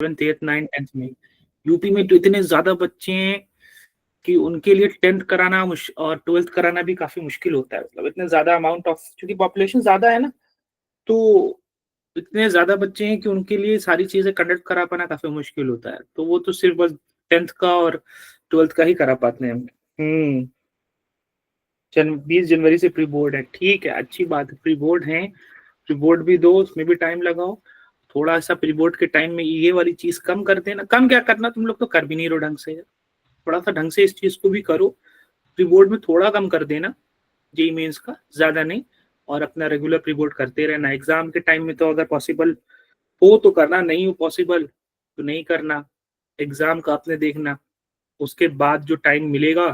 7th 8th 9th 10th में UP में तो इतने ज्यादा बच्चे हैं कि उनके लिए 10th कराना और 12th कराना भी काफी मुश्किल होता है। मतलब इतने ज्यादा अमाउंट ऑफ, क्योंकि पॉपुलेशन ज्यादा है ना, तो इतने ज्यादा बच्चे हैं कि उनके लिए सारी चीजें कंडक्ट करा पाना काफी मुश्किल होता है। तो वो तो सिर्फ बस 10th का और 12th का ही करा पाते हैं। 20 जनवरी से प्री बोर्ड है, ठीक है, अच्छी बात है। प्री बोर्ड है, प्री बोर्ड भी दो, उसमें भी टाइम लगाओ। थोड़ा सा प्री बोर्ड के टाइम में ये वाली चीज कम कर देना। कम क्या करना, तुम लोग तो कर भी नहीं रहो ढंग से। थोड़ा सा ढंग से इस चीज को भी करो। प्री बोर्ड में थोड़ा कम कर देना, जेई मेंस का ज्यादा नहीं, और अपना रेगुलर प्री बोर्ड करते रहना। एग्जाम के टाइम में तो अगर पॉसिबल हो तो करना, नहीं हो पॉसिबल तो नहीं करना। एग्जाम का आपने देखना, उसके बाद जो टाइम मिलेगा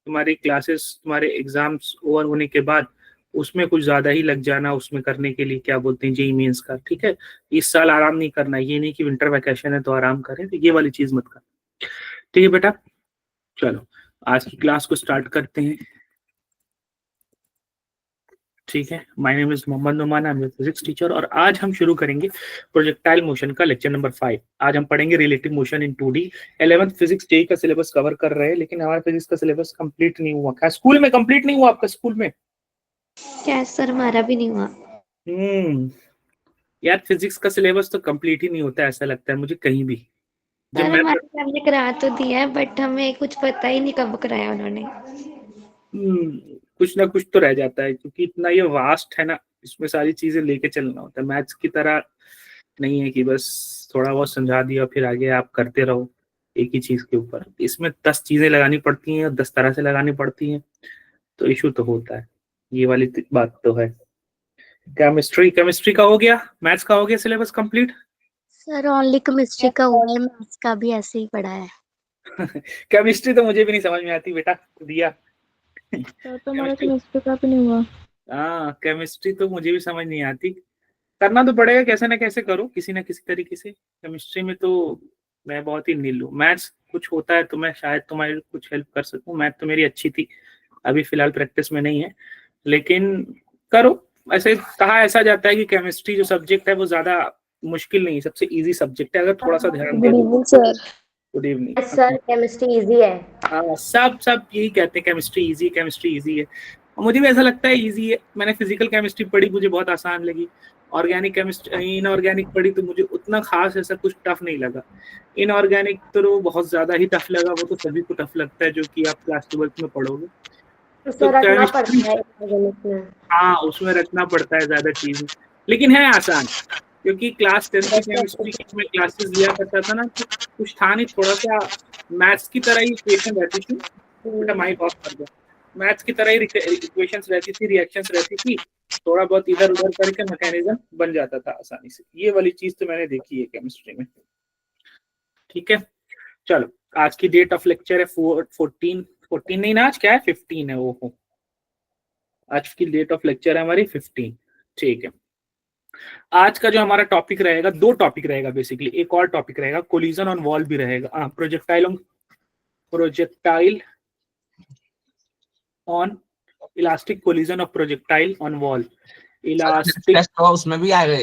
तुम्हारी क्लासेस, तुम्हारे एग्जाम्स ओवर होने के बाद, उसमें कुछ ज्यादा ही लग जाना उसमें करने के लिए, क्या बोलते हैं, जेई मेंस का। ठीक है, इस साल आराम नहीं करना। ये नहीं कि विंटर वैकेशन है तो आराम करें, तो ये वाली चीज मत कर। ठीक है बेटा, चलो आज की क्लास को स्टार्ट करते हैं। ठीक है, my name is Mohammad Numan, I am physics teacher, और आज हम शुरू करेंगे प्रोजेक्टाइल मोशन का लेक्चर नंबर 5। आज हम पढ़ेंगे relative motion in 2D। 11th physics JEE का सिलेबस कवर कर रहे हैं, लेकिन हमारा फिजिक्स का सिलेबस कंप्लीट नहीं हुआ। क्या स्कूल में कंप्लीट नहीं हुआ आपका? स्कूल में क्या सर, हमारा भी नहीं हुआ। यार फिजिक्स का सिलेबस तो कंप्लीट ही नहीं होता, ऐसा लगता है मुझे कहीं भी। जब सर मैं हमारे सर ने करा तो दिया है, बट हमें कुछ पता ही नहीं कब कराया उन्होंने। कुछ ना कुछ तो रह जाता है, क्योंकि इतना ये वास्ट है ना, इसमें सारी चीजें लेके चलना होता है। मैथ्स की तरह नहीं है कि बस थोड़ा बहुत समझा दिया फिर आगे आप करते रहो एक ही चीज के ऊपर। इसमें 10 चीजें लगानी पड़ती हैं और 10 तरह से लगानी पड़ती हैं, तो इशू तो होता है। ये वाली बात तो है। केमिस्ट्री, केमिस्ट्री का हो गया, मैथ्स का हो गया syllabus complete. Sir only chemistry का हुआ है, मैथ्स का भी ऐसे ही पढ़ा है। केमिस्ट्री तो मुझे भी नहीं समझ में आती बेटा, दिया। सर तो हमारा केमिस्ट्री का भी नहीं हुआ। हाँ, केमिस्ट्री तो मुझे भी समझ नहीं आती। करना तो पड़ेगा, कैसे ना कैसे करो किसी ना किसी तरीके से। केमिस्ट्री में तो मैं बहुत ही नील हूँ। मैथ्स कुछ होता है तो मैं शायद तुम्हारी कुछ हेल्प कर सकूं। मैथ तो मेरी अच्छी थी, अभी फिलहाल प्रैक्टिस में नहीं है, लेकिन करो। ऐसे कहा ऐसा जाता है कि केमिस्ट्री जो सब्जेक्ट है वो ज्यादा मुश्किल नहीं है, सबसे इजी सब्जेक्ट है अगर थोड़ा सा ध्यान दे। Good evening sir. Good evening sir chemistry easy है। हाँ, सब यही कहते हैं केमिस्ट्री इजी, केमिस्ट्री इजी है। और मुझे भी ऐसा लगता है इजी है। मैंने फिजिकल केमिस्ट्री पढ़ी, मुझे बहुत आसान लगी। ऑर्गेनिक केमिस्ट्री, इनऑर्गेनिक पढ़ी तो मुझे उतना खास ऐसा कुछ टफ नहीं लगा। इनऑर्गेनिक तो बहुत ज्यादा ही टफ लगा, वो तो सभी को टफ लगता है जो कि आप क्लास 12th में पढ़ोगे। तो तो सर रखना केमिस्ट्री, पड़ता है इनऑर्गेनिक में। हाँ उसमें रखना पड़ता है ज्यादा चीजें, लेकिन है आसान। क्योंकि क्लास 10th की केमिस्ट्री की मैं क्लासेस लिया करता था ना, तो कुछ था नहीं, थोड़ा सा मैथ्स की तरह ही इक्वेशन रहती थी। बेटा माइक ऑफ कर दो। मैथ्स की तरह ही इक्वेशंस रहती थी, रिएक्शंस रहती थी, थोड़ा बहुत इधर उधर करके मैकेनिज्म बन जाता था आसानी से। ये वाली चीज तो मैंने देखी है केमिस्ट्री में। ठीक है, चलो आज की डेट ऑफ लेक्चर है 14 नहीं ना, आज क्या है, 15 है। वो आज की डेट ऑफ लेक्चर है हमारी 15। ठीक है, आज का जो हमारा टॉपिक रहेगा, दो टॉपिक रहेगा बेसिकली। एक और टॉपिक रहेगा कोलिजन ऑन वॉल भी रहेगा, projectile on elastic collision of projectile on wall. Elastic test होगा उसमें भी आएगा,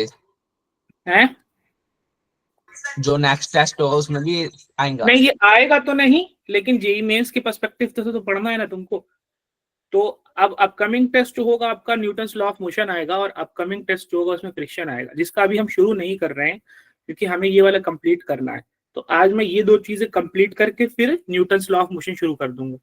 है जो नेक्स्ट टेस्ट होगा उसमें भी आएगा। नहीं, ये आएगा तो नहीं, लेकिन जेई मेंस के पर्सपेक्टिव से तो पढ़ना है ना तुमको। तो अब अपकमिंग टेस्ट जो होगा आपका न्यूटन्स लॉ ऑफ मोशन आएगा, और अपकमिंग टेस्ट जो होगा उसमें फ्रिक्शन आएगा, जिसका अभी हम शुरू नहीं कर रहे हैं क्योंकि हमें ये वाला कंप्लीट करना है। तो आज मैं ये दो चीजें कंप्लीट करके फिर न्यूटन्स लॉ ऑफ मोशन शुरू कर दूंगा।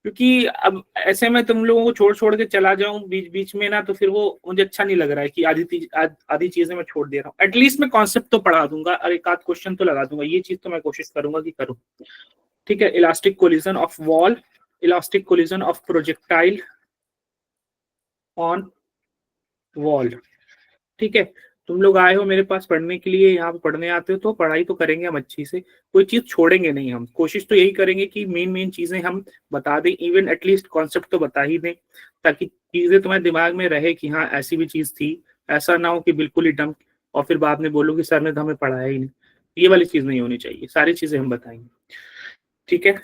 क्योंकि अब ऐसे में तुम लोगों को छोड़ छोड़ के चला जाऊं बीच बीच में ना, तो फिर वो मुझे अच्छा नहीं लग रहा है कि आधी चीजें मैं छोड़ दे रहा हूँ। एटलीस्ट मैं कॉन्सेप्ट तो पढ़ा दूंगा और एक आध क्वेश्चन तो लगा दूंगा। ये चीज तो मैं कोशिश करूंगा कि करूँ। ठीक है, elastic collision of wall, elastic collision of projectile on wall. ठीक है, तुम लोग आए हो मेरे पास पढ़ने के लिए, यहाँ पे पढ़ने आते हो तो पढ़ाई तो करेंगे हम अच्छी से, कोई चीज छोड़ेंगे नहीं। हम कोशिश तो यही करेंगे कि मेन चीजें हम बता दें, इवन एटलीस्ट कॉन्सेप्ट तो बता ही दें, ताकि चीजें तुम्हारे दिमाग में रहे कि हाँ ऐसी भी चीज थी। ऐसा ना हो कि बिल्कुल ही डम और फिर बाद में बोलो कि सर ने तो हमें पढ़ाया ही नहीं। ये वाली चीज नहीं होनी चाहिए, सारी चीजें हम बताएंगे। ठीक है,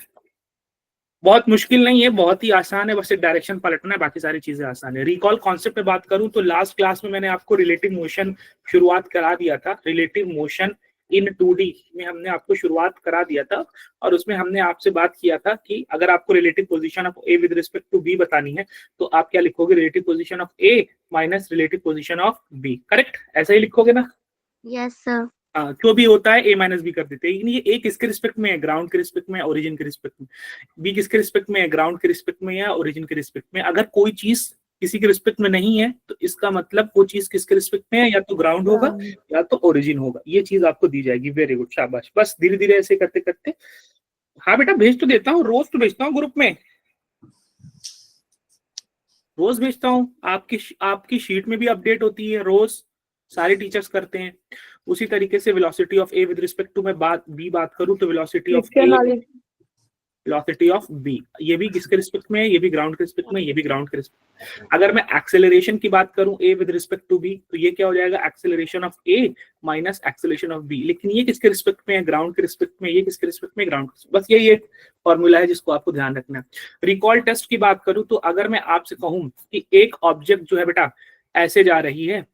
बहुत मुश्किल नहीं है, बहुत ही आसान है, बस एक डायरेक्शन पलटना है, बाकी सारी चीजें आसान है। रिकॉल कॉन्सेप्ट पे बात करूं तो लास्ट क्लास में मैंने आपको रिलेटिव मोशन शुरुआत करा दिया था। रिलेटिव मोशन इन 2D में हमने आपको शुरुआत करा दिया था और उसमें हमने आपसे बात किया था कि अगर आपको relative position of A with respect to B बतानी है तो आप क्या लिखोगे, relative position of A minus relative position of B, correct? ऐसा ही लिखोगे ना? Yes sir. जो भी होता है ए माइनस बी कर देते हैं। लेकिन ये ए किसके रिस्पेक्ट में है, ग्राउंड के रिस्पेक्ट में, ओरिजिन के रिस्पेक्ट में। बी किसके रिस्पेक्ट में है, ग्राउंड के रिस्पेक्ट में या ओरिजिन के रिस्पेक्ट में। अगर कोई चीज किसी के रिस्पेक्ट में नहीं है तो इसका मतलब वो चीज किसके रिस्पेक्ट में है, या तो ग्राउंड होगा या तो ओरिजिन होगा। ये चीज आपको दी जाएगी। वेरी गुड, शाबाश। बस धीरे धीरे ऐसे करते करते। हाँ बेटा, भेज तो देता हूँ, रोज तो भेजता हूँ ग्रुप में, रोज भेजता हूँ। आपकी शीट में भी अपडेट होती है रोज, सारे टीचर्स करते हैं। उसी तरीके से velocity of A with respect to मैं बात करूं तो velocity of A, velocity of B, ये भी किसके रिस्पेक्ट में है, ये भी ग्राउंड के रिस्पेक्ट में, ये भी ग्राउंड के रिस्पेक्ट। अगर मैं एक्सेलरेशन की बात करूं A with respect to B तो ये क्या हो जाएगा, acceleration of A minus acceleration of B. लेकिन ये किसके रिस्पेक्ट में है, ग्राउंड के रिस्पेक्ट में। ये किसके रिस्पेक्ट में, ग्राउंड के। बस यही एक फॉर्मूला है जिसको आपको ध्यान रखना है। रिकॉल टेस्ट की बात करूं तो अगर मैं आपसे कहूं कि एक ऑब्जेक्ट जो है बेटा ऐसे जा रही है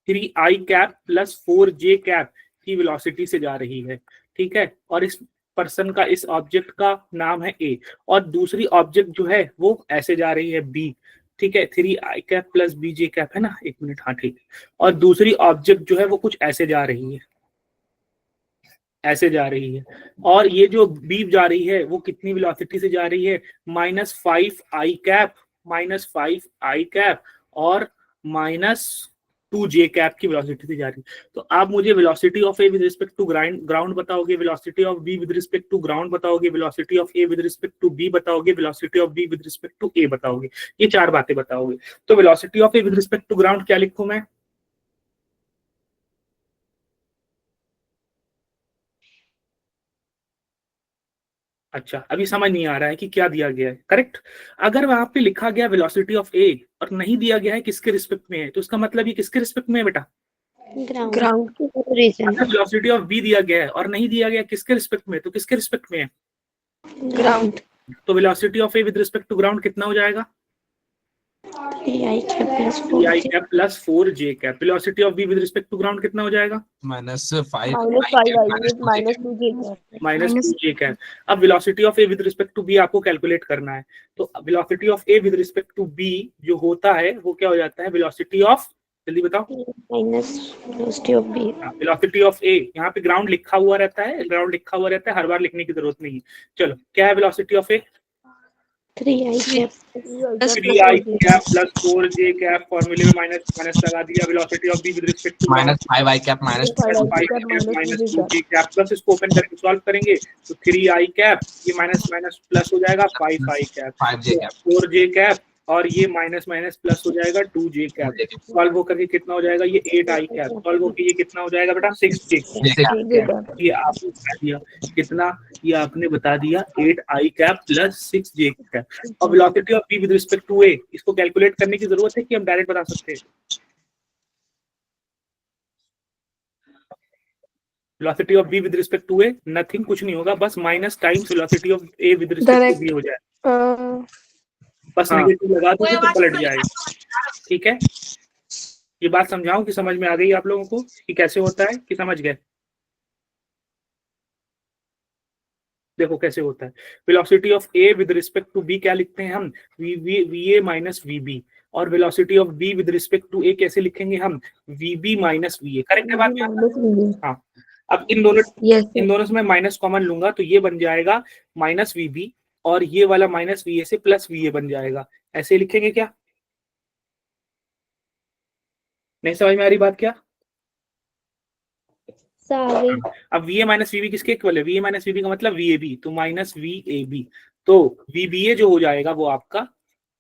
3i cap plus 4j cap की वेलोसिटी से जा रही है, ठीक है, और इस पर्सन का, इस ऑब्जेक्ट का नाम है ए, और दूसरी ऑब्जेक्ट जो है वो ऐसे जा रही है बी, ठीक है, 3i cap plus bj cap है ना, एक मिनट, हाँ ठीक है, और दूसरी ऑब्जेक्ट जो है वो कुछ ऐसे जा रही है, ऐसे जा रही है, और ये जो बी जा रही है वो कितनी वेलोसिटी से जा रही है, -5i कैप, -5i कैप और -2j कैप की वेलोसिटी से जा रही है। तो आप मुझे velocity of A with respect to ground बताओगे, velocity of B with respect to ground बताओगे, velocity of A with respect to B बताओगे, velocity of B with respect to A बताओगे। ये चार बातें बताओगे। तो velocity of A with respect to ground क्या लिखूं मैं? अच्छा, अभी समझ नहीं आ रहा है कि क्या दिया गया है, करेक्ट। अगर वहां पे लिखा गया वेलोसिटी ऑफ ए और नहीं दिया गया है किसके रिस्पेक्ट में है, तो इसका मतलब ये किसके रिस्पेक्ट में है बेटा, ग्राउंड के ओरिजिन। अगर वेलोसिटी ऑफ बी दिया गया है और नहीं दिया गया किसके रिस्पेक्ट में, तो किसके रिस्पेक्ट में है, ग्राउंड। तो velocity of A with respect to ground कितना हो जाएगा, 3i cap plus 4j cap. Velocity of B with respect to ground कितना हो जाएगा, -5 -2j कैप। अब velocity of A with respect to B आपको कैलकुलेट करना है, तो velocity of A with respect to B जो होता है वो क्या हो जाता है, वेलोसिटी ऑफ, जल्दी बताओ, velocity of B. Velocity of A, यहाँ पे ग्राउंड लिखा हुआ रहता है, ग्राउंड लिखा हुआ रहता है, हर बार लिखने की जरूरत नहीं है। चलो, क्या है velocity of A, 3i cap 3i cap plus 4j cap, फॉर्मूले में माइनस माइनस लगा दिया। Velocity of B with respect to -5i cap minus 2j cap, plus इसको ओपन करके सॉल्व करेंगे तो 3i कैप, ये माइनस माइनस प्लस हो जाएगा 5i cap, 5j cap, 4j cap, और ये माइनस माइनस प्लस हो जाएगा 2j कैप। सॉल्व होकर के कितना हो जाएगा, ये 8i कैप, सॉल्व होकर ये कितना हो जाएगा बेटा, 6j कैप। ये आपने बता दिया कितना, ये आपने बता दिया 8i cap plus 6j cap. और velocity of B with respect to A, इसको कैलकुलेट करने की जरूरत है कि हम डायरेक्ट बता सकते हैं? Velocity of B with respect to A, nothing, कुछ नहीं होगा, बस minus times velocity of A with respect to B हो जाए, बस नेगेटिव लगा दो तो पलट जाएगा, ठीक है। ये बात समझाऊं कि समझ में आ गई आप लोगों को कि कैसे होता है, कि समझ गए? देखो कैसे होता है। Velocity of A with respect to B क्या लिखते हैं हम, वीए माइनस वीबी, और velocity of B with respect to A कैसे लिखेंगे हम, वीबी माइनस वीए, करेक्ट है बात में? हाँ, अब इन दोनों से मैं माइनस कॉमन लूंगा तो ये बन जाएगा माइनस वीबी, और ये वाला माइनस वीए से प्लस वीए बन जाएगा। ऐसे लिखेंगे क्या? नहीं समझ में आ रही बात क्या? अब वीए माइनस वीबी किसके इक्वल है, वीए माइनस वीबी का मतलब वीएबी, तो माइनस वीएबी, तो वीबीए जो हो जाएगा वो आपका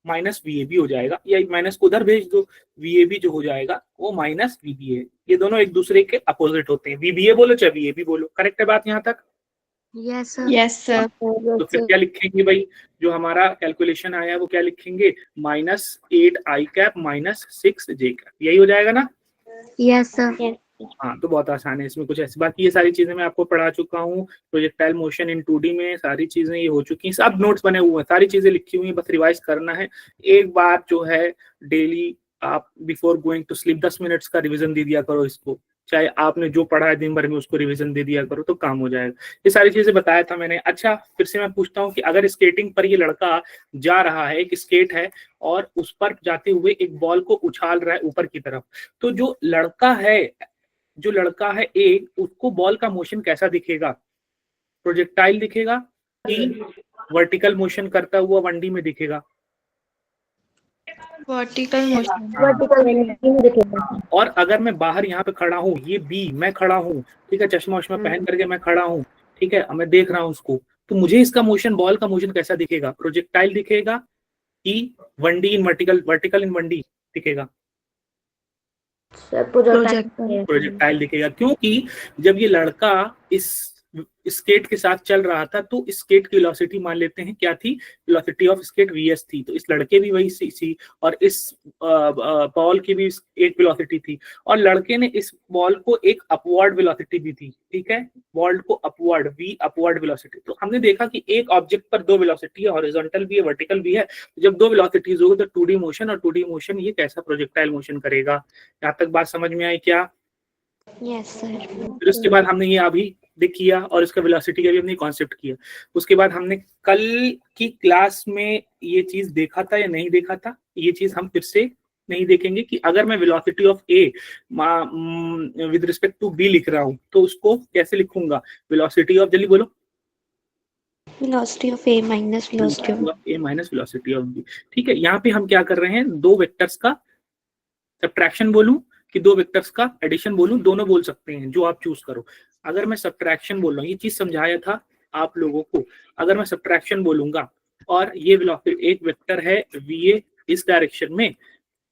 माइनस वीएबी हो जाएगा, या माइनस को उधर भेज दो, वीएबी जो हो जाएगा वो माइनस वीबीए। ये दोनों एक दूसरे के अपोजिट होते हैं, वीबीए बोलो चाहे वीएबी बोलो, करेक्ट है बात यहाँ तक? Yes sir. तो फिर क्या लिखेंगे भाई, जो हमारा कैलकुलेशन आया है वो क्या लिखेंगे, -8i cap minus 6j cap, यही हो जाएगा ना? Yes sir. हाँ, तो बहुत आसान है, इसमें कुछ ऐसी बात, ये सारी चीजें मैं आपको पढ़ा चुका हूँ। प्रोजेक्टाइल मोशन इन 2D में सारी चीजें ये हो चुकी हैं, सब नोट्स बने हुए हैं, सारी चीजें लिखी हुई हैं, बस रिवाइज करना है एक बार जो है डेली आप before going to sleep 10 minutes का रिवीजन दे दिया करो इसको, चाहे आपने जो पढ़ा है दिन भर में उसको रिवीजन दे दिया करो तो काम हो जाएगा। ये सारी चीजें बताया था मैंने। अच्छा, फिर से मैं पूछता हूँ कि अगर स्केटिंग पर ये लड़का जा रहा है, एक स्केट है और उस पर जाते हुए एक बॉल को उछाल रहा है ऊपर की तरफ, तो जो लड़का है एक, उसको बॉल का मोशन कैसा दिखेगा? प्रोजेक्टाइल दिखेगा कि वर्टिकल मोशन करता हुआ 1D में दिखेगा? Vertical motion. वर्टिकल दिखेगा। और अगर मैं बाहर यहाँ पे खड़ा हूँ, ये बी, मैं खड़ा हूँ, ठीक है, चश्मा वश्मा पहन करके मैं खड़ा हूँ, ठीक है, मैं देख रहा हूँ उसको, तो मुझे इसका मोशन, बॉल का मोशन कैसा दिखेगा? प्रोजेक्टाइल दिखेगा कि 1D in vertical in 1D दिखेगा? प्रोजेक्टाइल दिखेगा, क्योंकि जब ये लड़का इस स्केट के साथ चल रहा था तो स्केट की वेलोसिटी मान लेते हैं क्या थी? वेलोसिटी ऑफ स्केट vs थी। तो इस लड़के भी वही सी और इस बॉल की भी एक वेलोसिटी थी, और लड़के ने इस बॉल को एक अपवर्ड वेलोसिटी दी थी, ठीक है, बॉल को अपवर्ड, v अपवर्ड वेलोसिटी। तो हमने देखा कि एक ऑब्जेक्ट पर दो वेलोसिटी है, हॉरिजॉन्टल भी है, वर्टिकल भी है। जब दो वेलोसिटीज होगी तो 2D मोशन, और 2D मोशन ये कैसा प्रोजेक्टाइल मोशन करेगा? यहाँ तक बात समझ में आई क्या? Yes sir. फिर उसके बाद हमने ये अभी देख किया और इसका वेलोसिटी का भी हमने कॉन्सेप्ट किया। उसके बाद हमने कल की क्लास में ये चीज देखा था या नहीं देखा था, ये चीज हम फिर से नहीं देखेंगे कि अगर मैं velocity of A with respect to B लिख रहा हूं तो उसको कैसे लिखूंगा? वेलोसिटी ऑफ, जल्दी बोलो, velocity of A minus velocity of A minus velocity of B. ठीक है, यहाँ पे हम क्या कर रहे हैं? दो वेक्टर्स का सब्ट्रैक्शन बोलूं कि दो वेक्टर्स का एडिशन बोलूं? दोनों बोल सकते हैं, जो आप चूज करो। अगर मैं सब्ट्रैक्शन बोल रहा हूँ, ये चीज समझाया था आप लोगों को, अगर मैं सब्ट्रैक्शन बोलूंगा और ये वेलोसिटी, एक वेक्टर है va इस डायरेक्शन में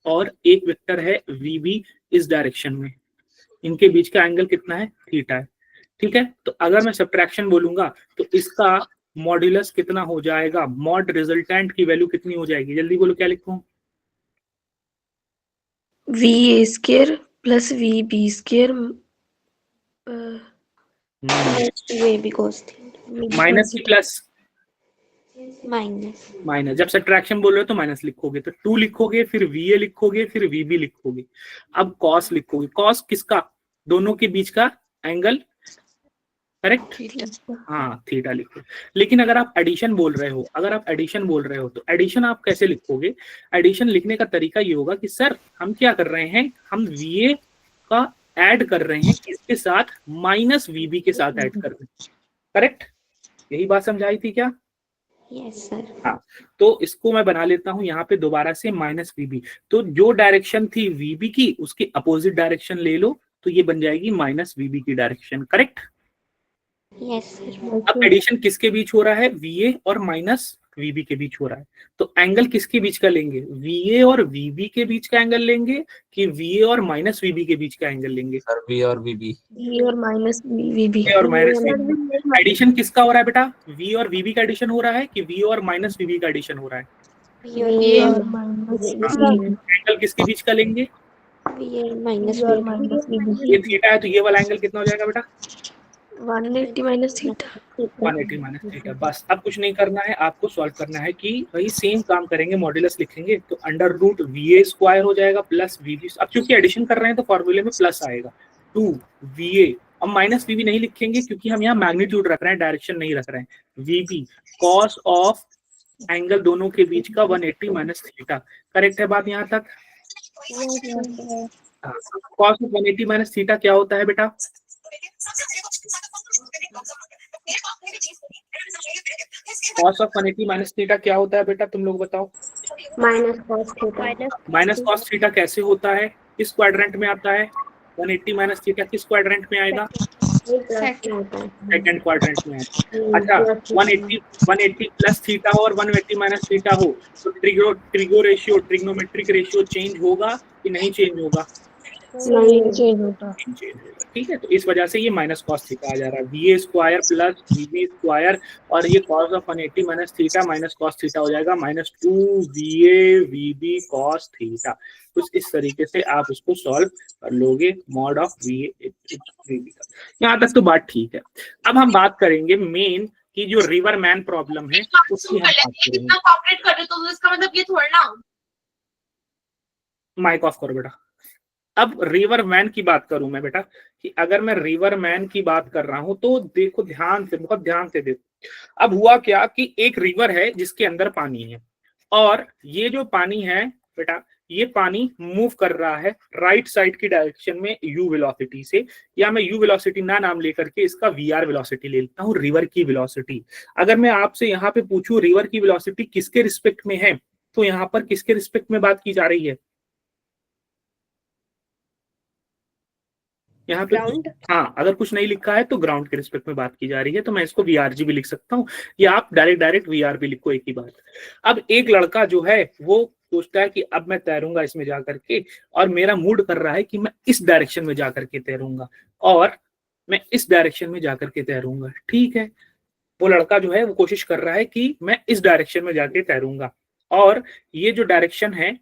और एक वेक्टर है vb इस डायरेक्शन में, इनके बीच का एंगल कितना है? थीटा है, ठीक है। तो अगर मैं सब्ट्रैक्शन बोलूंगा तो इसका मॉड्यूलस कितना हो जाएगा? मॉड रिजल्टेंट की वैल्यू कितनी हो जाएगी? जल्दी बोलो, क्या लिखूं? V square plus V B square वे भी कोस माइनस की प्लस माइनस। जब सब्ट्रैक्शन बोल रहे हो तो माइनस लिखोगे, तो 2 लिखोगे, फिर va लिखोगे, फिर vb लिखोगे, अब cos लिखोगे। cos किसका? दोनों के बीच का एंगल, करेक्ट? हाँ, थीटा लिखो। लेकिन अगर आप एडिशन बोल रहे हो, तो एडिशन आप कैसे लिखोगे? एडिशन लिखने का तरीका ये होगा कि सर हम क्या कर रहे हैं, हम va का ऐड कर रहे हैं इसके साथ, माइनस vb के साथ ऐड कर रहे हैं, करेक्ट? यही बात समझाई थी क्या? Yes sir. हाँ, तो इसको मैं बना लेता हूँ यहाँ पे दोबारा से माइनस vb। तो जो डायरेक्शन थी vb की, उसकी अपोजिट डायरेक्शन ले लो, तो ये बन जाएगी माइनस vb की डायरेक्शन, करेक्ट? Yes sir. अब एडिशन किसके बीच हो रहा है? va और माइनस vb के बीच हो रहा है। तो एंगल किसके बीच का लेंगे? va और vb के बीच का एंगल लेंगे कि va और माइनस vb के बीच का एंगल लेंगे? सर v और vb। वी और माइनस वी बी। v और माइनस vb। एडिशन किसका हो रहा है बेटा? v और vb का एडिशन हो रहा है कि v और माइनस vb का एडिशन हो रहा है? वी और एंगल किसके बीच का लेंगे? माइनस ये थीटा है, तो ये वाला एंगल कितना हो जाएगा बेटा? 180 माइनस थीटा। 180 minus theta. बस, अब कुछ नहीं करना है, आपको सॉल्व करना है कि वही सेम काम करेंगे, मॉड्यूलस लिखेंगे तो अंडर रूट va स्क्वायर हो जाएगा प्लस vb। अब क्योंकि एडिशन कर रहे हैं तो फॉर्मूले में प्लस आएगा 2 va। अब माइनस vb नहीं लिखेंगे क्योंकि हम यहाँ मैग्नीट्यूड रख रहे हैं, डायरेक्शन नहीं रख रहे हैं। vb कॉस ऑफ एंगल दोनों के बीच का 180 माइनस थीटा। करेक्ट है बात यहाँ तक? कॉस ऑफ 180 माइनस थीटा क्या होता है बेटा? कॉस ऑफ 180 माइनस थीटा क्या होता है बेटा, तुम लोग बताओ? Minus cos theta. Minus cos theta कैसे होता है? किस क्वाड्रेंट में आता है? 180 माइनस थीटा किस क्वाड्रेंट में आएगा? सेकंड क्वाड्रेंट में आएगा। अच्छा, 180 प्लस थीटा हो और 180 माइनस थीटा हो तो ट्रिग्नोमेट्रिक रेशियो चेंज होगा कि नहीं चेंज होगा? नहीं चेंज होता। ठीक है, तो इस वजह से ये माइनस कॉस थीटा आ जा रहा है। va square plus vb square और ये cos of 180 minus theta minus cos theta हो जाएगा minus 2 va vb cos theta. कुछ इस तरीके से आप इसको सॉल्व कर लोगे, मॉड ऑफ va vb का। यहाँ तक तो बात ठीक है। अब हम बात करेंगे मेन की जो रिवर मैन प्रॉब्लम है उसकी हम बात करेंगे। कॉपरेट कर रहे हो तो इसका मतलब ये थोड़ा ना माइक ऑफ करो बेटा। अब रिवर मैन की बात करूं मैं बेटा, कि अगर मैं रिवर मैन की बात कर रहा हूं तो देखो ध्यान से, बहुत ध्यान से देखो। अब हुआ क्या कि एक रिवर है जिसके अंदर पानी है, और ये जो पानी है बेटा, ये पानी मूव कर रहा है राइट साइड की डायरेक्शन में यू वेलोसिटी से, या मैं यू वेलोसिटी ना नाम लेकर के इसका वीआर वेलोसिटी ले लेता हूं, रिवर की वेलोसिटी। अगर मैं आपसे यहाँ पे पूछूं रिवर की वेलोसिटी किसके रिस्पेक्ट में है, तो यहाँ पर किसके रिस्पेक्ट में बात की जा रही है? यहाँ पे ग्राउंड। हाँ, अगर कुछ नहीं लिखा है तो ग्राउंड के रिस्पेक्ट में बात की जा रही है, तो मैं इसको वीआरजी भी लिख सकता हूँ, या आप डायरेक्ट वीआर भी लिखो, एक ही बात। अब एक लड़का जो है वो सोचता है कि अब मैं तैरूंगा इसमें जाकर के, और मेरा मूड कर रहा है कि मैं इस डायरेक्शन में जाकर के तैरूंगा, और मैं इस डायरेक्शन में जाकर के तैरूंगा। ठीक है, वो लड़का जो है वो कोशिश कर रहा है कि मैं इस डायरेक्शन में जाके तैरूंगा, और ये जो डायरेक्शन है,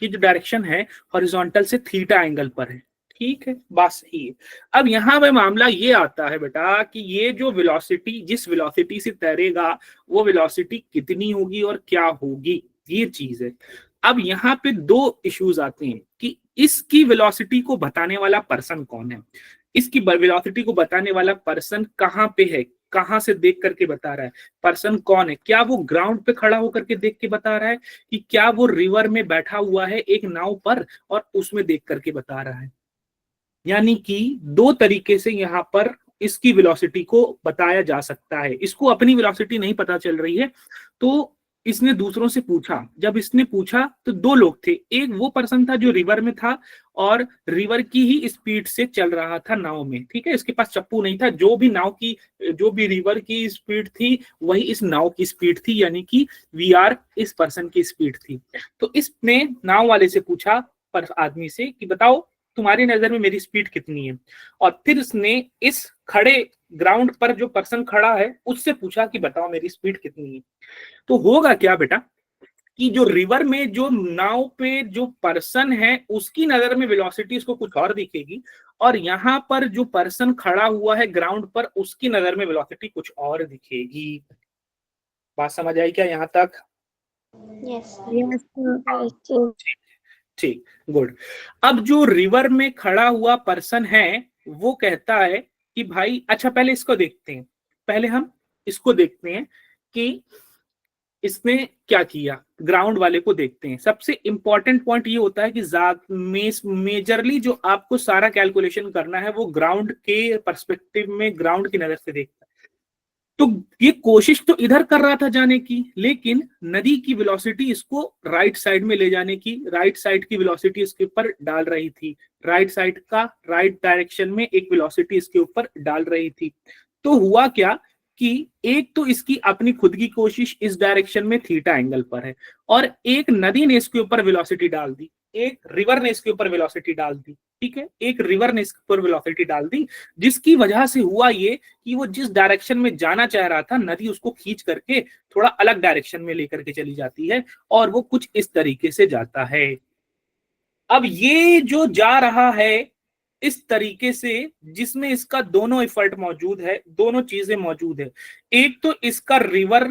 ये जो डायरेक्शन है हॉरिजॉन्टल से थीटा एंगल पर है। ठीक है, बात सही है। अब यहाँ पे मामला ये आता है बेटा कि ये जो वेलोसिटी, जिस वेलोसिटी से तैरेगा वो वेलोसिटी कितनी होगी और क्या होगी, ये चीज है। अब यहाँ पे दो इश्यूज आते हैं कि इसकी वेलोसिटी को बताने वाला पर्सन कौन है, इसकी वेलोसिटी को बताने वाला पर्सन कहाँ पे है, कहाँ से देख करके बता रहा है, पर्सन कौन है, क्या वो ग्राउंड पे खड़ा होकर के देख के बता रहा है, कि क्या वो रिवर में बैठा हुआ है एक नाव पर और उसमें देख करके बता रहा है। यानी कि दो तरीके से यहाँ पर इसकी वेलोसिटी को बताया जा सकता है। इसको अपनी वेलोसिटी नहीं पता चल रही है, तो इसने दूसरों से पूछा। जब इसने पूछा तो दो लोग थे, एक वो पर्सन था जो रिवर में था और रिवर की ही स्पीड से चल रहा था नाव में। ठीक है, इसके पास चप्पू नहीं था, जो भी नाव की, जो भी रिवर की स्पीड थी वही इस नाव की स्पीड थी, यानी कि वीआर इस पर्सन की स्पीड थी। तो इसने नाव वाले से पूछा, पर आदमी से, कि बताओ तुम्हारी नजर में मेरी स्पीड कितनी है, और फिर उसने इस खड़े ग्राउंड पर जो पर्सन खड़ा है उससे पूछा कि बताओ मेरी स्पीड कितनी है। तो होगा क्या बेटा कि जो रिवर में जो नाव पे जो पर्सन है उसकी नजर में वेलोसिटी उसको कुछ और दिखेगी, और यहाँ पर जो पर्सन खड़ा हुआ है ग्राउंड पर उसकी नजर में वेलोसिटी कुछ और दिखेगी। बात समझ आई क्या यहाँ तक? ठीक, गुड। अब जो रिवर में खड़ा हुआ पर्सन है वो कहता है कि भाई, अच्छा पहले इसको देखते हैं, पहले हम इसको देखते हैं कि इसने क्या किया, ग्राउंड वाले को देखते हैं। सबसे इंपॉर्टेंट पॉइंट ये होता है कि मेजरली जो आपको सारा कैलकुलेशन करना है वो ग्राउंड के पर्सपेक्टिव में, ग्राउंड की नजर से देखता है। तो ये कोशिश तो इधर कर रहा था जाने की, लेकिन नदी की वेलोसिटी इसको राइट साइड में ले जाने की, राइट साइड की वेलोसिटी इसके ऊपर डाल रही थी, राइट साइड का राइट डायरेक्शन में एक वेलोसिटी इसके ऊपर डाल रही थी। तो हुआ क्या कि एक तो इसकी अपनी खुद की कोशिश इस डायरेक्शन में थीटा एंगल पर है, और एक नदी ने इसके ऊपर वेलोसिटी डाल दी, एक रिवर ने इसके ऊपर वेलोसिटी डाल दी। ठीक है, एक रिवर ने इसके ऊपर वेलोसिटी डाल दी, जिसकी वजह से हुआ ये कि वो जिस डायरेक्शन में जाना चाह रहा था नदी उसको खींच करके थोड़ा अलग डायरेक्शन में लेकर के चली जाती है, और वो कुछ इस तरीके से जाता है। अब ये जो जा रहा है इस तरीके से, जिसमें इसका दोनों इफर्ट मौजूद है, दोनों चीजें मौजूद है। एक तो इसका रिवर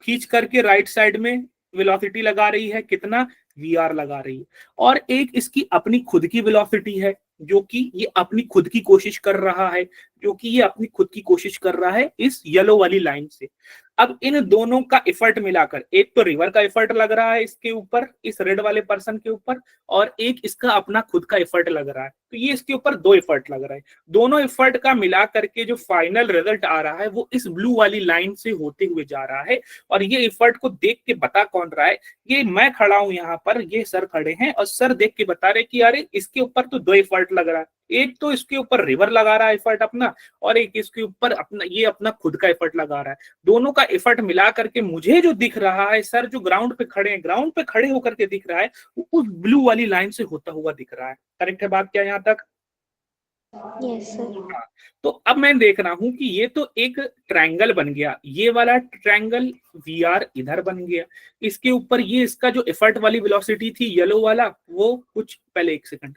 खींच करके राइट साइड में वेलोसिटी लगा रही है, कितना, वीआर लगा रही है, और एक इसकी अपनी खुद की वेलोसिटी है जो कि ये अपनी खुद की कोशिश कर रहा है, जो कि ये अपनी खुद की कोशिश कर रहा है इस येलो वाली लाइन से। अब इन दोनों का एफर्ट मिलाकर, एक तो रिवर का एफर्ट लग रहा है इसके ऊपर, इस रेड वाले पर्सन के ऊपर, और एक इसका अपना खुद का एफर्ट लग रहा है, तो ये इसके ऊपर दो एफर्ट लग रहा है। दोनों एफर्ट का मिला करके जो फाइनल रिजल्ट आ रहा है वो इस ब्लू वाली लाइन से होते हुए जा रहा है, और ये एफर्ट को देख के बता कौन रहा है, ये मैं खड़ा हूं यहाँ पर, ये सर खड़े हैं, और सर देख के बता रहे कि अरे इसके ऊपर तो दो एफर्ट लग रहा है, एक तो इसके ऊपर रिवर लगा रहा है एफर्ट अपना, और एक इसके ऊपर अपना, ये अपना खुद का एफर्ट लगा रहा है। दोनों का एफर्ट मिला करके मुझे जो दिख रहा है, सर जो ग्राउंड पे खड़े हैं, ग्राउंड पे खड़े होकर के दिख रहा है, वो उस ब्लू वाली लाइन से होता हुआ दिख रहा है। करेक्ट है बात क्या यहाँ तक? Yes sir. तो अब मैं देख रहा हूं कि ये तो एक ट्रायंगल बन गया, ये वाला ट्रायंगल वीआर इधर बन गया, इसके ऊपर ये इसका जो एफर्ट वाली वेलोसिटी थी येलो वाला, वो कुछ, पहले एक सेकंड,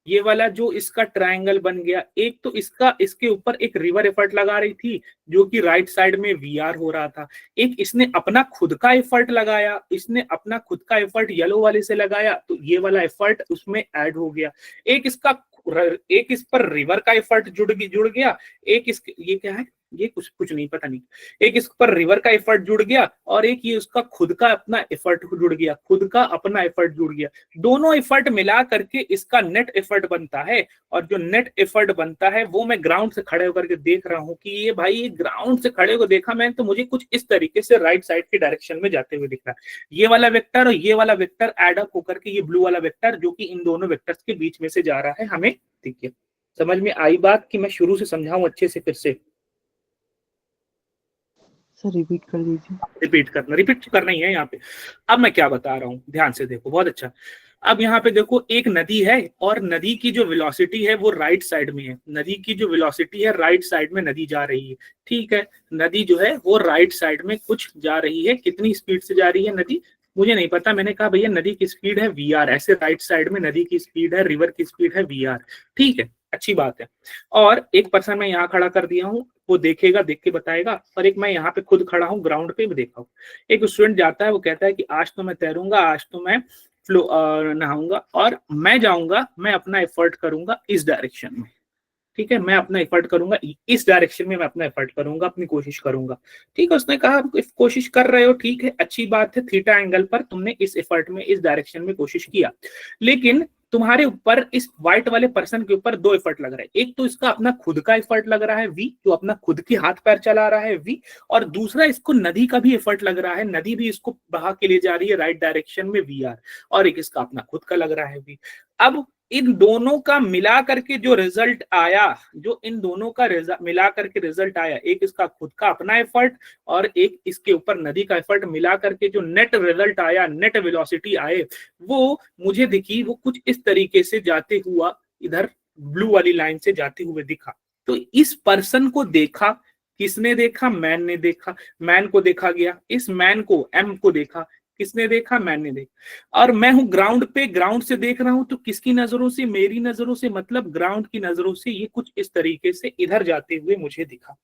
ये वाला जो इसका ट्रायंगल बन गया, एक तो इसके ऊपर एक रिवर एफर्ट लगा रही थी जो कि राइट साइड में वीआर हो रहा था, एक इसने अपना खुद का एफर्ट लगाया, इसने अपना खुद का एफर्ट येलो वाले से लगाया तो ये वाला एफर्ट उसमें ऐड हो गया, एक इस पर रिवर का एफर्ट जुड़ गया, ये क्या है, ये कुछ नहीं पता नहीं, एक इस पर रिवर का एफर्ट जुड़ गया और एक ये उसका खुद का अपना एफर्ट जुड़ गया, खुद का अपना एफर्ट जुड़ गया, दोनों एफर्ट मिला करके इसका नेट एफर्ट बनता है। और जो नेट एफर्ट बनता है वो मैं ग्राउंड से खड़े होकर के देख रहा हूँ कि ये भाई, ये ग्राउंड से खड़े होकर देखा मैंने तो मुझे कुछ इस तरीके से राइट साइड की डायरेक्शन में जाते हुए दिख रहा है। ये वाला वेक्टर और ये वाला वेक्टर एड अप होकर के ये ब्लू वाला वेक्टर जो कि इन दोनों वेक्टर्स के बीच में से जा रहा है हमें दिख गया। समझ में आई बात कि मैं शुरू से समझाऊं अच्छे से? फिर से सर रिपीट कर दीजिए। रिपीट तो करना ही है यहाँ पे। अब मैं क्या बता रहा हूँ ध्यान से देखो, बहुत अच्छा। अब यहाँ पे देखो एक नदी है और नदी की जो वेलोसिटी है वो राइट साइड में है, नदी की जो वेलोसिटी है राइट साइड में नदी जा रही है, ठीक है। नदी जो है वो राइट साइड में कुछ जा रही है, कितनी स्पीड से जा रही है नदी मुझे नहीं पता, मैंने कहा भैया नदी की स्पीड है वीआर, ऐसे राइट साइड में नदी की स्पीड है, रिवर की स्पीड है वीआर, ठीक है, अच्छी बात है। और एक पर्सन मैं यहाँ खड़ा कर दिया हूँ, वो देखेगा, देख के बताएगा, और एक मैं यहाँ पे खुद खड़ा हूँ ग्राउंड पे भी देखा हूँ। एक स्टूडेंट जाता है, वो कहता है कि आज तो मैं तैरूंगा, आज तो मैं नहाऊंगा और मैं जाऊंगा, मैं अपना एफर्ट करूंगा इस डायरेक्शन में, ठीक है, मैं अपना एफर्ट करूंगा इस डायरेक्शन में, मैं अपना एफर्ट करूंगा, अपनी कोशिश करूंगा, ठीक है। उसने कहा कोशिश कर रहे हो, ठीक है, अच्छी बात है, थीटा एंगल पर तुमने इस एफर्ट में, इस डायरेक्शन में कोशिश किया, लेकिन तुम्हारे ऊपर, इस व्हाइट वाले पर्सन के ऊपर दो एफर्ट लग रहा है, एक तो इसका अपना खुद का एफर्ट लग रहा है वी, जो अपना खुद के हाथ पैर चला रहा है वी, और दूसरा इसको नदी का भी एफर्ट लग रहा है, नदी भी इसको बहा के ले जा रही है राइट डायरेक्शन में वी आर, और एक इसका अपना खुद का लग रहा है वी। अब इन दोनों का मिला करके जो रिजल्ट आया, जो इन दोनों का मिला करके रिजल्ट आया, एक इसका खुद का अपना एफर्ट और एक इसके ऊपर नदी का एफर्ट मिला करके जो नेट रिजल्ट आया, नेट वेलोसिटी आए, वो मुझे दिखी, वो कुछ इस तरीके से जाते हुआ इधर ब्लू वाली लाइन से जाते हुए दिखा। तो इस पर्सन को देखा, किसने देखा? मैन ने देखा, मैन को देखा गया, इस मैन को, एम को देखा, किसने देखा? मैंने देखा। और मैं हूं ग्राउंड पे, ग्राउंड से देख रहा हूं, तो किसकी नजरों से? मेरी नजरों से, मतलब ग्राउंड की नजरों से ये कुछ इस तरीके से इधर जाते हुए मुझे दिखा।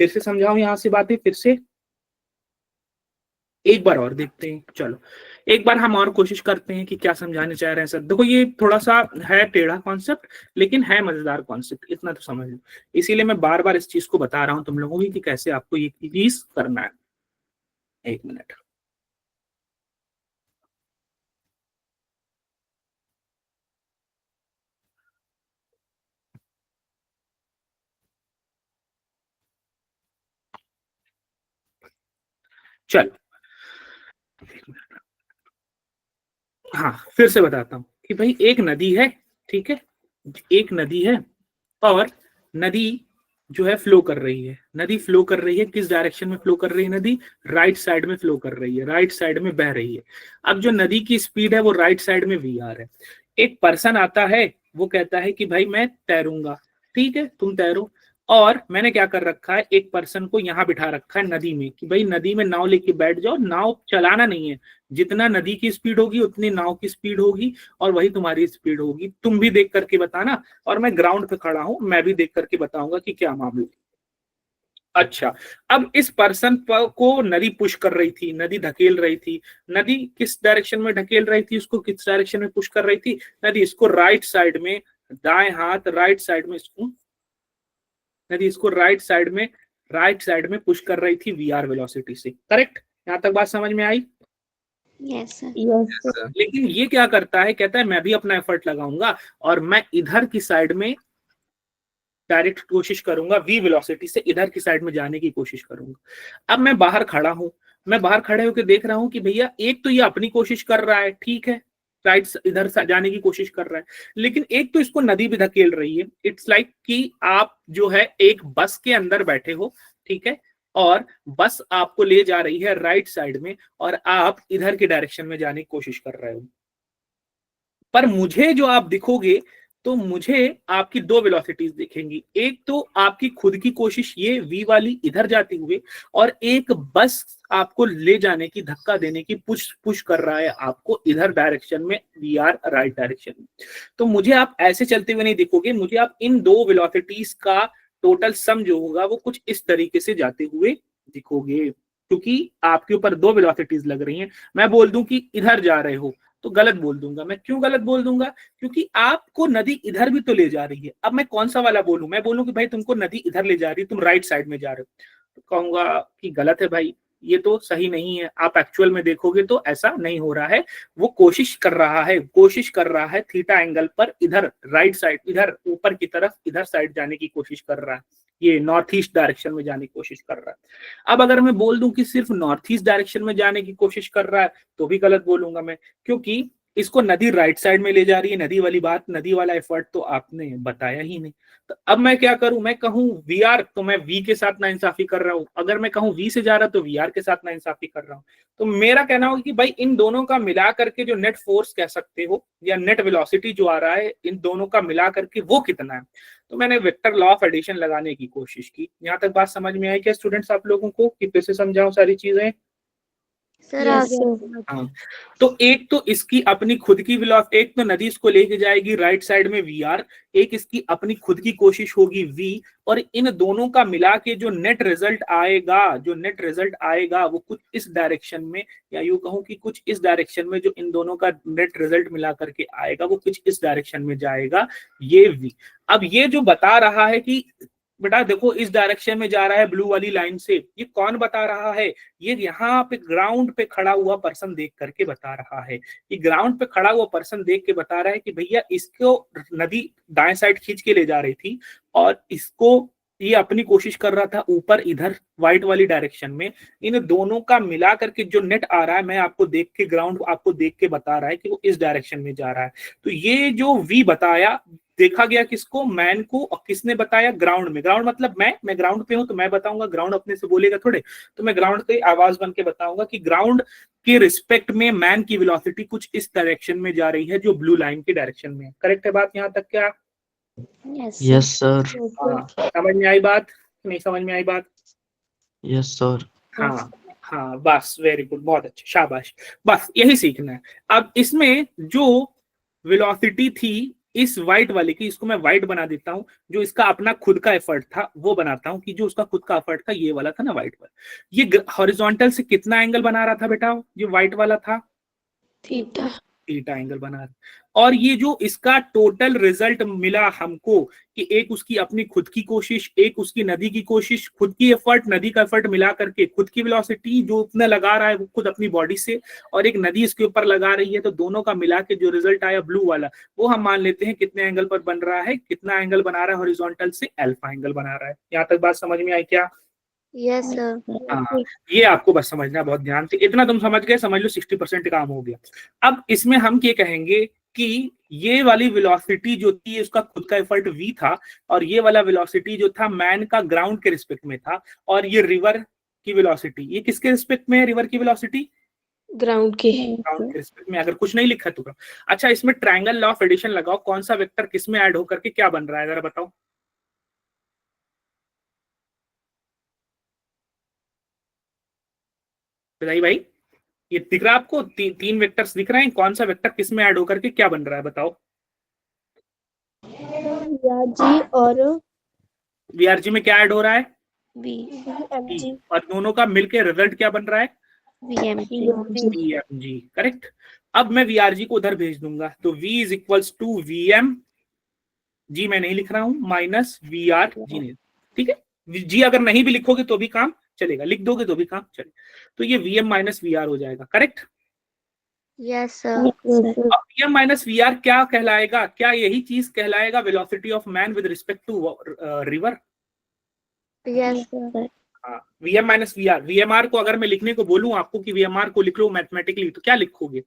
फिर से समझाऊं यहां से बातें, फिर से एक बार और देखते हैं, चलो एक बार हम और कोशिश करते हैं कि क्या समझाने चाह रहे हैं सर। देखो ये थोड़ा सा है टेढ़ा कॉन्सेप्ट, लेकिन है मजेदार कॉन्सेप्ट, इतना तो समझ लो। इसीलिए मैं बार बार इस चीज को बता रहा हूं तुम लोगों की कि कैसे आपको ये चीज करना है। एक मिनट, चलो हाँ फिर से बताता हूँ कि भाई एक नदी है, ठीक है, एक नदी है और नदी जो है फ्लो कर रही है, नदी फ्लो कर रही है, किस डायरेक्शन में फ्लो कर रही है? नदी राइट साइड में फ्लो कर रही है, राइट साइड में बह रही है। अब जो नदी की स्पीड है वो राइट साइड में वी आर है। एक पर्सन आता है, वो कहता है कि भाई मैं तैरूंगा, ठीक है, तुम तैरो, और मैंने क्या कर रखा है, एक पर्सन को यहाँ बिठा रखा है नदी में कि भाई नदी में नाव लेके बैठ जाओ, नाव चलाना नहीं है, जितना नदी की स्पीड होगी उतनी नाव की स्पीड होगी और वही तुम्हारी स्पीड होगी, तुम भी देख करके बताना, और मैं ग्राउंड पे खड़ा हूं, मैं भी देख करके बताऊंगा कि क्या मामला। अच्छा, अब इस पर्सन को नदी पुश कर रही थी, नदी धकेल रही थी, नदी किस डायरेक्शन में ढकेल रही थी, उसको किस डायरेक्शन में पुश कर रही थी? नदी इसको राइट साइड में, दाएं हाथ राइट साइड में, इसको नदी इसको राइट साइड में पुश कर रही थी वीआर वेलोसिटी से, करेक्ट? यहां तक बात समझ में आई? Yes sir. Yes. लेकिन ये क्या करता है, कहता है मैं भी अपना एफर्ट लगाऊंगा और मैं इधर की साइड में डायरेक्ट कोशिश करूंगा, वी वेलोसिटी से इधर की साइड में जाने की कोशिश करूंगा। अब मैं बाहर खड़ा हूं, मैं बाहर खड़े होकर देख रहा हूं कि भैया एक तो ये अपनी कोशिश कर रहा है, ठीक है, राइट इधर जाने की कोशिश कर रहा है, लेकिन एक तो इसको नदी भी धकेल रही है। इट्स लाइक कि आप जो है एक बस के अंदर बैठे हो, ठीक है, और बस आपको ले जा रही है राइट साइड में और आप इधर के डायरेक्शन में जाने की कोशिश कर रहे हो। पर मुझे जो आप दिखोगे तो मुझे आपकी दो वेलोसिटीज दिखेंगी, एक तो आपकी खुद की कोशिश ये वी वाली इधर जाते हुए, और एक बस आपको ले जाने की, धक्का देने की, पुश कर रहा है आपको इधर डायरेक्शन में, वी आर राइट डायरेक्शन में। तो मुझे आप ऐसे चलते हुए नहीं दिखोगे, मुझे आप इन दो वेलोसिटीज का टोटल सम जो होगा वो कुछ इस तरीके से जाते हुए दिखोगे, क्योंकि आपके ऊपर दो वेलोसिटीज लग रही हैं। मैं बोल दूं कि इधर जा रहे हो तो गलत बोल दूंगा। मैं क्यों गलत बोल दूंगा? क्योंकि आपको नदी इधर भी तो ले जा रही है। अब मैं कौन सा वाला बोलूं? मैं बोलूं कि भाई तुमको नदी इधर ले जा रही है, तुम राइट साइड में जा रहे हो, तो कहूंगा कि गलत है भाई, ये तो सही नहीं है। आप एक्चुअल में देखोगे तो ऐसा नहीं हो रहा है। वो कोशिश कर रहा है थीटा एंगल पर इधर राइट साइड, इधर ऊपर की तरफ, इधर साइड जाने की कोशिश कर रहा है, ये नॉर्थ ईस्ट डायरेक्शन में जाने की कोशिश कर रहा है। अब अगर मैं बोल दूं कि सिर्फ नॉर्थ ईस्ट डायरेक्शन में जाने की कोशिश कर रहा है तो भी गलत बोलूंगा मैं, क्योंकि इसको नदी राइट साइड में ले जा रही है। नदी वाली बात, नदी वाला एफर्ट तो आपने बताया ही नहीं। तो अब मैं क्या करूं? मैं कहूं वी आर तो मैं वी के साथ नाइंसाफी कर रहा हूं, अगर मैं कहूं वी से जा रहा तो वी आर के साथ नाइंसाफी कर रहा हूं। तो मेरा कहना होगा कि भाई इन दोनों का मिला करके जो नेट फोर्स कह सकते हो या नेट वेलोसिटी जो आ रहा है, इन दोनों का मिला करके वो कितना है। तो मैंने वेक्टर लॉ ऑफ एडिशन लगाने की कोशिश की। यहाँ तक बात समझ में आई क्या स्टूडेंट्स आप लोगों को, कि फिर से समझाऊं सारी चीजें? सर आगे। हाँ, तो एक तो इसकी अपनी खुद की वेलोसिटी, एक तो नदी इसको लेके जाएगी राइट साइड में वी आर, एक इसकी अपनी खुद की कोशिश होगी वी, और इन दोनों का मिला के जो नेट रिजल्ट आएगा वो कुछ इस डायरेक्शन में, या यूं कहूं कि कुछ इस डायरेक्शन में, जो इन दोनों का नेट रिजल्ट मिला करके आएगा वो कुछ इस डायरेक्शन में जाएगा, ये वी। अब ये जो बता रहा है कि बेटा देखो इस डायरेक्शन में जा रहा है ब्लू वाली लाइन से, ये कौन बता रहा है? ये यहाँ पे ग्राउंड पे खड़ा हुआ पर्सन देख करके बता रहा है। ये ग्राउंड पे खड़ा हुआ पर्सन देख के बता रहा है कि भैया इसको नदी दाएं साइड खींच के ले जा रही थी और इसको ये अपनी कोशिश कर रहा था ऊपर इधर व्हाइट वाली डायरेक्शन में। इन दोनों का मिला करके जो नेट आ रहा है, मैं आपको देख के, ग्राउंड आपको देख के बता रहा है कि वो इस डायरेक्शन में जा रहा है। तो ये जो वी बताया, देखा गया किसको? मैन को। और किसने बताया? ग्राउंड में। ग्राउंड मतलब मैं ग्राउंड पे हूं तो मैं बताऊंगा, ग्राउंड अपने से बोलेगा थोड़े, तो मैं ग्राउंड की आवाज बन के बताऊंगा कि ग्राउंड के रिस्पेक्ट में मैन की वेलोसिटी कुछ इस डायरेक्शन में जा रही है जो ब्लू लाइन की डायरेक्शन में है। करेक्ट है बात यहाँ तक क्या? Yes sir. समझ में आई बात? नहीं समझ में आई बात? Yes sir. हाँ बस, वेरी गुड, बहुत अच्छा, शाबाश, बस यही सीखना है। अब इसमें जो वेलोसिटी थी इस व्हाइट वाले की, इसको मैं व्हाइट बना देता हूं, जो इसका अपना खुद का एफर्ट था वो बनाता हूं, कि जो उसका खुद का एफर्ट था ये वाला था ना व्हाइट वाला, ये हॉरिजॉन्टल से कितना एंगल बना रहा था बेटा? जो व्हाइट वाला था थीटा। थीटा एंगल बना रहा। और ये जो इसका टोटल रिजल्ट मिला हमको, कि एक उसकी अपनी खुद की कोशिश, एक उसकी नदी की कोशिश, खुद की एफर्ट, नदी का एफर्ट मिला करके खुद की वेलोसिटी जो उतना लगा रहा है वो खुद अपनी बॉडी से, और एक नदी इसके ऊपर लगा रही है, तो दोनों का मिला के जो रिजल्ट आया ब्लू वाला, वो हम मान लेते हैं कितने एंगल पर बन रहा है, कितना एंगल बना रहा है हॉरिजॉन्टल से? अल्फा एंगल बना रहा है। यहाँ तक बात समझ में आई क्या? Yes sir. हाँ, ये आपको बस समझना, बहुत ध्यान से, इतना तुम समझ गए, समझ लो 60% काम हो गया। अब इसमें हम क्या कहेंगे कि ये वाली वेलोसिटी जो थी उसका खुद का एफर्ट v था, और ये वाला वेलोसिटी जो था मैन का ग्राउंड के रिस्पेक्ट में था, और ये रिवर की वेलोसिटी, ये किसके रिस्पेक्ट में है? रिवर की वेलोसिटी ग्राउंड के। ग्राउंड के रिस्पेक्ट में। अगर कुछ नहीं लिखा तो अच्छा, इसमें ट्रायंगल लॉ ऑफ एडिशन लगाओ, कौन सा वेक्टर किस में ऐड होकर के क्या बन रहा है जरा बताओ। बताइए भाई, ये दिख रहा है आपको? तीन वेक्टर्स दिख रहे हैं, कौन सा वेक्टर किस में ऐड होकर के क्या बन रहा है बताओ। जी और वीआरजी में क्या ऐड हो रहा है? वी और दोनों का मिलके रिजल्ट क्या बन रहा है? वीएमजी। जी करेक्ट। अब मैं वीआरजी को उधर भेज दूंगा, तो v is equals to VM, जी मैं नहीं लिख रहा हूं, माइनस वी आर जी नहीं, ठीक है। जी अगर नहीं भी लिखोगे तो भी काम चलेगा, लिख दोगे तो भी काम चलेगा। तो ये वीएम माइनस वी आर हो जाएगा। Correct? Yes sir. VM minus V R क्या कहलाएगा? क्या यही चीज कहलाएगा velocity of man with respect to river? Yes sir. हाँ, VM minus V R. VMR को अगर मैं लिखने को बोलूं आपको कि वीएमआर को लिख लो मैथमेटिकली, तो क्या लिखोगे?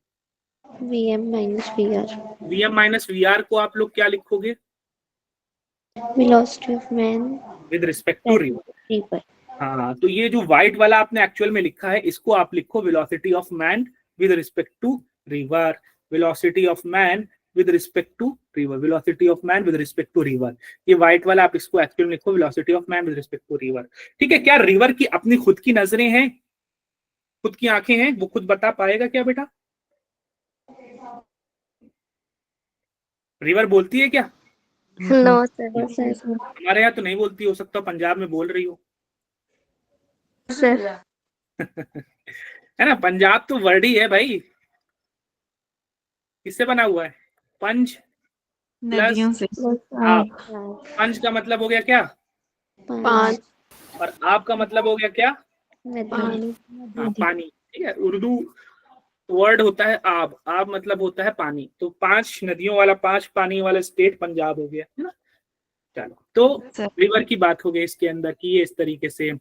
VM minus VR. VM minus V R को आप लोग क्या लिखोगे? Velocity of man with respect to river. हाँ, तो ये जो व्हाइट वाला आपने एक्चुअल में लिखा है, इसको आप लिखो velocity of man with respect to river. Velocity of man with respect to river, velocity of man with respect to river. ये व्हाइट वाला आप इसको एक्चुअल में लिखो velocity of man with respect to river. ठीक है? क्या रिवर की अपनी खुद की नजरें हैं? खुद की आंखें हैं, वो खुद बता पाएगा क्या बेटा? रिवर बोलती है क्या? No sir. हमारे यहाँ तो नहीं बोलती, हो सकता पंजाब में बोल रही हो। सर है ना, पंजाब तो वर्ड ही है भाई। किससे बना हुआ है? पंज नदियों से। आप। पंज का मतलब हो गया क्या? पाँच और आप का मतलब हो गया क्या? नदी। हाँ, पानी। ठीक है, उर्दू वर्ड होता है आब मतलब होता है पानी। तो 5 नदियों वाला, 5 पानी वाला स्टेट पंजाब हो गया, है ना। चलो, तो सर। रिवर की बात हो गई इसके अंदर की, ये इस तरीके से।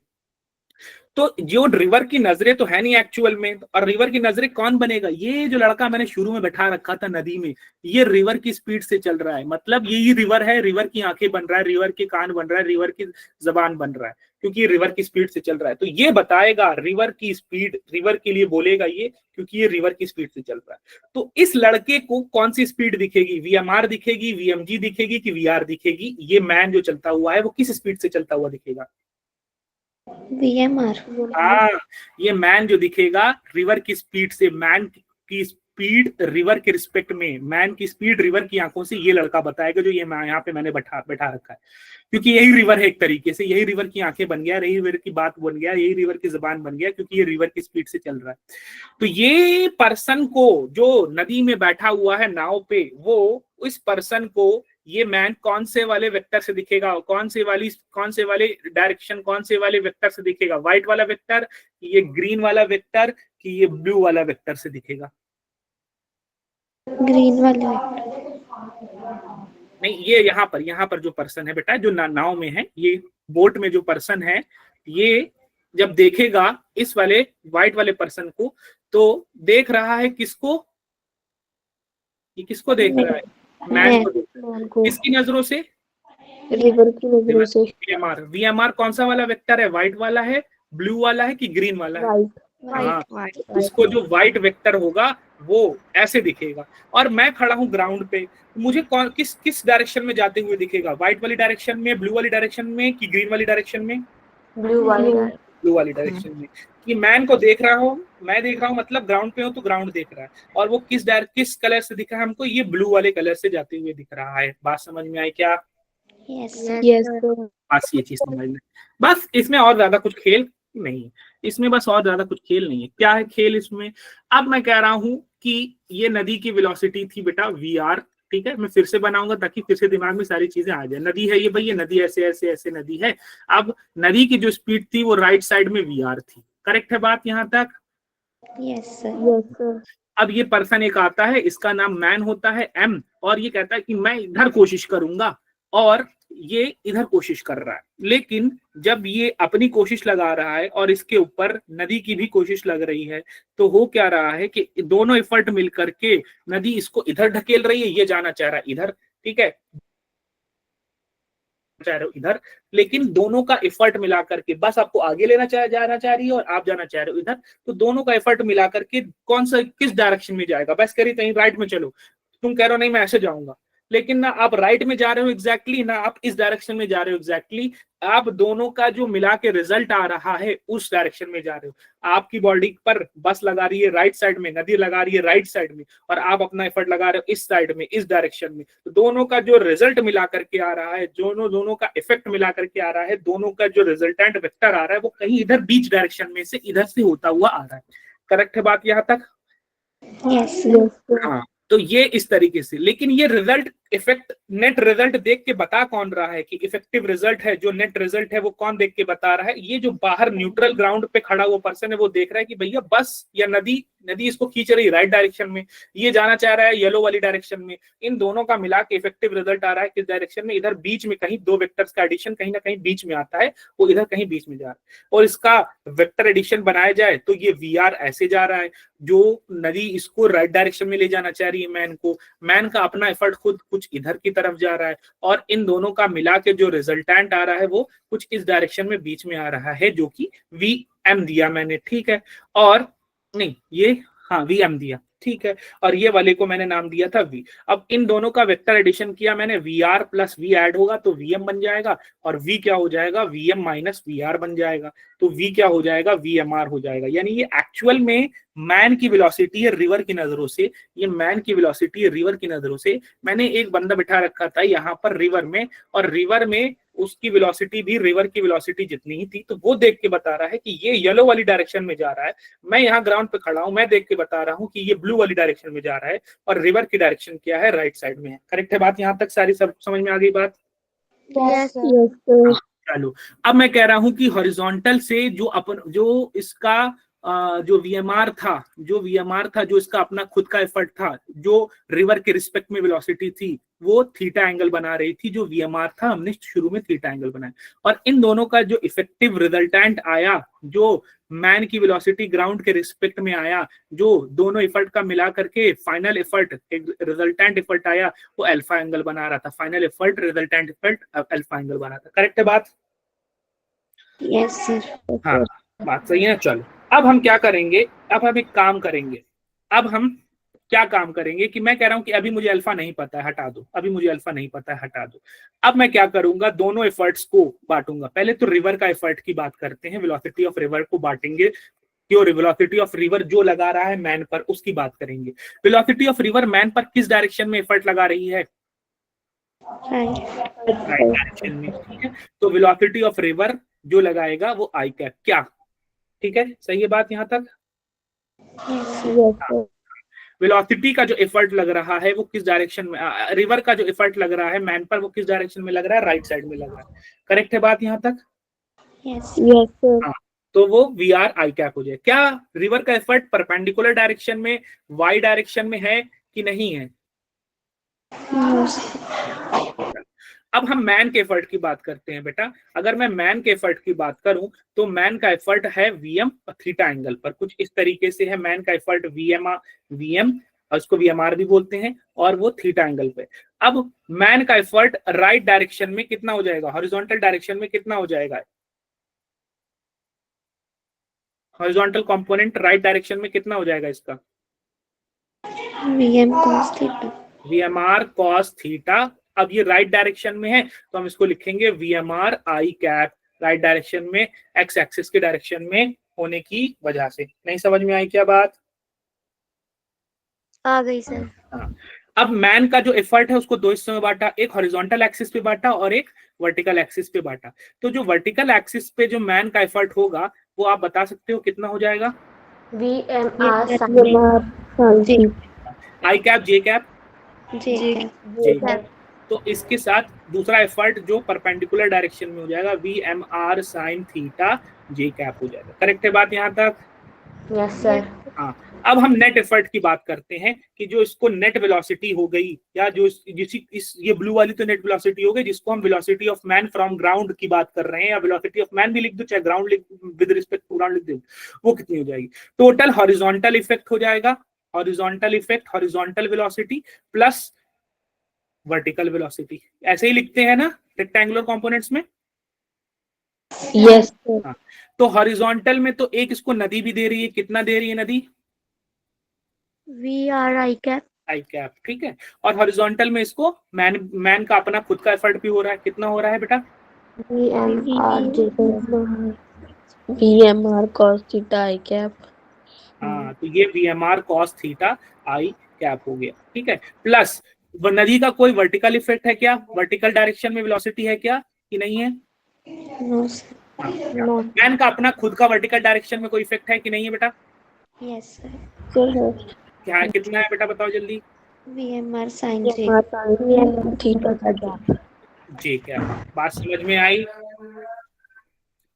तो जो रिवर की नजरें तो है नहीं एक्चुअल में, और रिवर की नजरें कौन बनेगा? ये जो लड़का मैंने शुरू में बैठा रखा था नदी में, ये रिवर की स्पीड से चल रहा है। मतलब यही रिवर है, रिवर की आंखें बन रहा है, रिवर के कान बन रहा है, रिवर की जबान बन रहा है, क्योंकि रिवर की स्पीड से चल रहा है। तो ये बताएगा रिवर की स्पीड, रिवर के लिए बोलेगा ये, क्योंकि ये रिवर की स्पीड से चल रहा है। तो इस लड़के को कौन सी स्पीड दिखेगी? VMR दिखेगी, VMG दिखेगी कि VR दिखेगी? ये मैन जो चलता हुआ है वो किस स्पीड से चलता हुआ दिखेगा? VMR। हाँ, ये मैन जो दिखेगा रिवर की स्पीड से, मैन की स्पीड रिवर के रिस्पेक्ट में, मैन की स्पीड रिवर की आंखों से ये लड़का बताएगा, जो ये यहाँ पे मैंने बैठा रखा है। क्योंकि यही रिवर है एक तरीके से, यही रिवर की आंखें बन गया, यही रिवर की बात बन गया, यही रिवर की जबान बन गया, क्योंकि ये रिवर की स्पीड से चल रहा है। तो ये पर्सन को जो नदी में बैठा हुआ है नाव पे, वो उस पर्सन को ये मैन कौन से वाले वेक्टर से दिखेगा? कौन से वाले डायरेक्शन, कौन से वाले वेक्टर से दिखेगा? व्हाइट वाला वेक्टर, ये ग्रीन वाला वेक्टर, कि ये ब्लू वाला वेक्टर से दिखेगा? ग्रीन वाले। नहीं, ये यहाँ पर जो पर्सन है बेटा, जो नाव में है, ये बोट में जो पर्सन है, ये जब देखेगा इस वाले व्हाइट वाले पर्सन को, तो देख रहा है किसको? ये किसको देख रहा है? मैन को देख रहा है। किसकी नजरों से? रिवर की नजरों से। VMR कौन सा वाला वेक्टर है? व्हाइट वाला है, ब्लू वाला है कि ग्रीन वाला है? हाँ, इसको जो व्हाइट वेक्टर होगा वो ऐसे दिखेगा। और मैं खड़ा हूं ग्राउंड पे, मुझे कौन किस डायरेक्शन में जाते हुए दिखेगा? व्हाइट वाली डायरेक्शन में, ब्लू वाली डायरेक्शन में कि ग्रीन वाली डायरेक्शन में? ब्लू वाली डायरेक्शन में। कि मैन को देख रहा हूं, मैं देख रहा हूं, मतलब ग्राउंड पे हूं तो ग्राउंड देख रहा है, और वो किस कलर से दिख रहा है हमको? ये ब्लू वाले कलर से जाते हुए दिख रहा है। बात समझ में आई क्या? यस बस ये चीज समझ लें। बस इसमें और ज्यादा कुछ खेल नहीं है, इसमें बस और ज्यादा कुछ खेल नहीं है। क्या है खेल इसमें? अब मैं कह रहा हूं कि ये नदी की वेलोसिटी थी बेटा VR, ठीक है। मैं फिर से बनाऊंगा ताकि फिर से दिमाग में सारी चीजें आ जाए। नदी है ये भाई, ये नदी ऐसे ऐसे ऐसे नदी है। अब नदी की जो स्पीड थी वो राइट साइड में VR थी। करेक्ट है बात यहाँ तक? Yes sir. अब ये पर्सन एक आता है, इसका नाम मैन होता है M, और ये कहता है कि मैं इधर कोशिश करूंगा, और ये इधर कोशिश कर रहा है। लेकिन जब ये अपनी कोशिश लगा रहा है और इसके ऊपर नदी की भी कोशिश लग रही है, तो हो क्या रहा है कि दोनों एफर्ट मिलकर के नदी इसको इधर ढकेल रही है, ये जाना चाह रहा है इधर, ठीक है, चाह रहे हो इधर, लेकिन दोनों का एफर्ट मिला करके, बस आपको आगे जाना चाह रही है और आप जाना चाह रहे हो इधर, तो दोनों का एफर्ट मिला करके कौन सा किस डायरेक्शन में जाएगा? बस कह रही कहीं राइट में चलो, तुम कह रहे हो नहीं मैं ऐसे जाऊंगा, लेकिन ना आप राइट में जा रहे हो एग्जैक्टली, ना आप इस डायरेक्शन में जा रहे हो एग्जैक्टली, आप दोनों का जो मिला के रिजल्ट आ रहा है उस डायरेक्शन में जा रहे हो। आपकी बॉडी पर बस लगा रही है राइट साइड में, नदी लगा रही है राइट साइड में, और आप अपना एफर्ट लगा रहे हो इस साइड में, इस डायरेक्शन में। तो दोनों का जो रिजल्ट मिला करके आ रहा है, दोनों का इफेक्ट मिला करके आ रहा है, दोनों का जो रिजल्टेंट वेक्टर आ रहा है वो कहीं इधर बीच डायरेक्शन में से इधर से होता हुआ आ रहा है। करेक्ट है बात यहाँ तक? यस हाँ, तो ये इस तरीके से। लेकिन ये रिजल्ट इफेक्ट नेट रिजल्ट देख के बता कौन रहा है कि इफेक्टिव रिजल्ट है? जो नेट रिजल्ट है वो कौन देख के बता रहा है? ये जो बाहर न्यूट्रल ग्राउंड पे खड़ा हुआ पर्सन है वो देख रहा है कि भैया बस या नदी इसको खींच रही है राइट डायरेक्शन में, ये जाना चाह रहा है येलो वाली डायरेक्शन में। इन दोनों का मिला के इफेक्टिव रिजल्ट आ रहा है किस डायरेक्शन में? इधर बीच में कहीं दो वेक्टर्स का एडिशन कहीं ना कहीं बीच में आता है, वो इधर कहीं बीच में जा रहा है। और इसका वेक्टर एडिशन बनाया जाए तो ये VR ऐसे जा रहा है, जो नदी इसको राइट डायरेक्शन में ले जाना चाह रही है मैन को, मैन का अपना एफर्ट खुद कुछ इधर की तरफ जा रहा है, और इन दोनों का मिला के जो रिजल्टेंट आ रहा है वो कुछ इस डायरेक्शन में बीच में आ रहा है, जो कि VM दिया मैंने, ठीक है। और नहीं ये हाँ VM दिया, ठीक है, और ये वाले को मैंने नाम दिया था v। अब इन दोनों का वेक्टर एडिशन किया मैंने, vr प्लस v ऐड होगा तो vm बन जाएगा, और v क्या हो जाएगा, vm माइनस vr बन जाएगा, तो v क्या हो जाएगा, vmr हो जाएगा। यानी ये एक्चुअल में मैन की वेलोसिटी है रिवर की नजरों से, ये मैन की वेलोसिटी है रिवर की नजरों से। मैंने एक बंदा बिठा रखा था यहाँ पर रिवर में, और रिवर में उसकी वेलोसिटी भी रिवर की वेलोसिटी जितनी ही थी, तो वो देख के बता रहा है कि ये येलो वाली डायरेक्शन में जा रहा है। मैं यहाँ ग्राउंड पे खड़ा हूँ, मैं देख के बता रहा हूँ कि ये ब्लू वाली डायरेक्शन में जा रहा है, और रिवर की डायरेक्शन क्या है, राइट साइड में है। करेक्ट है बात? यहाँ तक सारी सब समझ में आ गई बात? Yes, sir. चलो, अब मैं कह रहा हूं कि हॉरिजॉन्टल से जो इसका जो वीएमआर था, जो इसका अपना खुद का एफर्ट था, जो रिवर के रिस्पेक्ट में वेलोसिटी थी, वो थीटा एंगल बना रही थी। जो वीएमआर था हमने शुरू में थीटा एंगल बनाया, और इन दोनों का जो इफेक्टिव रिजल्टेंट आया, जो मैन की वेलोसिटी ग्राउंड के रिस्पेक्ट में आया, जो दोनों एफर्ट का मिला करके फाइनल एफर्ट, एक रिजल्टेंट एफर्ट आया, वो अल्फा एंगल बना रहा था। Final effort, resultant effort alpha angle बना था। करेक्ट है बात? Yes, sir. हाँ, बात सही है। चलो, अब हम क्या करेंगे, अब हम एक काम करेंगे। अब हम क्या काम करेंगे कि मैं कह रहा हूं कि अभी मुझे अल्फा नहीं पता है, हटा दो। अभी मुझे अल्फा नहीं पता है, हटा दो। अब मैं क्या करूंगा, दोनों एफर्ट्स को बांटूंगा। पहले तो रिवर का एफर्ट की बात करते हैं, वेलोसिटी ऑफ रिवर को बांटेंगे। क्यों? वेलोसिटी ऑफ रिवर जो लगा रहा है मैन पर, उसकी बात करेंगे। वेलोसिटी ऑफ रिवर मैन पर किस डायरेक्शन में एफर्ट लगा रही है? Right. राइट डायरेक्शन में। ठीक है, तो वेलोसिटी ऑफ रिवर जो लगाएगा वो आई कैप। क्या? ठीक है, सही है बात यहाँ तक? Yes, sir. वेलोसिटी का जो एफर्ट लग रहा है वो किस डायरेक्शन में, रिवर का जो एफर्ट लग रहा है मैन पर, वो किस डायरेक्शन में लग रहा है? राइट साइड में लग रहा है। करेक्ट है बात यहाँ तक? Yes. Yes, sir. हाँ, तो वो वी आर आई कैप हो जाए। क्या रिवर का एफर्ट परपेंडिकुलर डायरेक्शन में, वाई डायरेक्शन में है कि नहीं है? No, sir. अब हम मैन के एफर्ट की बात करते हैं बेटा। अगर मैं मैन के एफर्ट की बात करूं तो मैन का एफर्ट है वीएम और थीटा एंगल पर, कुछ इस तरीके से है। मैन का एफर्ट वीएम और उसको वीएमआर भी बोलते हैं, और वो थीटा एंगल पे। अब मैन का एफर्ट राइट डायरेक्शन में कितना हो जाएगा, हॉरिजॉन्टल डायरेक्शन में कितना हो जाएगा? हॉरिजॉन्टल कंपोनेंट राइट डायरेक्शन में कितना हो जाएगा इसका? VM cos theta. VMR cos theta. अब ये राइट डायरेक्शन में है तो हम इसको लिखेंगे वीएमआर आई कैप, राइट डायरेक्शन में, एक्स एक्सिस के डायरेक्शन में होने की वजह से। नहीं समझ में आई क्या बात? आ गई सर। हाँ, अब मैन का जो एफर्ट है उसको दो हिस्सों में बांटा, एक हॉरिजॉन्टल एक्सिस पे बांटा और एक वर्टिकल एक्सिस पे बांटा। तो जो वर्टिकल एक्सिस पे जो मैन का एफर्ट होगा वो आप बता सकते हो कितना हो जाएगा? VMR sin आई cap, J cap, J. J. तो इसके साथ दूसरा एफर्ट जो परपेंडिकुलर डायरेक्शन में हो जाएगा, VMR sin theta J cap हो जाएगा। करेक्ट है बात यहाँ तक? Yes, sir. हाँ, अब हम नेट एफर्ट की बात करते हैं कि जो इसको नेट वेलोसिटी हो गई, या जो ये ब्लू वाली तो नेट वेलोसिटी हो गई, जिसको हम velocity of man from ground की बात कर रहे हैं, या वेलोसिटी ऑफ मैन भी लिख दो, चाहे ground with respect to ground लिख दो, वो कितनी हो जाएगी? टोटल हॉरिजॉन्टल इफेक्ट हो जाएगा, horizontal effect, horizontal velocity plus vertical velocity. ऐसे ही लिखते हैं ना रेक्टेंगुलर कंपोनेंट्स में? Yes, sir. हाँ, तो हॉरिजॉन्टल में तो एक इसको नदी भी दे रही है, कितना दे रही है नदी? VR आई कैप। आई कैप। ठीक है, और हॉरिजॉन्टल में इसको मैन का अपना खुद का एफर्ट भी हो रहा है। कितना हो रहा है बेटा? VMR J. VMR cos theta I cap. हाँ, तो ये VMR cos theta I cap हो गया। ठीक है, प्लस नदी का कोई वर्टिकल इफेक्ट है क्या? वर्टिकल डायरेक्शन में वेलोसिटी है क्या कि नहीं है? No, sir. No. मैन का अपना खुद का वर्टिकल डायरेक्शन में कोई इफेक्ट है कि नहीं है बेटा? Yes, sir. Sir. क्या कितना है बेटा, बताओ जल्दी? VMR sin J. VMR theta का gap. जी, क्या बात समझ में आई?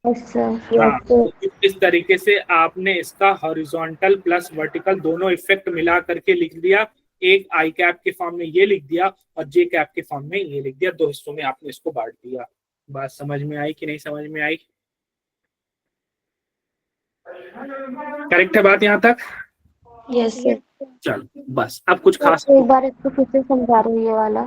Yes, sir. हाँ, Yes, sir. तो इस तरीके से आपने इसका हॉरिजॉन्टल प्लस वर्टिकल दोनों इफेक्ट मिला करके लिख दिया। एक आई कैप के फॉर्म में ये लिख दिया और जे कैप के फॉर्म में ये लिख दिया। दो हिस्सों में आपने इसको बांट दिया। बात समझ में आई कि नहीं समझ में आई? करेक्ट है बात यहाँ तक? Yes, sir. चलो बस, अब कुछ खास एक बार इसको फिर से समझा रही है वाला।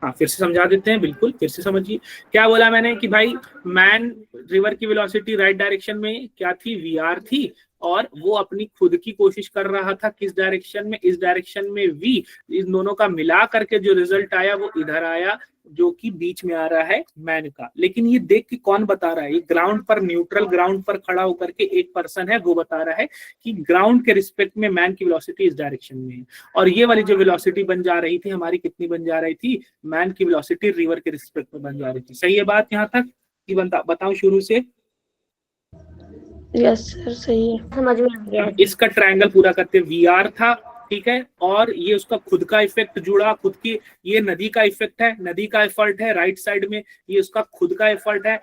हाँ फिर से समझा देते हैं, बिल्कुल फिर से समझिए। क्या बोला मैंने कि भाई मैन रिवर की वेलोसिटी राइट डायरेक्शन में क्या थी, वीआर थी, और वो अपनी खुद की कोशिश कर रहा था किस डायरेक्शन में, इस डायरेक्शन में वी। इन दोनों का मिला करके जो रिजल्ट आया वो इधर आया, जो कि बीच में आ रहा है मैन का। लेकिन ये देख के कौन बता रहा है, ये ग्राउंड पर, न्यूट्रल ग्राउंड पर खड़ा होकर के एक पर्सन है, वो बता रहा है कि ग्राउंड के रिस्पेक्ट में मैन की वेलोसिटी इस डायरेक्शन में है। और ये वाली जो वेलोसिटी बन जा रही थी हमारी, कितनी बन जा रही थी, मैन की वेलोसिटी रिवर के रिस्पेक्ट में बन जा रही थी। सही है बात यहाँ तक कि बताऊं शुरू से? यस सर सही है। समझ में आ गया। इसका ट्रायंगल पूरा करते वी आर था, ठीक है, और ये उसका खुद का इफेक्ट जुड़ा, खुद की, ये नदी का इफेक्ट है, नदी का एफर्ट है राइट साइड में, ये उसका खुद का एफर्ट है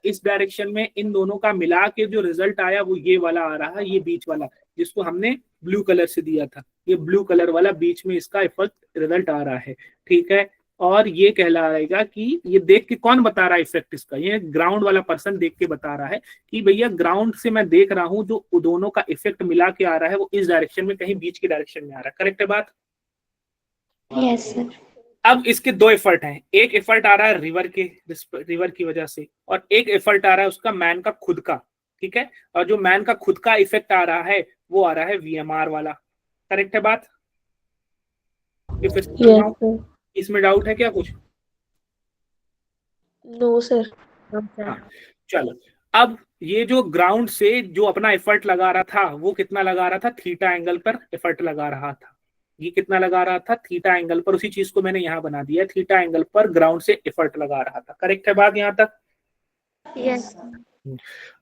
इस डायरेक्शन में। इन दोनों का मिला के जो रिजल्ट आया वो ये वाला आ रहा है, ये बीच वाला जिसको हमने ब्लू कलर से दिया था, ये ब्लू कलर वाला बीच में इसका इफेक्ट रिजल्ट आ रहा है, ठीक है। और ये कहलाएगा कि ये देख के कौन बता रहा है इफेक्ट इसका, ये ग्राउंड वाला पर्सन देख के बता रहा है कि भैया ग्राउंड से मैं देख रहा हूं जो दोनों का इफेक्ट मिला के आ रहा है वो इस डायरेक्शन में, कहीं बीच की डायरेक्शन में आ रहा है। करेक्ट है बात? Yes sir. अब इसके दो एफर्ट हैं, एक एफर्ट आ रहा है रिवर की वजह से, और एक एफर्ट आ रहा है उसका मैन का खुद का, ठीक है। और जो मैन का खुद का इफेक्ट आ रहा है वो आ रहा है वीएमआर वाला। करेक्ट है बात? Yes sir. इसमें डाउट है क्या कुछ? No sir. हाँ, चलो। अब ये जो ग्राउंड से जो अपना एफर्ट लगा रहा था वो कितना लगा रहा था, थीटा एंगल पर एफर्ट लगा रहा था। ये कितना लगा रहा था, थीटा एंगल पर। उसी चीज को मैंने यहाँ बना दिया, थीटा एंगल पर ग्राउंड से एफर्ट लगा रहा था। करेक्ट है बात यहाँ तक? यस।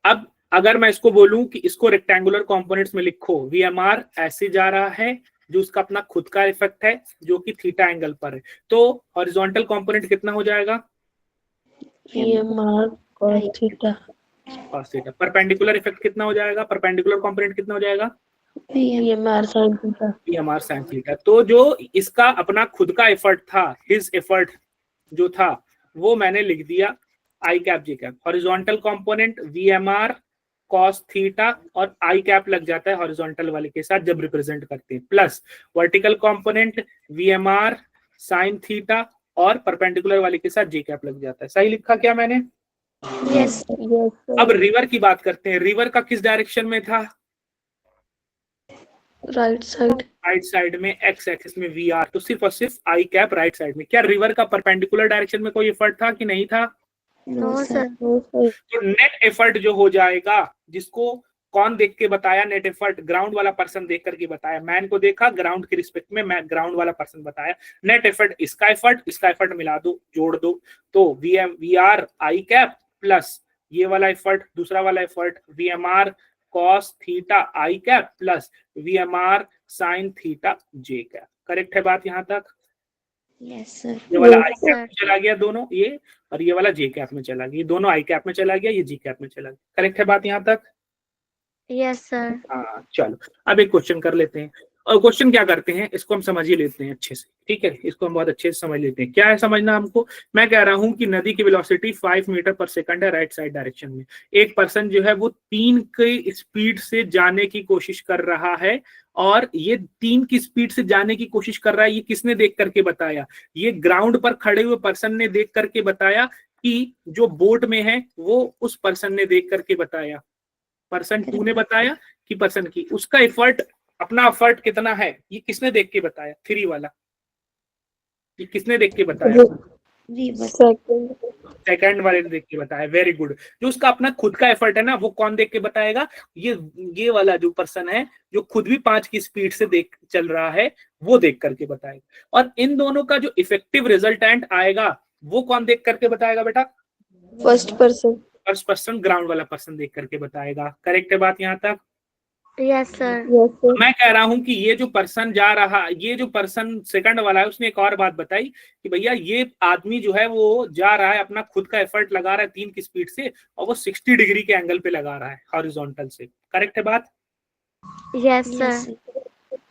अब अगर मैं इसको बोलूं कि इसको रेक्टेंगुलर कंपोनेंट्स में लिखो, वीएमआर ऐसे जा रहा है जो उसका अपना खुद का इफेक्ट है जो कि थीटा एंगल पर है, तो हॉरिजॉन्टल कंपोनेंट कितना हो जाएगा, VMR cos theta. cos theta. Perpendicular effect कितना हो जाएगा, परपेंडिकुलर कंपोनेंट कितना हो जाएगा, VMR sin theta. VMR sin theta. तो जो इसका अपना खुद का एफर्ट था, हिज एफर्ट जो था, वो मैंने लिख दिया I cap J cap. Horizontal component VMR cos theta, और आई कैप लग जाता है हॉरिजॉन्टल वाले के साथ जब रिप्रेजेंट करते हैं, plus vertical component VMR sin theta, और परपेंडिकुलर वाले के साथ जे कैप लग जाता है। सही लिखा क्या मैंने? यस। अब रिवर की बात करते हैं। रिवर का किस डायरेक्शन में था, राइट साइड। राइट साइड में, एक्स एक्सिस में वी आर, तो सिर्फ और सिर्फ आई कैप राइट साइड में। क्या रिवर का परपेंडिकुलर डायरेक्शन में कोई एफर्ट था कि नहीं था? No sir. तो नेट एफर्ट जो हो जाएगा, जिसको कौन देख के बताया नेट एफर्ट, ग्राउंड वाला पर्सन देख करके बताया। मैन को देखा ग्राउंड के रिस्पेक्ट में, मैं ग्राउंड वाला पर्सन बताया नेट एफर्ट, इसका एफर्ट मिला दो, जोड़ दो, तो V R I cap plus ये वाला एफर्ट, दूसरा वाला effort VMR cos theta I cap plus VMR sin theta J cap. Correct है बात यहाँ तक? Yes sir. ये वाला आई कैप में चला गया दोनों, ये, और ये वाला जे कैप में चला गया, ये दोनों आई कैप में चला गया, ये जी कैप में चला गया। करेक्ट है बात यहाँ तक? Yes sir. हाँ चलो, अब एक क्वेश्चन कर लेते हैं। और क्वेश्चन क्या करते हैं, इसको हम समझ ही लेते हैं अच्छे से, ठीक है, इसको हम बहुत अच्छे से समझ लेते हैं। क्या है समझना हमको, मैं कह रहा हूं कि नदी की वेलोसिटी 5 मीटर पर सेकंड है राइट साइड डायरेक्शन में। एक पर्सन जो है वो 3 की स्पीड से जाने की कोशिश कर रहा है, और ये 3 की स्पीड से जाने की कोशिश कर रहा है। ये किसने देख करके बताया, ये ग्राउंड पर खड़े हुए पर्सन ने देख करके बताया, कि जो बोट में है वो उस पर्सन ने देख करके बताया, पर्सन 2 ने बताया कि पर्सन की, उसका एफर्ट, अपना एफर्ट कितना है, ये किसने देख के बताया, 3 वाला, ये किसने देख के बताया, सेकंड वाले ने देख के बताया। Very good. जो उसका अपना खुद का एफर्ट है ना, वो कौन देख के बताएगा, ये वाला जो पर्सन है जो खुद भी 5 की स्पीड से देख चल रहा है, वो देख करके बताएगा। और इन दोनों का जो इफेक्टिव रिजल्टेंट आएगा वो कौन देख करके बताएगा बेटा, फर्स्ट पर्सन ग्राउंड वाला पर्सन देख करके बताएगा। करेक्ट है बात यहाँ तक? Yes sir. मैं कह रहा हूं कि ये जो पर्सन जा रहा, ये जो पर्सन सेकंड वाला है, उसने एक और बात बताई कि भैया ये आदमी जो है वो जा रहा है, अपना खुद का एफर्ट लगा रहा है 3 की स्पीड से, और वो 60 डिग्री के एंगल पे लगा रहा है हॉरिजॉन्टल से। करेक्ट है बात? Yes sir.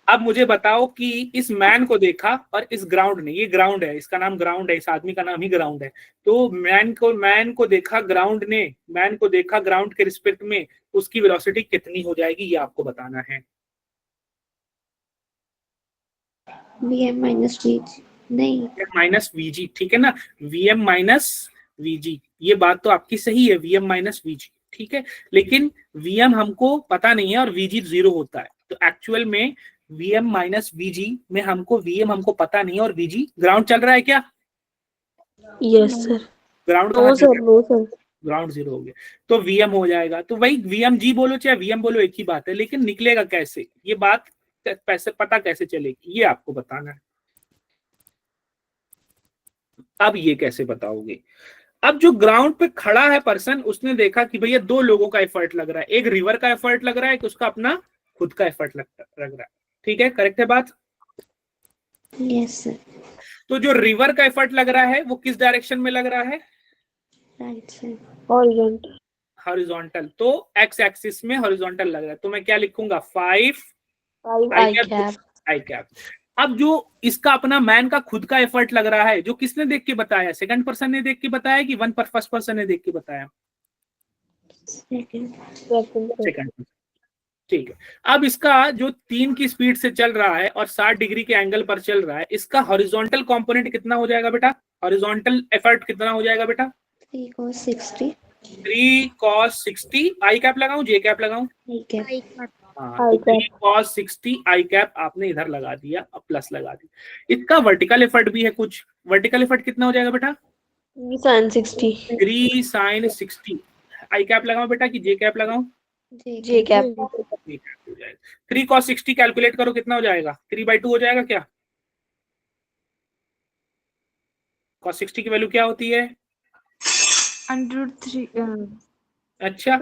अब मुझे बताओ कि इस मैन को देखा और इस ग्राउंड ने, ये ग्राउंड है, इसका नाम ग्राउंड है, इस आदमी का नाम ही ग्राउंड है, तो मैन को देखा ग्राउंड ने, मैन को देखा ग्राउंड के रिस्पेक्ट में, उसकी वेलोसिटी कितनी हो जाएगी ये आपको बताना है। vm minus v। नहीं माइनस वीजी, ठीक है ना, वीएम माइनस वीजी, ये बात तो आपकी सही है, वीएम माइनस वीजी, ठीक है, लेकिन वीएम हमको पता नहीं है और वीजी 0 होता है, तो एक्चुअल में वीएम माइनस वीजी में हमको वीएम हमको पता नहीं है और वीजी ग्राउंड चल रहा है क्या? Yes sir ground no sir no sir ground 0 हो गया, तो वीएम हो जाएगा, तो वही वीएम जी बोलो चाहे वीएम बोलो एक ही बात है, लेकिन निकलेगा कैसे, ये बात पैसे पता कैसे चलेगी, ये आपको बताना है। अब ये कैसे बताओगे? अब जो ग्राउंड पे खड़ा है पर्सन, उसने देखा कि भैया 2 लोगों का एफर्ट लग रहा है, एक रिवर का एफर्ट लग रहा है, एक उसका अपना खुद का एफर्ट लग रहा है, ठीक है, करेक्ट है बात? यस सर तो जो रिवर का एफर्ट लग रहा है वो किस डायरेक्शन में लग रहा है? राइट सर हॉरिजॉन्टल हॉरिजॉन्टल, तो एक्स एक्सिस में हॉरिजॉन्टल लग रहा है, तो मैं क्या लिखूंगा 5 आई कैप आई कैप। अब जो इसका अपना मैन का खुद का एफर्ट लग रहा है, जो किसने देख के बताया, सेकंड पर्सन ने देख के बताया कि फर्स्ट पर्सन ने देख के बताया? सेकंड, ठीक है। अब इसका जो 3 की स्पीड से चल रहा है और 60 डिग्री के एंगल पर चल रहा है, इसका हॉरिजॉन्टल कंपोनेंट कितना हो जाएगा बेटा? हॉरिजॉन्टल एफर्ट कितना हो जाएगा बेटा? 3 cos 60 3 cos 60 आई कैप लगाऊं जे कैप लगाऊं? आई कैप हाँ, 3 cos 60 आई कैप आपने इधर लगा दिया, अब प्लस लगा दिया। इसका वर्टिकल एफर्ट भी है कुछ, वर्टिकल एफर्ट कितना हो जाएगा बेटा? sin 60 3 sin 60 आई कैप लगाऊं बेटा कि जे कैप लगाऊं? जे कैप 3 cos 60 कैलकुलेट करो कितना हो जाएगा? 3/2 हो जाएगा क्या? cos 60 की वैल्यू क्या होती है? √3 अच्छा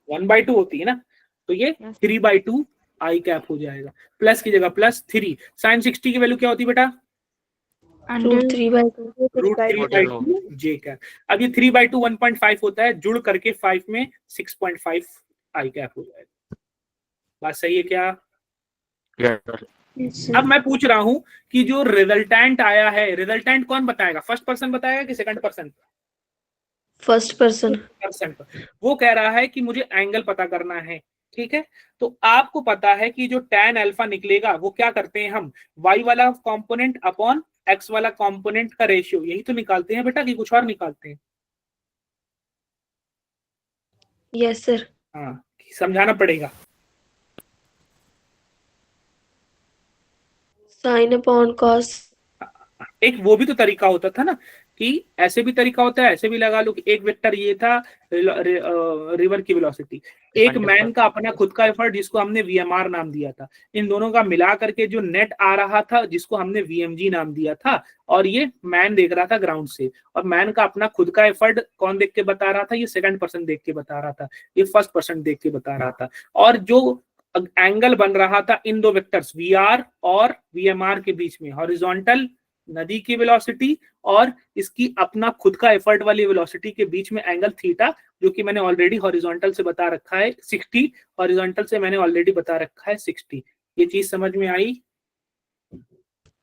1/2 होती है ना, तो ये 3/2 आई कैप हो जाएगा, प्लस की जगह +3। sin 60 की वैल्यू क्या होती है बेटा? √3/2 जे कैप। अब ये 3/2 1.5 होता है, जुड़ करके 5 में 6.5 आई कैप हो जाएगा। बात सही है क्या? अब मैं पूछ रहा हूं कि जो रिजल्टेंट आया है, रिजल्टेंट कौन बताएगा? फर्स्ट पर्सन बताएगा कि सेकंड पर्सन? फर्स्ट पर्सन वो कह रहा है कि मुझे एंगल पता करना है, ठीक है, तो आपको पता है कि जो tan अल्फा निकलेगा वो क्या करते हैं हम, y वाला कंपोनेंट अपॉन x वाला कंपोनेंट का रेशियो, यही तो निकालते हैं बेटा कि कुछ और निकालते हैं? यस सर हाँ, समझाना पड़ेगा। sin अपॉन cos एक वो भी तो तरीका होता था ना, कि ऐसे भी तरीका होता है, ऐसे भी लगा लो कि एक वेक्टर ये था रिवर की वेलोसिटी, एक मैन का अपना खुद का एफर्ट जिसको हमने वीएमआर नाम दिया था, इन दोनों का मिला करके जो नेट आ रहा था जिसको हमने वीएमजी नाम दिया था, और ये मैन देख रहा था ग्राउंड से, और मैन का अपना खुद का एफर्ट कौन देख के बता रहा था? ये सेकंड पर्सन देख के बता रहा था, ये फर्स्ट पर्सन देख के बता रहा था, और जो एंगल बन रहा था इन दो वेक्टर्स वीआर और वीएमआर के बीच में, हॉरिजॉन्टल नदी की वेलोसिटी और इसकी अपना खुद का एफर्ट वाली वेलोसिटी के बीच में एंगल थीटा, जो कि मैंने ऑलरेडी हॉरिजॉन्टल से बता रखा है 60, हॉरिजॉन्टल से मैंने ऑलरेडी बता रखा है 60। ये चीज समझ में आई?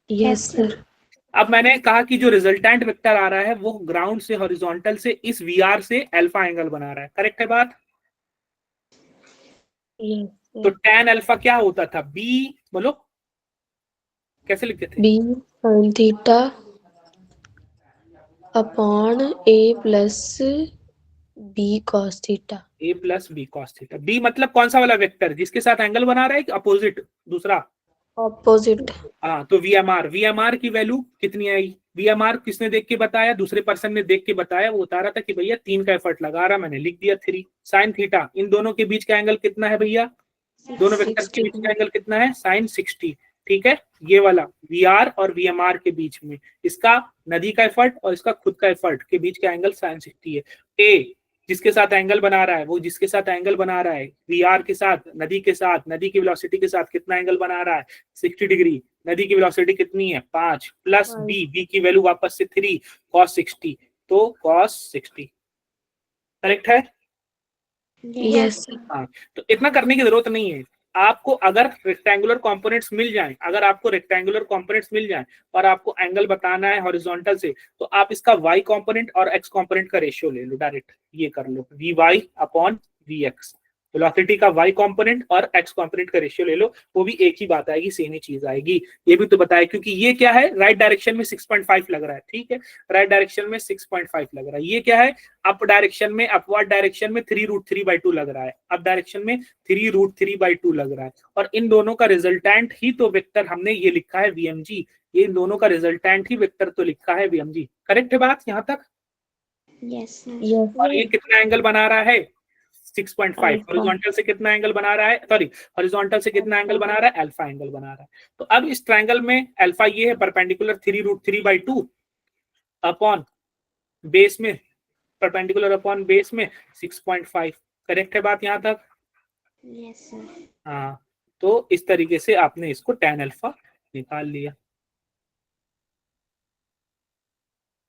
यस सर अब मैंने कहा कि जो रिजल्टेंट वेक्टर आ रहा है वो ग्राउंड से हॉरिजॉन्टल से इस वीआर से अल्फा एंगल बना रहा है, करेक्ट है बात? तो tan अल्फा क्या होता था? बी बोलो कैसे लिखते थे? B sin theta upon A plus B cos theta. a plus B cos theta. B मतलब कौन सा वाला वेक्टर जिसके साथ एंगल बना रहा है कि अपोजिट दूसरा? ऑपोजिट हाँ, तो वीएमआर की वैल्यू कितनी आई? वीएमआर किसने देख के बताया? दूसरे पर्सन ने देख के बताया, वो बता रहा था कि भैया 3 का एफर्ट लगा रहा, मैंने लिख दिया 3। साइन थीटा, इन दोनों के बीच का एंगल कितना है भैया? दोनों वेक्टर्स के बीच का एंगल कितना है? साइन 60, ठीक है, ये वाला वीआर और वीएमआर के बीच में इसका नदी का एफर्ट और इसका खुद का एफर्ट के बीच का एंगल साइन 60 है। ए जिसके साथ एंगल बना रहा है, वो जिसके साथ एंगल बना रहा है वीआर के साथ, नदी के साथ, नदी की वेलोसिटी के साथ कितना एंगल बना रहा है? 60 डिग्री। नदी की वेलोसिटी कितनी है? 5 प्लस बी की वैल्यू वापस से 3 cos 60, तो cos 60 करेक्ट है? यस हाँ, तो इतना करने की जरूरत नहीं है आपको। अगर रेक्टेंगुलर कंपोनेंट्स मिल जाएं, अगर आपको रेक्टेंगुलर कंपोनेंट्स मिल जाएं और आपको एंगल बताना है हॉरिजॉन्टल से, तो आप इसका y कंपोनेंट और x कंपोनेंट का रेशियो ले लो, डायरेक्ट ये कर लो, vy अपॉन vx, वेलोसिटी का y कंपोनेंट और x कंपोनेंट का रेशियो ले लो, वो भी एक ही बात आएगी, सेम ही चीज आएगी। ये भी तो बताया, क्योंकि ये क्या है, राइट डायरेक्शन में 6.5 लग रहा है, ठीक है, राइट डायरेक्शन में 6.5 लग रहा है। ये क्या है, अप डायरेक्शन में, अपवर्ड डायरेक्शन में 3√3/2 लग रहा है, अप डायरेक्शन में 3√3/2 लग रहा है। और इन दोनों का रिजल्टेंट ही तो वेक्टर हमने ये लिखा है VMG, ये इन दोनों का रिजल्टेंट ही वेक्टर तो लिखा है VMG। करेक्ट है बात यहाँ तक? यस और ये कितना एंगल बना रहा है, 6.5। हॉरिजॉन्टल से कितना एंगल बना रहा है, सॉरी, हॉरिजॉन्टल से कितना एंगल बना रहा है, अल्फा एंगल बना रहा है। तो अब इस ट्रायंगल में अल्फा ये है, परपेंडिकुलर 3√3/2 अपॉन बेस में, परपेंडिकुलर अपॉन बेस में 6.5। करेक्ट है बात यहाँ तक? Yes sir. हाँ, तो इस तरीके से आपने इसको tan अल्फा निकाल लिया।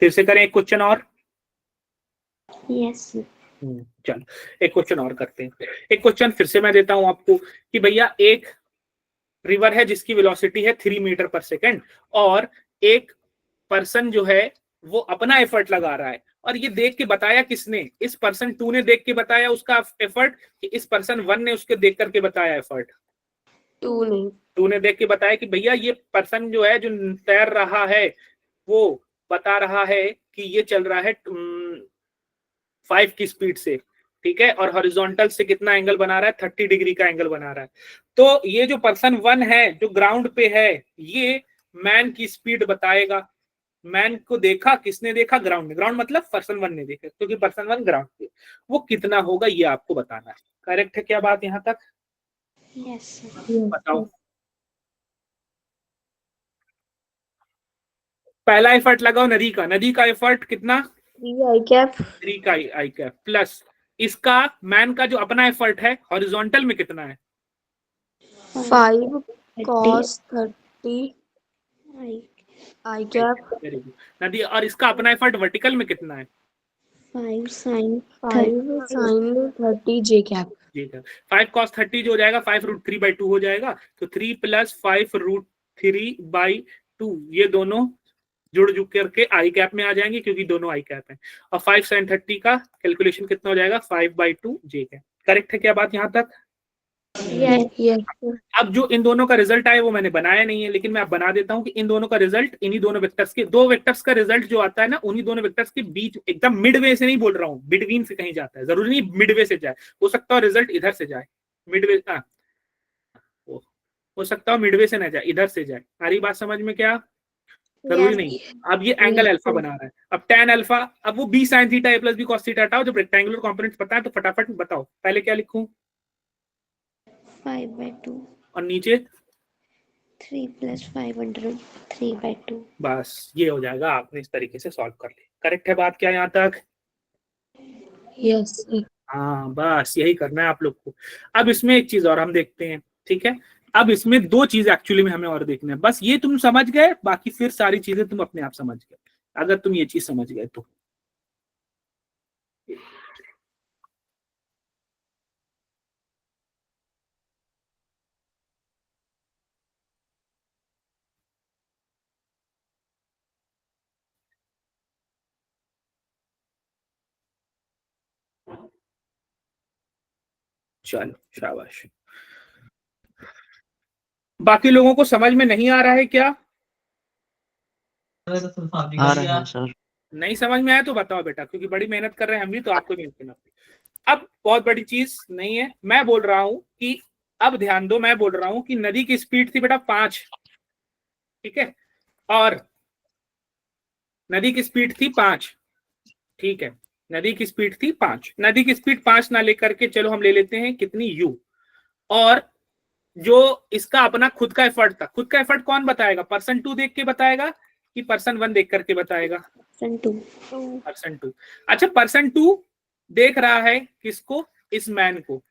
फिर से करें एक क्वेश्चन और। यस चलो एक क्वेश्चन और करते हैं। एक क्वेश्चन फिर से मैं देता हूं आपको कि भैया एक रिवर है जिसकी वेलोसिटी है 3 मीटर पर सेकेंड, और एक पर्सन जो है वो अपना एफर्ट लगा रहा है, और ये देख के बताया किसने, इस पर्सन 2 ने देख के बताया उसका एफर्ट, कि इस पर्सन 1 ने उसके देख करके बताया एफर्ट? 2 ने देख के बताया कि भैया ये पर्सन जो है, जो तैर रहा है, वो बता रहा है कि ये चल रहा है 5 की स्पीड से, ठीक है, और हॉरिजॉन्टल से कितना एंगल बना रहा है, 30 डिग्री का एंगल बना रहा है। तो ये जो पर्सन 1 है जो ग्राउंड पे है, ये मैन की स्पीड बताएगा। मैन को देखा किसने देखा, ग्राउंड में, ग्राउंड मतलब पर्सन 1 ने देखा, क्योंकि पर्सन 1 ग्राउंड पे, वो कितना होगा ये आपको बताना है। करेक्ट है क्या बात यहाँ तक? यस बताओ। पहला एफर्ट लगाओ नदी का, नदी का एफर्ट कितना, 3 कैप 3 का आई कैप, प्लस इसका मैन का जो अपना एफर्ट है हॉरिजॉन्टल में कितना है, 5 cos 30 I cap very good नदी, और इसका अपना एफर्ट वर्टिकल में कितना है, 5 sin 5 sin 30 J कैप। जी सर, 5 cos 30 जो हो जाएगा 5√3/2 हो जाएगा, तो 3 + 5√3/2 ये दोनों जुड़ करके आई कैप में आ जाएंगे, क्योंकि दोनों आई कैप हैं। और 5 sin 30 का कैलकुलेशन कितना हो जाएगा, 5/2 J कैप। करेक्ट है क्या बात यहाँ तक? यस अब जो इन दोनों का रिजल्ट आए वो मैंने बनाया नहीं है, लेकिन मैं अब बना देता हूं कि इन दोनों का रिजल्ट, इन्हीं दोनों वेक्टर्स के, दो वेक्टर्स का रिजल्ट जो आता है ना, उन्हीं दोनों वेक्टर्स के बीच, एकदम मिडवे से नहीं बोल रहा हूँ, बिटवीन से कहीं जाता है, जरूरी नहीं मिडवे से जाए, हो सकता है रिजल्ट इधर से जाए, मिडवे, हो सकता है मिडवे से ना जाए, इधर से जाए। सारी बात समझ में क्या? जरूरी नहीं। अब ये एंगल अल्फा बना रहा है, अब tan अल्फा, अब वो b sin theta a + b cos theta हटाओ, जब रेक्टेंगुलर कंपोनेंट्स पता है तो फटाफट बताओ, पहले क्या लिखूं, 5/2 और नीचे 3 + 5√3/2। बस ये हो जाएगा, आपने इस तरीके से सॉल्व कर लिया। करेक्ट है बात क्या यहाँ तक? यस हाँ, बस यही करना है आप लोग को। अब इसमें एक चीज और हम देखते हैं, ठीक है, अब इसमें 2 चीज एक्चुअली में हमें और देखना है, बस ये तुम समझ गए, बाकी फिर सारी चीजें तुम अपने आप समझ गए, अगर तुम ये चीज समझ गए तो। चलो शाबाश। बाकी लोगों को समझ में नहीं आ रहा है क्या? आ रहा है सर। नहीं समझ में आया तो बताओ बेटा, क्योंकि बड़ी मेहनत कर रहे हैं हम भी, तो आपको भी मेहनत करना पड़ेगी। अब बहुत बड़ी चीज नहीं है, मैं बोल रहा हूं कि, अब ध्यान दो, मैं बोल रहा हूं कि नदी की स्पीड थी बेटा 5, ठीक है, और नदी की स्पीड थी 5, ठीक है, नदी की स्पीड थी 5, नदी की स्पीड 5 ना लेकर के चलो हम ले लेते हैं कितनी, u, और जो इसका अपना खुद का एफर्ट था, खुद का एफर्ट कौन बताएगा, पर्सन 2 देख के बताएगा कि पर्सन 1 देख करके बताएगा, पर्सन 2। अच्छा, पर्सन 2 देख रहा है किसको, इस मैन को,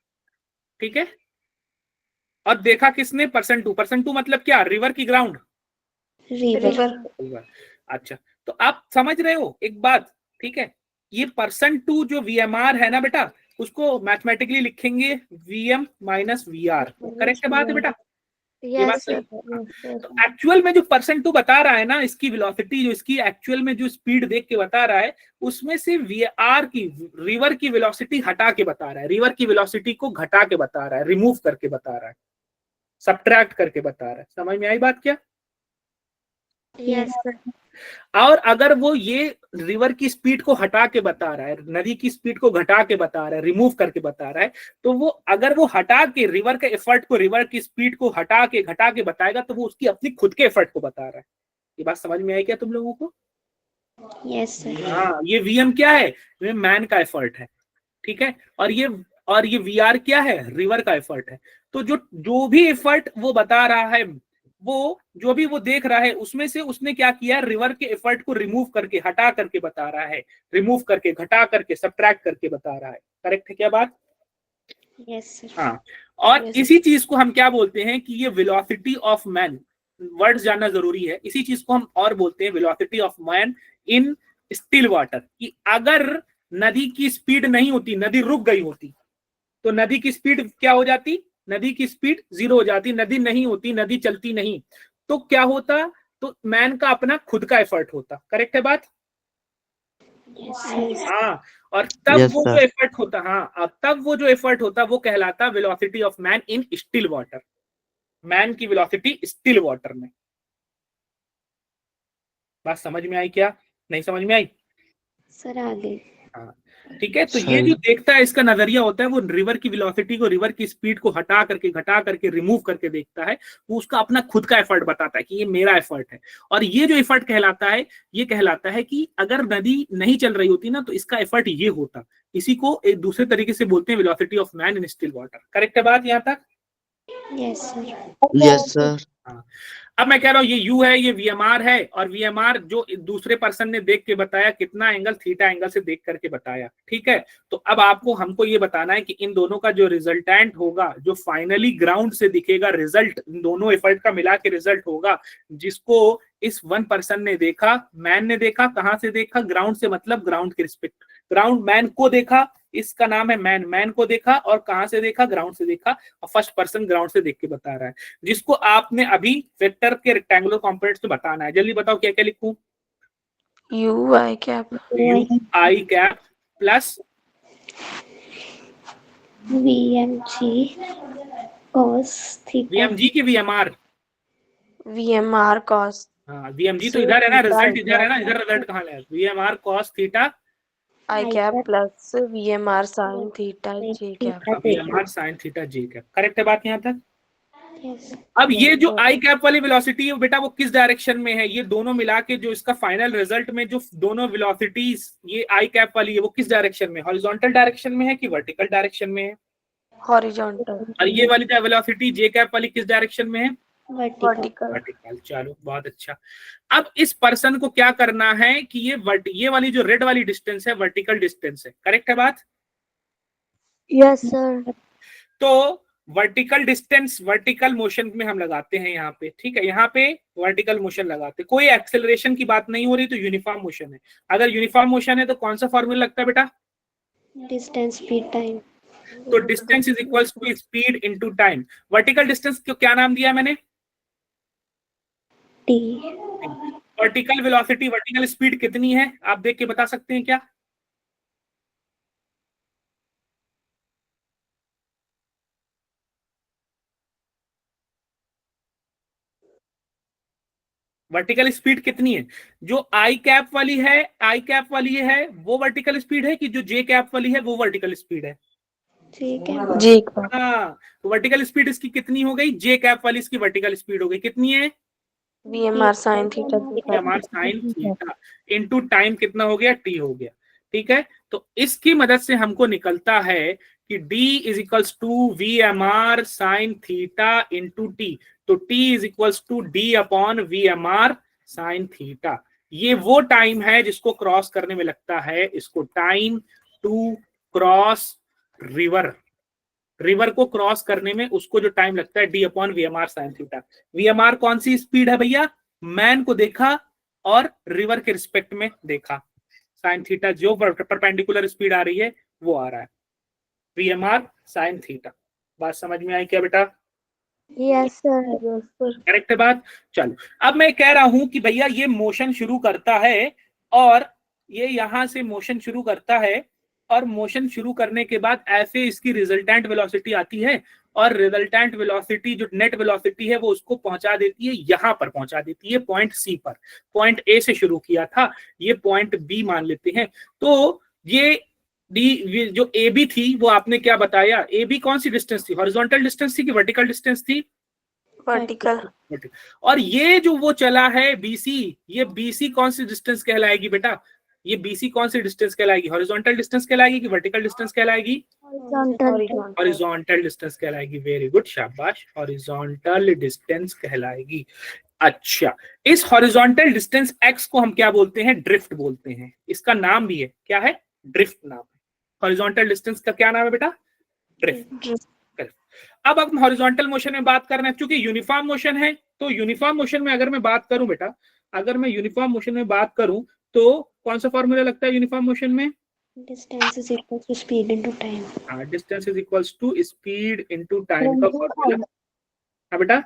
ठीक है, और देखा किसने, पर्सन 2, पर्सन 2 मतलब क्या, रिवर की ग्राउंड, रिवर। अच्छा, तो आप समझ रहे हो एक बात, ठीक है, ये पर्सन 2 जो VMR है ना बेटा, उसको मैथमेटिकली लिखेंगे VM - VR। करेक्ट बात है बेटा? ये बात Yes, सही। sir. Yes, sir. तो एक्चुअल में जो परसेंट टू बता रहा है ना, इसकी वेलोसिटी जो इसकी एक्चुअल में जो स्पीड देख के बता रहा है, उसमें से वीआर की रिवर की वेलोसिटी हटा के बता रहा है, रिवर की वेलोसिटी को घटा के बता रहा है, रिमूव करके बता रहा है, सब्ट्रैक्ट करके बता रहा है। समझ में आई बात क्या? Yes, sir. और अगर वो ये रिवर की स्पीड को हटा के बता रहा है, नदी की स्पीड को घटा के बता रहा है, रिमूव करके बता रहा है, तो वो अगर वो हटा के रिवर के एफर्ट को, रिवर की स्पीड को हटा के घटा के बताएगा, तो वो उसकी अपनी खुद के एफर्ट को बता रहा है। ये बात समझ में आई क्या तुम लोगों को? Yes, sir. हाँ, ये वीएम क्या है? ये मैन का एफर्ट है, ठीक है। और ये वीआर क्या है? रिवर का एफर्ट है। तो जो भी एफर्ट वो बता रहा है, वो जो भी वो देख रहा है, उसमें से उसने क्या किया? रिवर के एफर्ट को रिमूव करके, हटा करके बता रहा है, रिमूव करके, घटा करके, सब्ट्रैक्ट करके बता रहा है। करेक्ट है क्या बात? Yes, sir. हाँ। और Yes. इसी चीज को हम क्या बोलते हैं कि ये वेलोसिटी ऑफ मैन, वर्ड्स जानना जरूरी है। इसी चीज को हम और बोलते हैं velocity of man in still water. कि अगर नदी की स्पीड नहीं होती, नदी रुक गई होती, तो नदी की स्पीड क्या हो जाती? नदी की स्पीड 0 हो जाती। नदी नहीं होती, नदी चलती नहीं, तो क्या होता? तो मैन का अपना खुद का एफर्ट होता। करेक्ट है बात? Yes. हाँ। और तब Yes, वो sir. जो एफर्ट होता, हाँ, अब तब वो जो एफर्ट होता वो कहलाता velocity of man in still water. Man की वेलोसिटी स्टिल वाटर में। बात समझ में आई क्या? नहीं समझ में आई? सर आगे। हाँ, ठीक है। तो ये सही। जो देखता है, इसका नजरिया होता है, वो रिवर की वेलोसिटी को, रिवर की स्पीड को हटा करके, घटा करके, रिमूव करके देखता है। वो उसका अपना खुद का एफर्ट बताता है कि ये मेरा एफर्ट है। और ये जो एफर्ट कहलाता है, ये कहलाता है कि अगर नदी नहीं चल रही होती ना, तो इसका एफर्ट ये होता। इसी को एक दूसरे तरीके से बोलते हैं velocity of man in still water. Correct है बात यहाँ तक? Yes sir. Yes, sir. हाँ। अब मैं कह रहा हूँ ये यू है, ये वीएमआर है, और वीएमआर जो दूसरे पर्सन ने देख के बताया, कितना एंगल? थीटा एंगल से देख करके बताया, ठीक है। तो अब आपको हमको ये बताना है कि इन दोनों का जो रिजल्टेंट होगा, जो फाइनली ग्राउंड से दिखेगा रिजल्ट, इन दोनों एफर्ट का मिला के रिजल्ट होगा, जिसको इस वन पर्सन ने देखा, मैन ने देखा। कहां से देखा? ग्राउंड से, मतलब ग्राउंड के रिस्पेक्ट, ग्राउंड मैन को देखा, इसका नाम है मैन। मैन को देखा, और कहां से देखा? ग्राउंड से देखा। और फर्स्ट पर्सन ग्राउंड से देख के बता रहा है, जिसको आपने अभी वेक्टर के रेक्टेंगुलर कंपोनेंट्स में बताना है। जल्दी बताओ क्या क्या लिखूं? U I cap U I cap plus VMG cos theta. VMG की वीएमआर। VMR cos हाँ, वीएमजी तो इधर है ना, रिजल्ट इधर है ना, इधर रिजल्ट कहाँ है? VMR cos theta, I cap plus VMR sin theta J cap. VMR sine theta J cap. Correct है बात यहाँ तक? यस। अब ये जो आई कैप वाली वेलोसिटी है बेटा, वो किस डायरेक्शन में है? ये दोनों मिला के जो इसका फाइनल रिजल्ट में जो दोनों वेलोसिटीज ये आई कैप वाली है, वो किस डायरेक्शन में? हॉरिजॉन्टल डायरेक्शन में है कि वर्टिकल डायरेक्शन में है? हॉरिजॉन्टल। और ये वाली जो वेलोसिटी जे कैप वाली किस डायरेक्शन में है? वर्टिकल। वर्टिकल। चलो बहुत अच्छा। अब इस पर्सन को क्या करना है कि ये वाली जो रेड वाली डिस्टेंस है, वर्टिकल डिस्टेंस है। करेक्ट है बात? Yes sir. तो वर्टिकल डिस्टेंस वर्टिकल मोशन में हम लगाते हैं यहाँ पे, ठीक है। यहाँ पे वर्टिकल मोशन लगाते, कोई एक्सेलरेशन की बात नहीं हो रही, तो यूनिफॉर्म मोशन है। अगर यूनिफॉर्म मोशन है तो कौन सा फॉर्मूला लगता है बेटा? Distance speed time. तो distance is equals to speed into time. Vertical distance को क्या नाम दिया मैंने? T. Vertical velocity, vertical speed कितनी है आप देख के बता सकते हैं क्या? वर्टिकल स्पीड कितनी है? जो आई कैप वाली है, आई कैप वाली है वो वर्टिकल स्पीड है, कि जो जे कैप वाली है वो वर्टिकल स्पीड है? ठीक है। J cap. हाँ, तो वर्टिकल स्पीड इसकी कितनी हो गई? जे कैप वाली इसकी वर्टिकल स्पीड हो गई। कितनी है? VMR sin theta J cap. हमारा साइन थीटा इनटू टाइम कितना हो गया? टी हो गया, ठीक है। तो इसकी मदद से हमको निकलता है कि D is equals to VMR sine theta into T. तो T is equals to D upon VMR sine theta. ये वो टाइम है जिसको क्रॉस करने में लगता है, इसको time to cross river. River को क्रॉस करने में उसको जो टाइम लगता है, D upon VMR sine theta. VMR कौन सी स्पीड है भैया? मैन को देखा और रिवर के रिस्पेक्ट में देखा, साइन थीटा जो परपेंडिकुलर स्पीड आ रही है वो आ रहा है, वीएमआर साइन थीटा। बात समझ में आई क्या बेटा? Yes sir. Yes, sir. Correct है बात। चलो अब मैं कह रहा हूं कि भैया ये मोशन शुरू करता है और ये यहां से मोशन शुरू करता है और मोशन शुरू करने के बाद ऐसे इसकी रिजल्टेंट वेलोसिटी आती है और रिजल्टेंट वेलोसिटी जो नेट वेलोसिटी है वो उसको पहुंचा देती है, यहां पर पहुंचा देती है पॉइंट सी पर। पॉइंट ए से शुरू किया था, ये पॉइंट बी मान लेते हैं। तो ये डी जो ए बी थी वो आपने क्या बताया, ए बी कौन सी डिस्टेंस थी, हॉरिजॉन्टल डिस्टेंस थी कि वर्टिकल डिस्टेंस थी? वर्टिकल। और ये जो वो चला है बीसी, ये बीसी कौन सी डिस्टेंस कहलाएगी बेटा? ये बीसी कौन सी डिस्टेंस कहलाएगी, हॉरिजॉन्टल डिस्टेंस कहलाएगी कि वर्टिकल डिस्टेंस कहलाएगी? हॉरिजॉन्टल डिस्टेंस कहलाएगी। वेरी गुड, शाबाश, हॉरिजॉन्टल डिस्टेंस कहलाएगी। अच्छा, इस हॉरिजॉन्टल डिस्टेंस एक्स को हम क्या बोलते हैं? ड्रिफ्ट बोलते हैं। इसका नाम भी है, क्या है? ड्रिफ्ट नाम है। हॉरिजॉन्टल डिस्टेंस का क्या नाम है बेटा? ड्रिफ्ट। अब हम हॉरिजॉन्टल मोशन में बात कर रहे हैं, क्योंकि यूनिफॉर्म मोशन है, तो यूनिफॉर्म मोशन में अगर मैं बात करूं बेटा, अगर मैं यूनिफॉर्म मोशन में बात करूं तो कौन सा फॉर्मूला लगता है यूनिफॉर्म मोशन में? Distance is equal to speed into time. Distance is equals to speed into time का फॉर्मूला। हाँ बेटा,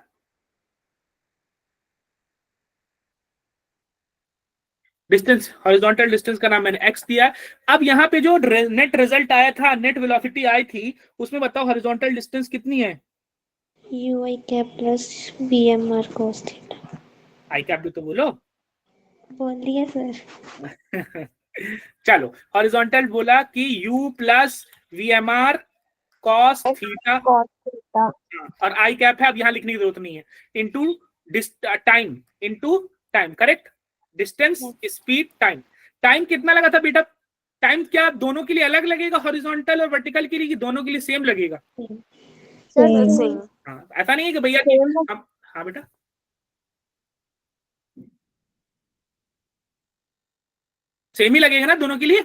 डिस्टेंस, हॉरिजॉन्टल डिस्टेंस का नाम मैंने एक्स दिया है। अब यहाँ पे जो नेट रिजल्ट आया था, नेट वेलोसिटी आई थी, उसमें बताओ हॉरिजॉन्टल डिस्टेंस कितनी है? UI cap plus VMR cos theta. आई कैप भी तो बोलो। बोल दिया सर। चलो, हॉरिजॉन्टल बोला कि u plus VMR cos theta, और आई कैप है, अब यहाँ लिखने की जरूरत नहीं है, into time, correct? Distance, speed, time. Time कितना लगा था बेटा? टाइम क्या दोनों के लिए अलग लगेगा, हॉरिजॉन्टल और वर्टिकल के लिए, कि दोनों के लिए सेम लगेगा? सेम। हाँ, ऐसा नहीं है कि भैया हाँ बेटा, सेम ही लगेगा ना दोनों के लिए?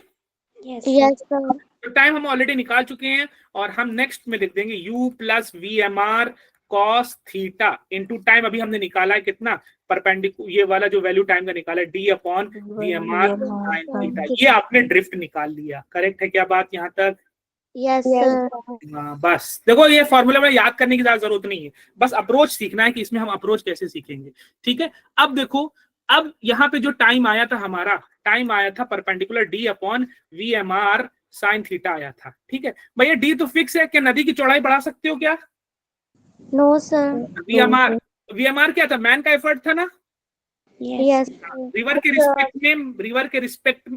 Yes sir. तो टाइम हम ऑलरेडी निकाल चुके हैं और हम नेक्स्ट में लिख देंगे u plus VMR cos theta into time. अभी हमने निकाला है कितना, परपेंडिकुलर, ये वाला जो वैल्यू टाइम का निकाला है d upon VMR sin theta. ये आपने ड्रिफ्ट निकाल लिया। करेक्ट है क्या बात यहाँ तक? Yes sir. हाँ, बस देखो ये फॉर्मूला में याद करने की ज्यादा जरूरत नहीं है, बस अप्रोच सीखना है कि इसमें हम अप्रोच कैसे सीखेंगे। ठीक है, अब देखो, अब यहाँ पे जो टाइम आया था हमारा, टाइम आया था perpendicular d upon VMR sine theta आया था। ठीक है भैया, d तो फिक्स है, क्या नदी की चौड़ाई बढ़ा सकते हो क्या? No sir. VMR क्या था? मैन का एफर्ट था ना? यस। रिवर के रिस्पेक्ट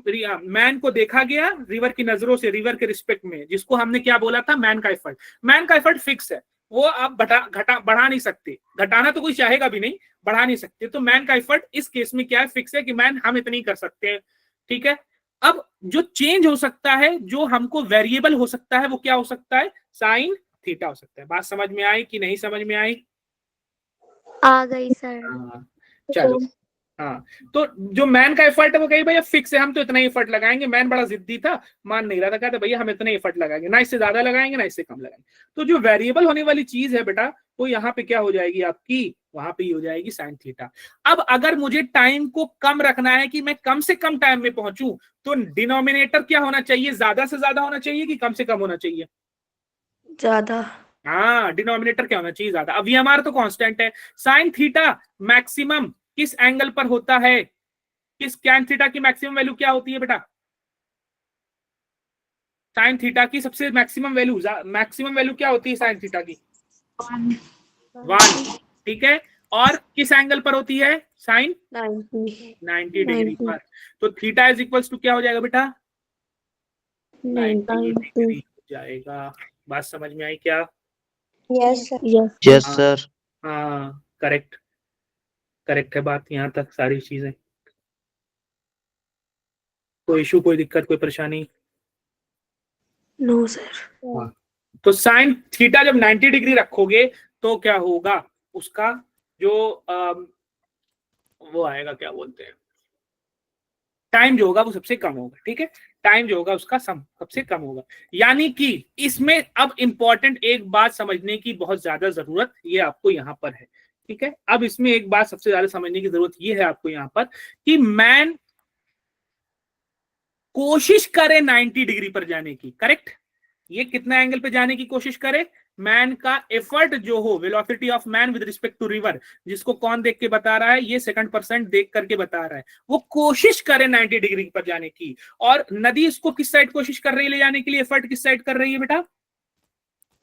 मैन को देखा गया रिवर की नजरों से, रिवर के रिस्पेक्ट में, जिसको हमने क्या बोला था? मैन का एफर्ट। मैन का एफर्ट फिक्स है, वो आप बढ़ा नहीं सकते, घटाना तो कोई चाहेगा भी नहीं, बढ़ा नहीं सकते। तो मैन का एफर्ट इस केस में क्या है? फिक्स है कि मैन हम इतनी कर सकते हैं। ठीक है, अब जो चेंज हो सकता है, जो हमको वेरिएबल हो सकता है, वो क्या हो सकता है? साइन थीटा हो सकता है। बात समझ में आई कि नहीं समझ में आई? आ गई सर। चलो, हाँ, तो जो मैन का एफर्ट है वो कही भैया फिक्स है, हम तो इतना ही एफर्ट लगाएंगे। मैन बड़ा जिद्दी था, मान नहीं रहा था, कहते भैया हम इतना ही एफर्ट लगाएंगे, ना इससे ज्यादा लगाएंगे ना इससे कम लगाएंगे। तो जो वेरिएबल होने वाली चीज है बेटा, वो यहाँ पे क्या हो जाएगी आपकी? वहां पे हो जाएगी साइन थीटा। अब अगर मुझे टाइम को कम रखना है कि मैं कम से कम टाइम में पहुंचूं, तो डिनोमिनेटर क्या होना चाहिए? ज्यादा से ज्यादा होना चाहिए कि कम से कम होना चाहिए? ज्यादा। हाँ, डिनोमिनेटर क्या होना चाहिए? ज्यादा। अब VMR तो कांस्टेंट है, साइन थीटा मैक्सिमम किस एंगल पर होता है? किस टैन थीटा की मैक्सिमम वैल्यू क्या होती है बेटा? साइन थीटा की सबसे मैक्सिमम वैल्यू क्या होती है साइन थीटा की? 1। ठीक है, और किस एंगल पर होती है साइन? 90 डिग्री पर। तो थीटा इज इक्वल्स टू क्या हो जाएगा बेटा? 90 डिग्री हो जाएगा। बात समझ में आई क्या? Yes sir. Yes sir. हाँ, करेक्ट है बात यहाँ तक, सारी चीजें। कोई इशू, कोई दिक्कत, कोई परेशानी? No sir. तो साइन थीटा जब 90 डिग्री रखोगे तो क्या होगा? उसका जो वो आएगा, क्या बोलते हैं, टाइम जो होगा वो सबसे कम होगा। ठीक है, टाइम जो होगा उसका सबसे कम होगा। यानी कि इसमें अब इंपॉर्टेंट एक बात समझने की बहुत ज्यादा जरूरत ये आपको यहाँ पर है। ठीक है, अब इसमें एक बात सबसे ज्यादा समझने की जरूरत ये है आपको यहाँ पर कि मैन कोशिश करे 90 डिग्री पर जाने की। करेक्ट, ये कितना एंगल पे जाने की कोशिश करे? मैन का एफर्ट जो हो, velocity of man with respect to river, जिसको कौन देख के बता रहा है, ये सेकंड पर्सन देख करके बता रहा है, वो कोशिश करे 90 डिग्री पर जाने की, और नदी इसको किस साइड कोशिश कर रही है ले जाने के लिए, एफर्ट किस साइड कर रही है बेटा,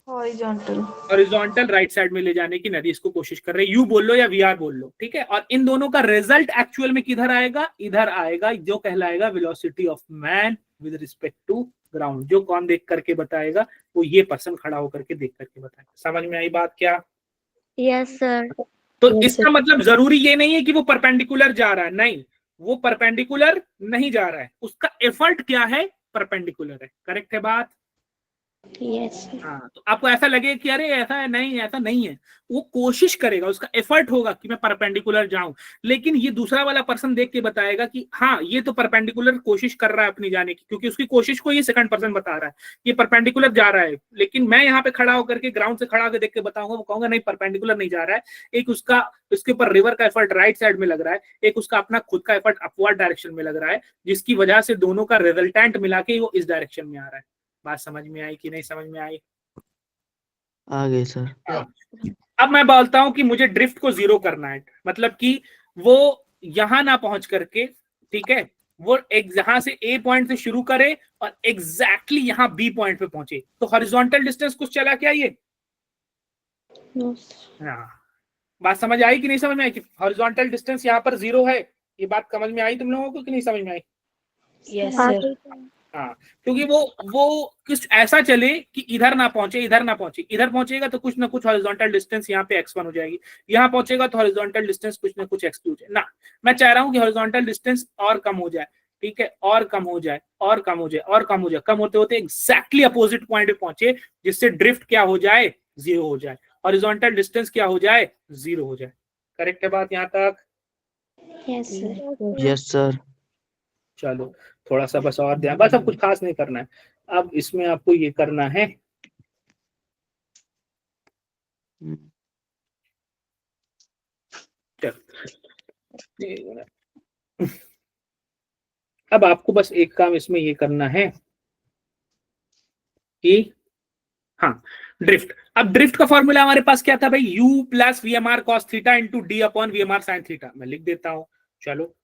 हॉरिजॉन्टल। हॉरिजॉन्टल, राइट साइड में ले जाने की नदी इसको कोशिश कर रही है। यू बोल लो या वी आर बोल लो, ठीक है। और इन दोनों का रिजल्ट एक्चुअल में किधर आएगा, इधर आएगा, जो कहलाएगा velocity of man with respect to ground. जो कौन देख करके बताएगा, वो ये पर्सन खड़ा होकर के देख करके बताएगा। समझ में आई बात क्या? Yes sir. तो इसका मतलब जरूरी ये नहीं है कि वो परपेंडिकुलर जा रहा है, नहीं, वो परपेंडिकुलर नहीं जा रहा है, उसका एफर्ट क्या है, परपेंडिकुलर है। करेक्ट है बात? यस। हाँ, तो आपको ऐसा लगे कि अरे ऐसा है, नहीं ऐसा नहीं है, वो कोशिश करेगा, उसका एफर्ट होगा कि मैं परपेंडिकुलर जाऊं, लेकिन ये दूसरा वाला पर्सन देख के बताएगा कि हाँ ये तो परपेंडिकुलर कोशिश कर रहा है अपनी जाने की, क्योंकि उसकी कोशिश को ये सेकंड पर्सन बता रहा है, ये परपेंडिकुलर जा रहा है, लेकिन मैं यहाँ पे खड़ा होकर के ग्राउंड से खड़ा होकर देख के बताऊंगा, वो कहूंगा नहीं परपेंडिकुलर नहीं जा रहा है। एक उसका उसके ऊपर रिवर का एफर्ट राइट साइड में लग रहा है, एक उसका अपना खुद का एफर्ट अपवर्ड डायरेक्शन में लग रहा है, जिसकी वजह से दोनों का रिजल्टेंट मिला के वो इस डायरेक्शन में आ रहा है। बात समझ में आई कि नहीं समझ में आई? आ गए सर। अब मैं बोलता हूं कि मुझे ड्रिफ्ट को जीरो करना है, मतलब कि वो यहां ना पहुंच करके, ठीक है, वो एक यहां से ए पॉइंट से शुरू करे और एग्जैक्टली यहां बी पॉइंट पे पहुंचे, तो हॉरिजॉन्टल डिस्टेंस कुछ चला क्या ये? हाँ, बात समझ आई कि नहीं समझ में आई कि हॉरिजॉन्टल डिस्टेंस यहाँ पर जीरो है? ये बात समझ में आई तुम लोगों को कि नहीं समझ में आई? Yes sir. हाँ, क्योंकि वो कुछ ऐसा चले कि इधर ना पहुंचे, इधर ना पहुंचे, इधर पहुंचेगा तो कुछ ना कुछ हॉरिजॉन्टल डिस्टेंस यहाँ पे x1 हो जाएगी, यहाँ पहुंचेगा तो हॉरिजॉन्टल डिस्टेंस कुछ ना कुछ x2 हो जाए ना। मैं चाह रहा हूँ कि हॉरिजॉन्टल डिस्टेंस और कम हो जाए, ठीक है, और कम हो जाए, और कम हो जाए, और कम हो जाए, कम होते होते एग्जैक्टली अपोजिट पॉइंट पे पहुंचे, जिससे ड्रिफ्ट क्या हो जाए, जीरो हो जाए, हॉरिजॉन्टल डिस्टेंस क्या हो जाए, जीरो हो जाए। करेक्ट है बात यहाँ तक? Yes sir. Yes sir. चलो थोड़ा सा बस और ध्यान, बस अब कुछ खास नहीं करना है। अब इसमें आपको ये करना है, अब आपको बस एक काम इसमें ये करना है कि हाँ, ड्रिफ्ट। अब ड्रिफ्ट का फॉर्मूला हमारे पास क्या था भाई, u plus V M R cos theta into D upon V M R sine theta. मैं लिख देता हूं, चलो,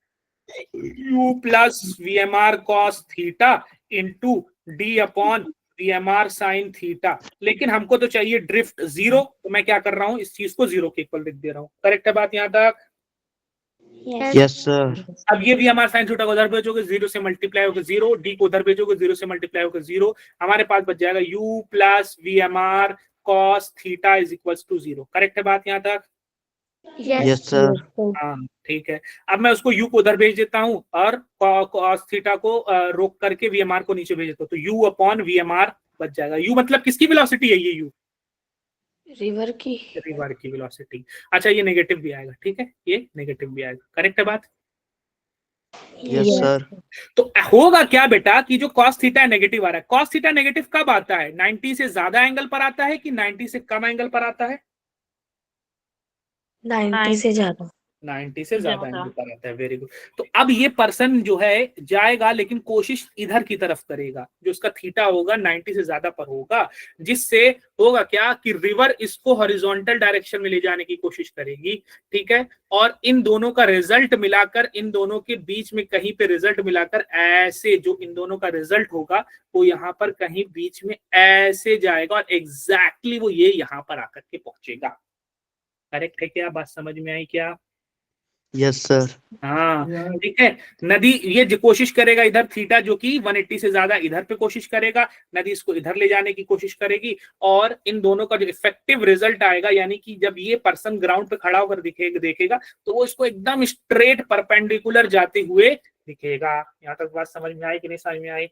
u plus V M R cos theta into D upon V M R sine theta. लेकिन हमको तो चाहिए ड्रिफ्ट जीरो, तो मैं क्या कर रहा हूं, इस चीज को जीरो के इक्वल लिख दे रहा हूं। करेक्ट है बात यहां तक? Yes sir. अब ये V M R sine theta को उधर भेजोगे, जीरो से मल्टीप्लाई होकर जीरो, डी को उधर भेजोगे, जीरो से मल्टीप्लाई होकर जीरो, हमारे पास बच जाएगा u plus V M R cos theta is equals to zero. Correct है बात यहाँ तक? Yes sir. हाँ ठीक है। अब मैं उसको u को उधर भेज देता हूँ और कॉस थीटा को रोक करके वी एम आर को नीचे भेज देता हूँ, तो u upon V M R बच जाएगा। u मतलब किसकी वेलोसिटी है ये? u रिवर की। रिवर की वेलोसिटी। अच्छा, ये नेगेटिव भी आएगा, ठीक है, ये नेगेटिव भी आएगा। करेक्ट है बात? Yes sir. तो होगा क्या बेटा कि जो cos थीटा नेगेटिव आ रहा है, cos थीटा नेगेटिव कब आता है, 90 से ज्यादा एंगल पर आता है कि 90 से कम एंगल पर आता है? 90 से ज्यादा। 90 से ज्यादा एंगल पर आता है। Very good. तो अब ये पर्सन जो है जाएगा, लेकिन कोशिश इधर की तरफ करेगा, जो उसका थीटा होगा 90 से ज्यादा पर होगा, जिससे होगा क्या कि रिवर इसको हॉरिजॉन्टल डायरेक्शन में ले जाने की कोशिश करेगी, ठीक है, और इन दोनों का रिजल्ट मिलाकर, इन दोनों के बीच में कहीं पे रिजल्ट मिलाकर ऐसे, जो इन दोनों का रिजल्ट होगा वो यहाँ पर कहीं बीच में ऐसे जाएगा और एग्जैक्टली वो ये यहाँ पर आकर के पहुंचेगा। करेक्ट है क्या? बात समझ में आई क्या? Yes sir. हाँ ठीक है। नदी ये जो कोशिश करेगा इधर, थीटा जो कि 180 से ज्यादा इधर पे कोशिश करेगा, नदी इसको इधर ले जाने की कोशिश करेगी, और इन दोनों का जो इफेक्टिव रिजल्ट आएगा, यानी कि जब ये पर्सन ग्राउंड पे खड़ा होकर देखेगा तो वो इसको एकदम स्ट्रेट परपेंडिकुलर जाते हुए दिखेगा। यहाँ तक बात समझ में आई कि नहीं समझ में आई?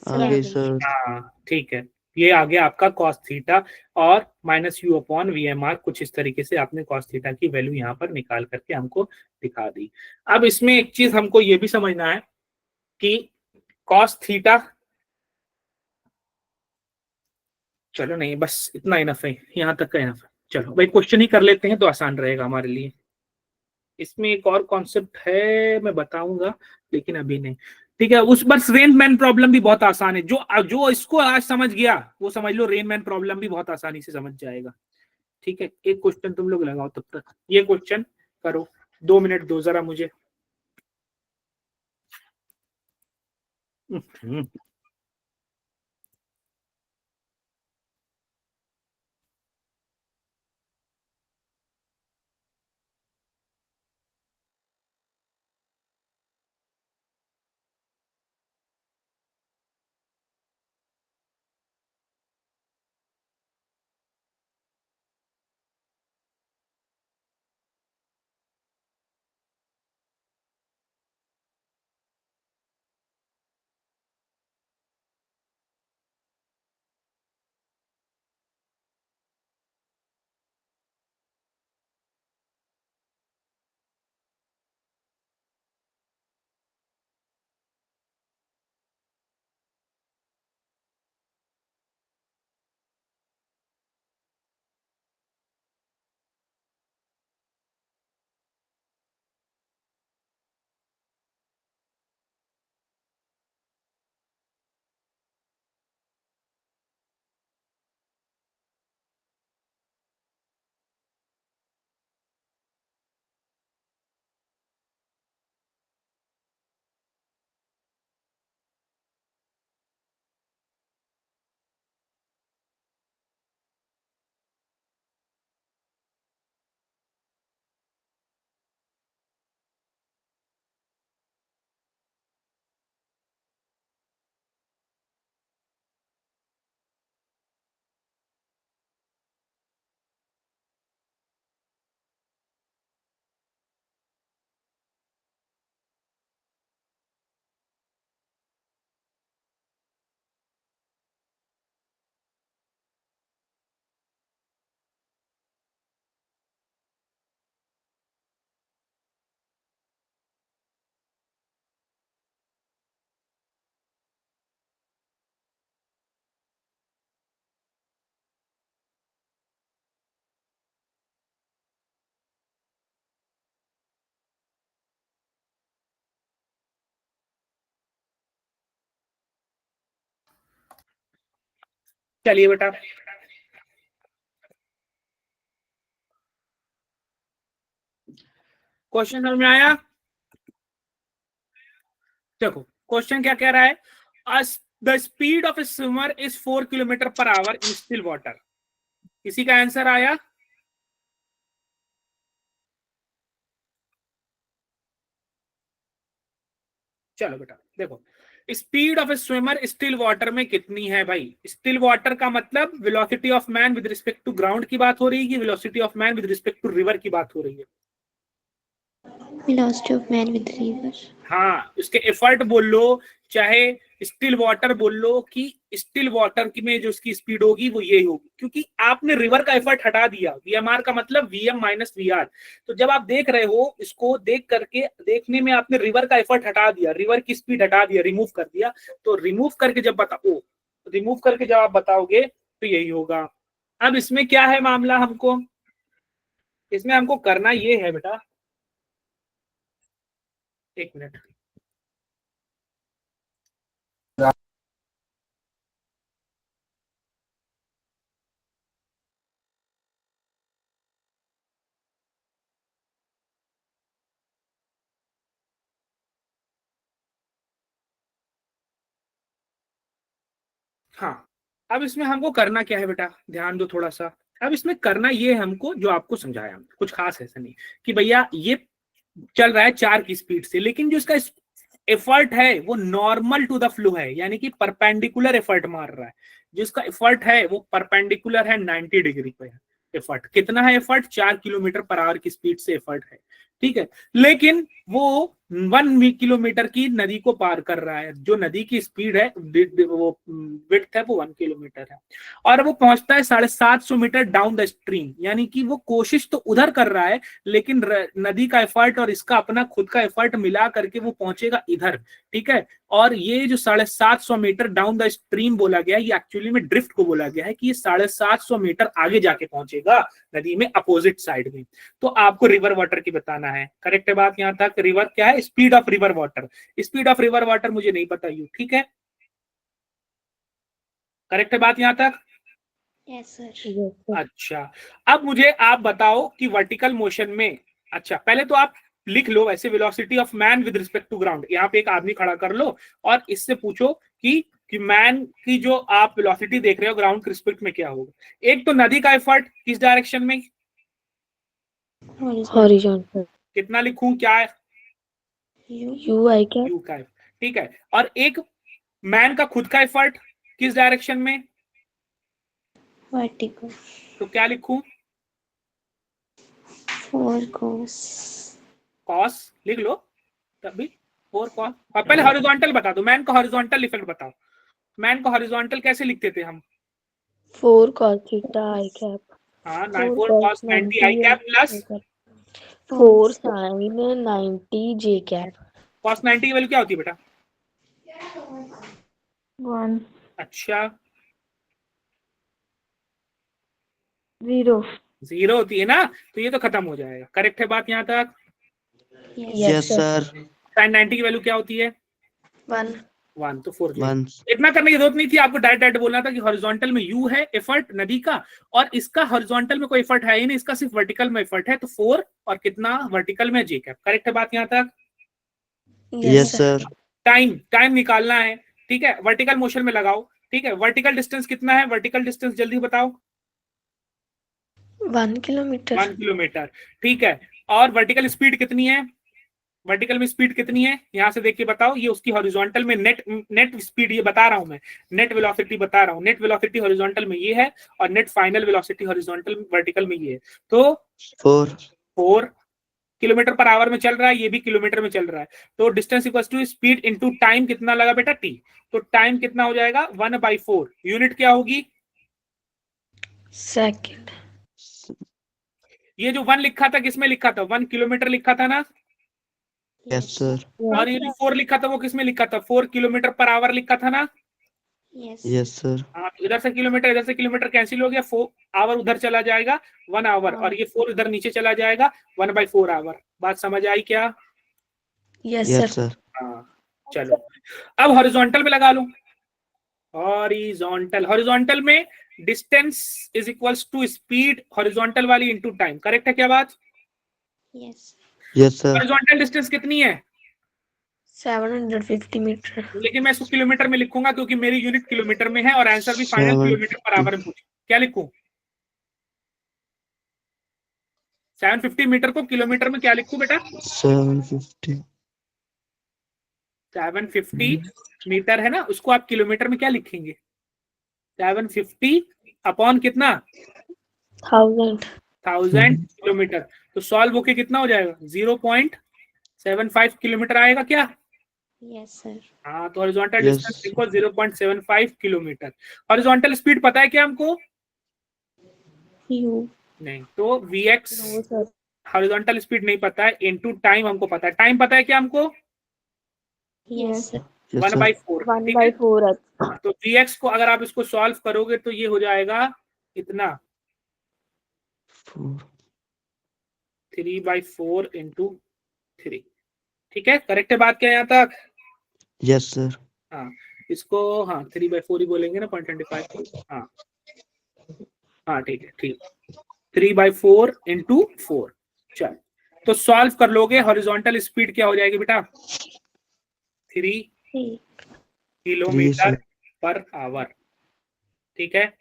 आ गए सर। हाँ ठीक है। ये आ गया आपका cos थीटा और minus u upon V M R. कुछ इस तरीके से आपने cos थीटा की वैल्यू यहाँ पर निकाल करके हमको दिखा दी। अब इसमें एक चीज हमको ये भी समझना है कि cos थीटा, चलो नहीं बस इतना इनफ है, यहाँ तक का इनफ है। चलो भाई क्वेश्चन ही कर लेते हैं तो आसान रहेगा हमारे लिए। इसमें एक और कॉन्सेप्ट है, मैं बताऊंगा लेकिन अभी नहीं। ठीक है, उस बस रेन मैन प्रॉब्लम भी बहुत आसान है, जो जो इसको आज समझ गया वो समझ लो रेन मैन प्रॉब्लम भी बहुत आसानी से समझ जाएगा। ठीक है, एक क्वेश्चन तुम लोग लगाओ तब तक, ये क्वेश्चन करो, 2 मिनट दो जरा मुझे। चलिए बेटा, क्वेश्चन समझ में आया? देखो क्वेश्चन क्या कह रहा है, the speed of a swimmer is 4 kilometre per hour in still water. किसी का आंसर आया? चलो बेटा देखो, speed of a swimmer still water में कितनी है भाई? स्टिल वाटर का मतलब velocity of man with respect to ground की बात हो रही है कि velocity of man with respect to river की बात हो रही है? Velocity of man with river. हाँ, उसके एफर्ट बोल लो चाहे स्टिल वाटर बोल लो, कि स्टिल वाटर की में जो उसकी स्पीड होगी वो ये होगी, क्योंकि आपने रिवर का एफर्ट हटा दिया। वीएमआर का मतलब वीएम माइनस वीआर। तो जब आप देख रहे हो इसको, देख करके देखने में आपने रिवर का एफर्ट हटा दिया, रिवर की स्पीड हटा दिया, रिमूव कर दिया। तो रिमूव करके जब आप बताओगे तो यही होगा। अब इसमें क्या है मामला, इसमें हमको करना ये है बेटा, एक मिनट, हाँ। अब इसमें हमको करना क्या है बेटा, ध्यान दो थोड़ा सा। अब इसमें करना ये है हमको, जो आपको समझाया हमने, कुछ खास ऐसा नहीं कि भैया ये चल रहा है 4 की स्पीड से, लेकिन जो इसका एफर्ट है वो नॉर्मल टू द फ्लो है, यानी कि परपेंडिकुलर एफर्ट मार रहा है। जिसका एफर्ट है वो परपेंडिकुलर है 90 डिग्री पे है। एफर्ट कितना है? एफर्ट 4 किलोमीटर पर आवर की स्पीड से एफर्ट है, ठीक है। लेकिन वो 1 किलोमीटर की नदी को पार कर रहा है, जो नदी की स्पीड है वो विड्थ है वो 1 किलोमीटर है, और वो पहुंचता है 750 मीटर डाउन द स्ट्रीम। यानी कि वो कोशिश तो उधर कर रहा है, लेकिन नदी का एफर्ट और इसका अपना खुद का एफर्ट मिला करके वो पहुंचेगा इधर, ठीक है। और ये जो 750 मीटर डाउन द स्ट्रीम बोला गया है, ये एक्चुअली में ड्रिफ्ट को बोला गया है कि ये 750 मीटर आगे जाके पहुंचेगा नदी में, अपोजिट साइड में। तो आपको रिवर वाटर की बताना है, करेक्ट है बात। यहां तक रिवर क्या है? Speed of river water, speed of river water मुझे नहीं पता यू, ठीक है, करेक्ट है बात यहां तक? Yes, sir. Yes, sir. अच्छा, अब मुझे आप बताओ कि वर्टिकल मोशन में, अच्छा पहले तो आप लिख लो वैसे velocity of man with respect to ground, यहाँ पे एक आदमी खड़ा कर लो और इससे पूछो कि मैन की जो आप वेलोसिटी देख रहे हो ग्राउंड के रिस्पेक्ट में क्या होगा। एक तो नदी का एफर्ट किस डायरेक्शन में, Horizontal. कितना लिखूं, क्या है, U I cap. यू का, ठीक है, और एक मैन का खुद का एफर्ट किस डायरेक्शन में, Vertical. तो क्या लिखूं, 4 cos. कॉस लिख लो तभी, 4 कॉस, और पहले हॉरिजॉन्टल बता दो, मैन का हॉरिजॉन्टल इफेक्ट बताओ, मैन का हॉरिजॉन्टल कैसे लिखते थे हम, 4 cos theta I cap. हाँ 4 4 cos 90 आई cap plus 4 sin 90 J cap. cos 90 की वैल्यू क्या होती है बेटा, 1 अच्छा 0. 0 होती है ना, तो ये तो खत्म हो जाएगा, करेक्ट है बात यहाँ तक? Yes, sir. sin 90 की वैल्यू क्या होती है, 1. 1, तो 4 1. इतना करने की जरूरत नहीं थी आपको, डायरेक्ट बोलना था कि हॉरिजॉन्टल में यू है एफर्ट नदी का, और इसका हॉरिजॉन्टल में कोई एफर्ट है ही नहीं, इसका सिर्फ वर्टिकल में एफर्ट है, तो 4 और कितना वर्टिकल में जे कैप, करेक्ट है बात यहाँ तक? Yes, sir. टाइम निकालना है, ठीक है, वर्टिकल मोशन में लगाओ, ठीक है, वर्टिकल डिस्टेंस कितना है, वर्टिकल डिस्टेंस जल्दी बताओ, 1 kilometer. 1 किलोमीटर, ठीक है, और वर्टिकल स्पीड कितनी है, वर्टिकल में स्पीड कितनी है, यहां से देख के बताओ, ये उसकी हॉरिजॉन्टल में नेट स्पीड ये बता रहा हूं मैं, नेट वेलोसिटी बता रहा हूं, नेट वेलोसिटी हॉरिजॉन्टल में ये है और net final velocity horizontal vertical में ये है, तो 4 किलोमीटर पर आवर में चल रहा है, ये भी किलोमीटर में चल रहा है, तो distance equal to speed into time कितना लगा बेटा, टी, तो टाइम कितना हो जाएगा 1/4, यूनिट क्या होगी, Second. ये जो 1 लिखा था किसमें लिखा था, 1 किलोमीटर लिखा था ना, Yes, sir. और ये जो 4 लिखा था वो किसमें लिखा था, 4 किलोमीटर पर आवर लिखा था ना, Yes. Yes, sir. हाँ, इधर से किलोमीटर कैंसिल हो गया, 4 आवर उधर चला जाएगा 1 आवर, और ये 4 इधर नीचे चला जाएगा 1/4 आवर, बात समझ आई क्या? Yes, Yes, sir. sir. हाँ चलो, अब हॉरिजॉन्टल में लगा लो, हॉरिजॉन्टल में distance is equals to speed horizontal वाली इनटू टाइम, करेक्ट है क्या बात? Yes. Yes, sir. Horizontal distance कितनी है, 750 meter. लेकिन मैं इसको किलोमीटर में लिखूंगा क्योंकि मेरी यूनिट किलोमीटर में है और आंसर भी फाइनल 750 किलोमीटर पर आवर में पूछे, क्या लिखूं, 750 मीटर को किलोमीटर में क्या लिखूं बेटा, 750. 750 मीटर है ना, उसको आप किलोमीटर में क्या लिखेंगे, 750 अपॉन कितना, 1000 किलोमीटर, तो सॉल्व होके कितना हो जाएगा 0.75 किलोमीटर आएगा क्या, Yes, sir. हाँ, तो हॉरिजॉन्टल Yes. डिस्टेंस लिखो 0.75 किलोमीटर, हॉरिजॉन्टल स्पीड पता है क्या हमको, U. नहीं, तो vx No, sir. Horizontal speed नहीं पता है, इनटू टाइम हमको पता है, टाइम पता है क्या हमको, Yes, sir. Yes, sir. 1/4, ठीक है, 1/4. तो vx को अगर आप इसको सॉल्व करोगे तो ये हो जाएगा इतना 4. 3/4 इंटू 3, ठीक है, करेक्ट है बात क्या यहाँ तक, Yes, sir. हाँ इसको, हाँ 3/4 ही बोलेंगे ना, 0.25, हाँ हाँ ठीक है, ठीक, 3/4 इंटू 4, चल तो सॉल्व कर लोगे, हॉरिजॉन्टल स्पीड क्या हो जाएगी बेटा, 3 3. किलोमीटर पर आवर, ठीक है,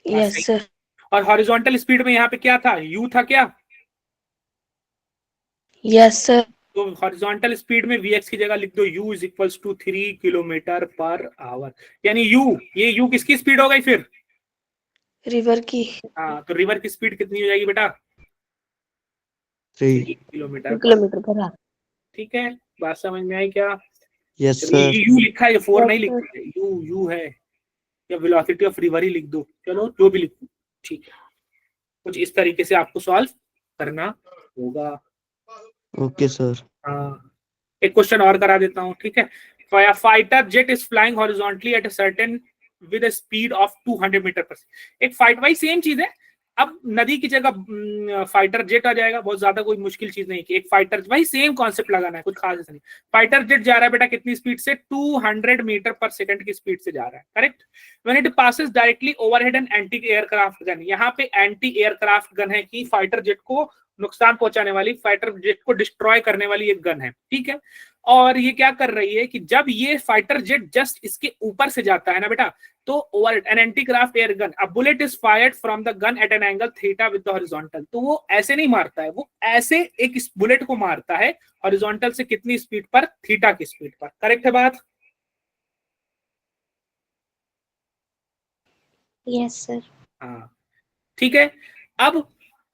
Yes, sir. और हॉरिजॉन्टल स्पीड में यहाँ पे क्या था, u था क्या, Yes, sir. तो हॉरिजॉन्टल स्पीड में vx की जगह लिख दो u is equals to 3 kilometre per hour, यानी ये u किसकी स्पीड हो गई फिर, River की. हाँ, तो रिवर की स्पीड कितनी हो जाएगी बेटा, 3. 3 किलोमीटर 2 किलोमीटर पर आवर. ठीक है, बात समझ में आई क्या, Yes, चलिए, sir. ये u लिखा है, ये 4 नहीं Yes, sir. लिखा है, u है, या वेलोसिटी ऑफ रिवर ही लिख दो, चलो जो भी लिखो, ठीक है, कुछ इस तरीके से आपको सॉल्व करना होगा। Okay, sir. हाँ, एक क्वेश्चन और करा देता हूँ, ठीक है, fighter jet is flying horizontally at a certain with a speed of 200 metre per, एक फाइट वाई सेम चीज है, अब नदी की जगह फाइटर जेट आ जाएगा, बहुत ज्यादा कोई मुश्किल चीज नहीं कि एक फाइटर, भाई सेम कॉन्सेप्ट लगाना है, कुछ खास नहीं। फाइटर जेट जा रहा है बेटा कितनी स्पीड से, 200 मीटर पर सेकंड की स्पीड से जा रहा है, correct. When it passes directly overhead an anti aircraft gun, यहाँ पे एंटी एयरक्राफ्ट गन है कि फाइटर जेट को नुकसान पहुंचाने वाली, फाइटर जेट को डिस्ट्रॉय करने वाली एक गन है, ठीक है। और ये क्या कर रही है कि जब ये फाइटर जेट जस्ट इसके ऊपर से जाता है ना बेटा, तो over an antiaircraft air gun, a bullet is fired from the gun at an angle theta with the horizontal, तो वो ऐसे नहीं मारता है, वो ऐसे एक इस बुलेट को मारता है हॉरिजॉन्टल से कितनी स्पीड पर, थीटा की स्पीड पर, करेक्ट है बात? Yes sir. हाँ ठीक है। अब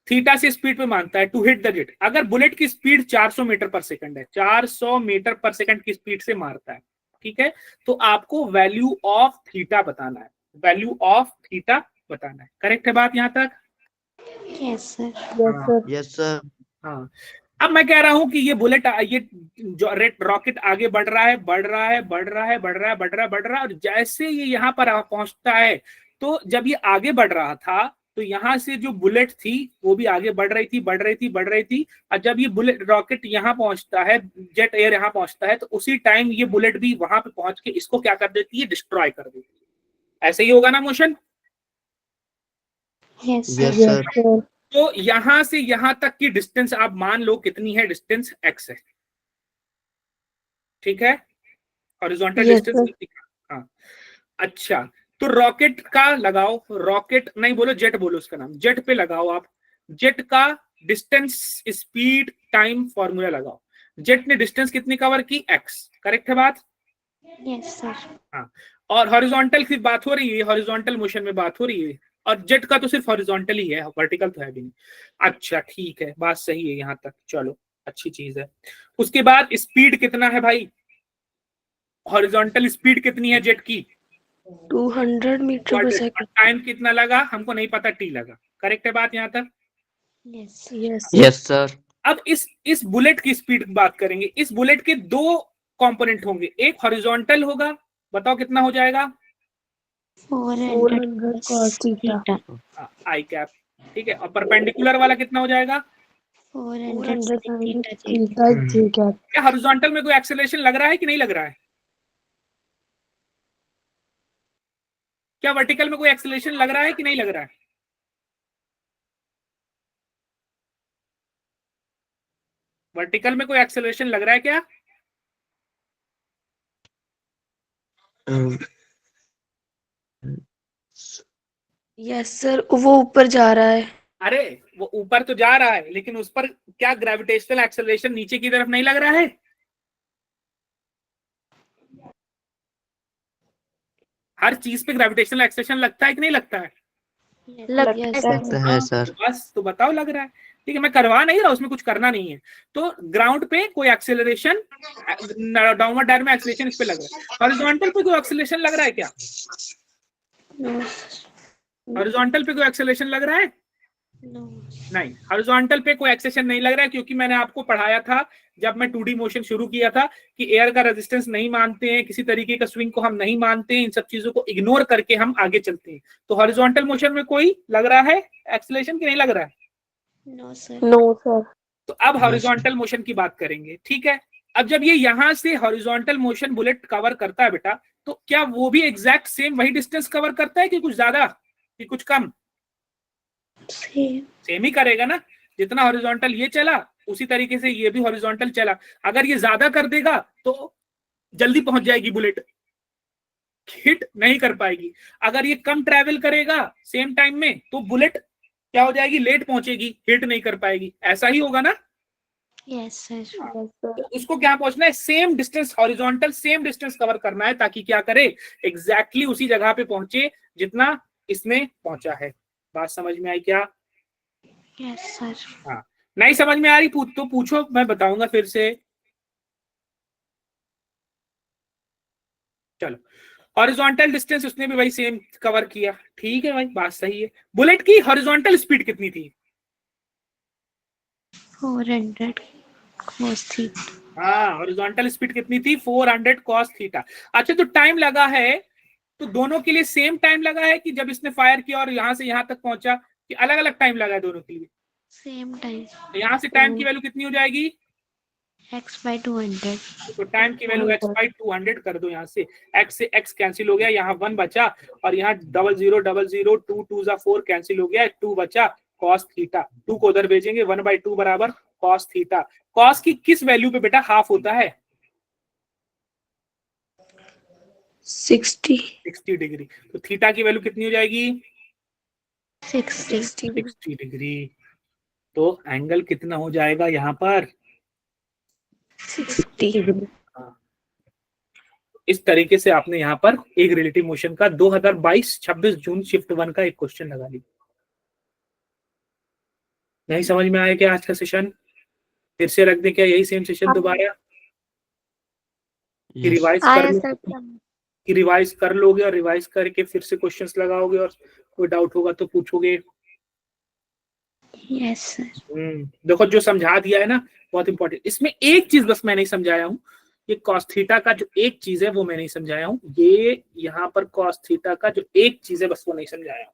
थीटा से स्पीड पे मानता है टू हिट द जेट। अगर बुलेट की स्पीड 400 मीटर पर सेकंड है, 400 मीटर पर सेकंड की स्पीड से मारता है, ठीक है, तो आपको वैल्यू ऑफ थीटा बताना है, वैल्यू ऑफ थीटा बताना है, करेक्ट है बात यहां तक? Yes sir. Yes sir. हाँ। अब मैं कह रहा हूं कि ये बुलेट, ये जो रेड रॉकेट आगे बढ़ रहा है, बढ़ रहा है, बढ़ रहा है, बढ़ रहा है, बढ़ रहा है, बढ़ रहा है, और जैसे ये यहाँ पर पहुंचता है, तो जब ये आगे बढ़ रहा था तो यहाँ से जो बुलेट थी वो भी आगे बढ़ रही थी, बढ़ रही थी, बढ़ रही थी, और जब ये बुलेट रॉकेट यहाँ पहुंचता है, जेट एयर यहाँ पहुंचता है, तो उसी टाइम ये बुलेट भी वहां पे पहुंच के इसको क्या कर देती है, डिस्ट्रॉय कर देती है। ऐसे ही होगा ना motion? Yes yes sir. Sir. तो यहां से यहां तक की डिस्टेंस आप मान लो कितनी है, डिस्टेंस x है, ठीक है, हॉरिजॉन्टल Yes, डिस्टेंस। हाँ अच्छा, तो रॉकेट का लगाओ, रॉकेट नहीं बोलो, जेट बोलो उसका नाम, जेट पे लगाओ आप, जेट का डिस्टेंस स्पीड टाइम फॉर्मूला लगाओ। जेट ने डिस्टेंस कितनी कवर की, x, करेक्ट है बात? Yes sir. हाँ, और हॉरिजॉन्टल की बात हो रही है, हॉरिजॉन्टल मोशन में बात हो रही है, और जेट का तो सिर्फ हॉरिजॉन्टल ही है, वर्टिकल तो है भी नहीं। अच्छा ठीक है, बात सही है यहां तक, चलो अच्छी चीज है। उसके बाद स्पीड कितना है भाई, हॉरिजॉन्टल स्पीड कितनी है जेट की, 200 मीटर पर सेकंड। टाइम कितना लगा हमको नहीं पता, टी लगा, करेक्ट है बात यहां तक? यस। Yes. Yes sir. अब इस बुलेट की स्पीड की बात करेंगे। इस बुलेट के दो कंपोनेंट होंगे, एक हॉरिजॉन्टल होगा, बताओ कितना हो जाएगा, 400 cos theta. आई कैप, ठीक है, और परपेंडिकुलर वाला कितना हो जाएगा, 400 400 थीटा जे। theta j cap. क्या हॉरिजॉन्टल में कोई एक्सेलरेशन लग रहा है कि नहीं लग रहा है? क्या वर्टिकल में कोई एक्सेलरेशन लग रहा है कि नहीं लग रहा है? वर्टिकल में कोई एक्सेलरेशन लग रहा है क्या? Yes sir, वो ऊपर जा रहा है। अरे वो ऊपर तो जा रहा है, लेकिन उस पर क्या ग्रेविटेशनल एक्सेलरेशन नीचे की तरफ नहीं लग रहा है? हर चीज पे ग्रेविटेशनल एक्सेलरेशन लगता है कि नहीं लगता है? लगता है। लगता है सर। बस तो बताओ लग रहा है, ठीक है, मैं करवा नहीं रहा, उसमें कुछ करना नहीं है। तो ग्राउंड पे कोई एक्सेलरेशन, डाउनवर्ड डायरेक्शन में एक्सेलरेशन इस पे लग रहा है। हॉरिजॉन्टल पे कोई एक्सेलरेशन लग रहा है क्या? नो। हॉरिजॉन्टल पे कोई एक्सेलरेशन लग रहा है? नो। नहीं, हॉरिजॉन्टल पे कोई एक्सेलरेशन नहीं लग रहा है, क्योंकि मैंने आपको पढ़ाया था जब मैं 2D मोशन शुरू किया था कि एयर का रेजिस्टेंस नहीं मानते हैं, किसी तरीके का स्विंग को हम नहीं मानते हैं, इन सब चीजों को इग्नोर करके हम आगे चलते हैं। तो हॉरिजॉन्टल मोशन में कोई लग रहा है एक्सेलरेशन कि नहीं लग रहा है? No sir. No sir. तो अब हॉरिजॉन्टल मोशन की बात करेंगे, ठीक है। अब जब ये यहां से हॉरिजॉन्टल मोशन बुलेट कवर करता है बेटा, तो क्या वो भी एग्जैक्ट सेम वही डिस्टेंस कवर करता है कि कुछ ज्यादा कि कुछ कम? सेम ही करेगा ना, जितना हॉरिजॉन्टल ये चला उसी तरीके से ये भी हॉरिजॉन्टल चला। अगर ये ज्यादा कर देगा तो जल्दी पहुंच जाएगी बुलेट, हिट नहीं कर पाएगी। अगर ये कम ट्रैवल करेगा सेम टाइम में तो बुलेट क्या हो जाएगी, लेट पहुंचेगी, हिट नहीं कर पाएगी। ऐसा ही होगा ना? Yes sir. तो उसको क्या पहुंचना है, same distance, horizontal same distance cover करना है, ताकि क्या करे, एग्जैक्टली उसी जगह पे पहुंचे जितना इसने पहुंचा है। बात समझ में आई क्या? Yes sir. हाँ, नहीं समझ में आ रही तो पूछो, मैं बताऊंगा फिर से। चलो, हॉरिजॉन्टल डिस्टेंस उसने भी भाई सेम कवर किया, ठीक है भाई, बात सही है। बुलेट की हॉरिजॉन्टल स्पीड कितनी थी? 400 cos थीटा। हाँ, हॉरिजॉन्टल स्पीड कितनी थी, 400 cos थीटा। अच्छा, तो टाइम लगा है तो दोनों के लिए सेम टाइम लगा है कि जब इसने फायर किया और यहां से यहां तक पहुंचा कि अलग अलग टाइम लगा है दोनों के लिए? Same time. तो यहाँ से टाइम की वैल्यू कितनी हो जाएगी? x/200। तो टाइम की वैल्यू x/200 कर दो। यहाँ से x से x कैंसिल हो गया, यहाँ 1 बचा, और यहाँ 0000 2 2 4 कैंसिल हो गया, 2 बचा cos थीटा। 2 को उधर भेजेंगे, 1/2 बराबर cos थीटा। cos की किस वैल्यू पे बेटा हाफ होता है? 60 डिग्री। तो थीटा की वैल्यू कितनी हो जाएगी? 60। 60 डिग्री। तो एंगल कितना हो जाएगा यहाँ पर? 60 इस तरीके से आपने यहाँ पर एक रिलेटिव मोशन का 2022 26 जून शिफ्ट 1 का एक क्वेश्चन लगा लिया। नहीं समझ में आया क्या आज का सेशन? फिर से रख दे क्या यही सेम सेशन दोबारा? कि रिवाइज कर आया लो, सर। कि रिवाइज कर लोगे और रिवाइज करके फिर से क्वेश्चंस लगाओगे और कोई डाउट होगा तो पूछोगे। Yes sir. देखो जो समझा दिया है ना बहुत इंपॉर्टेंट। इसमें एक चीज बस मैं नहीं समझाया हूँ, ये cos थीटा का जो एक चीज है वो मैं नहीं समझाया हूँ। ये यहाँ पर cos थीटा का जो एक चीज है बस वो नहीं समझाया हूँ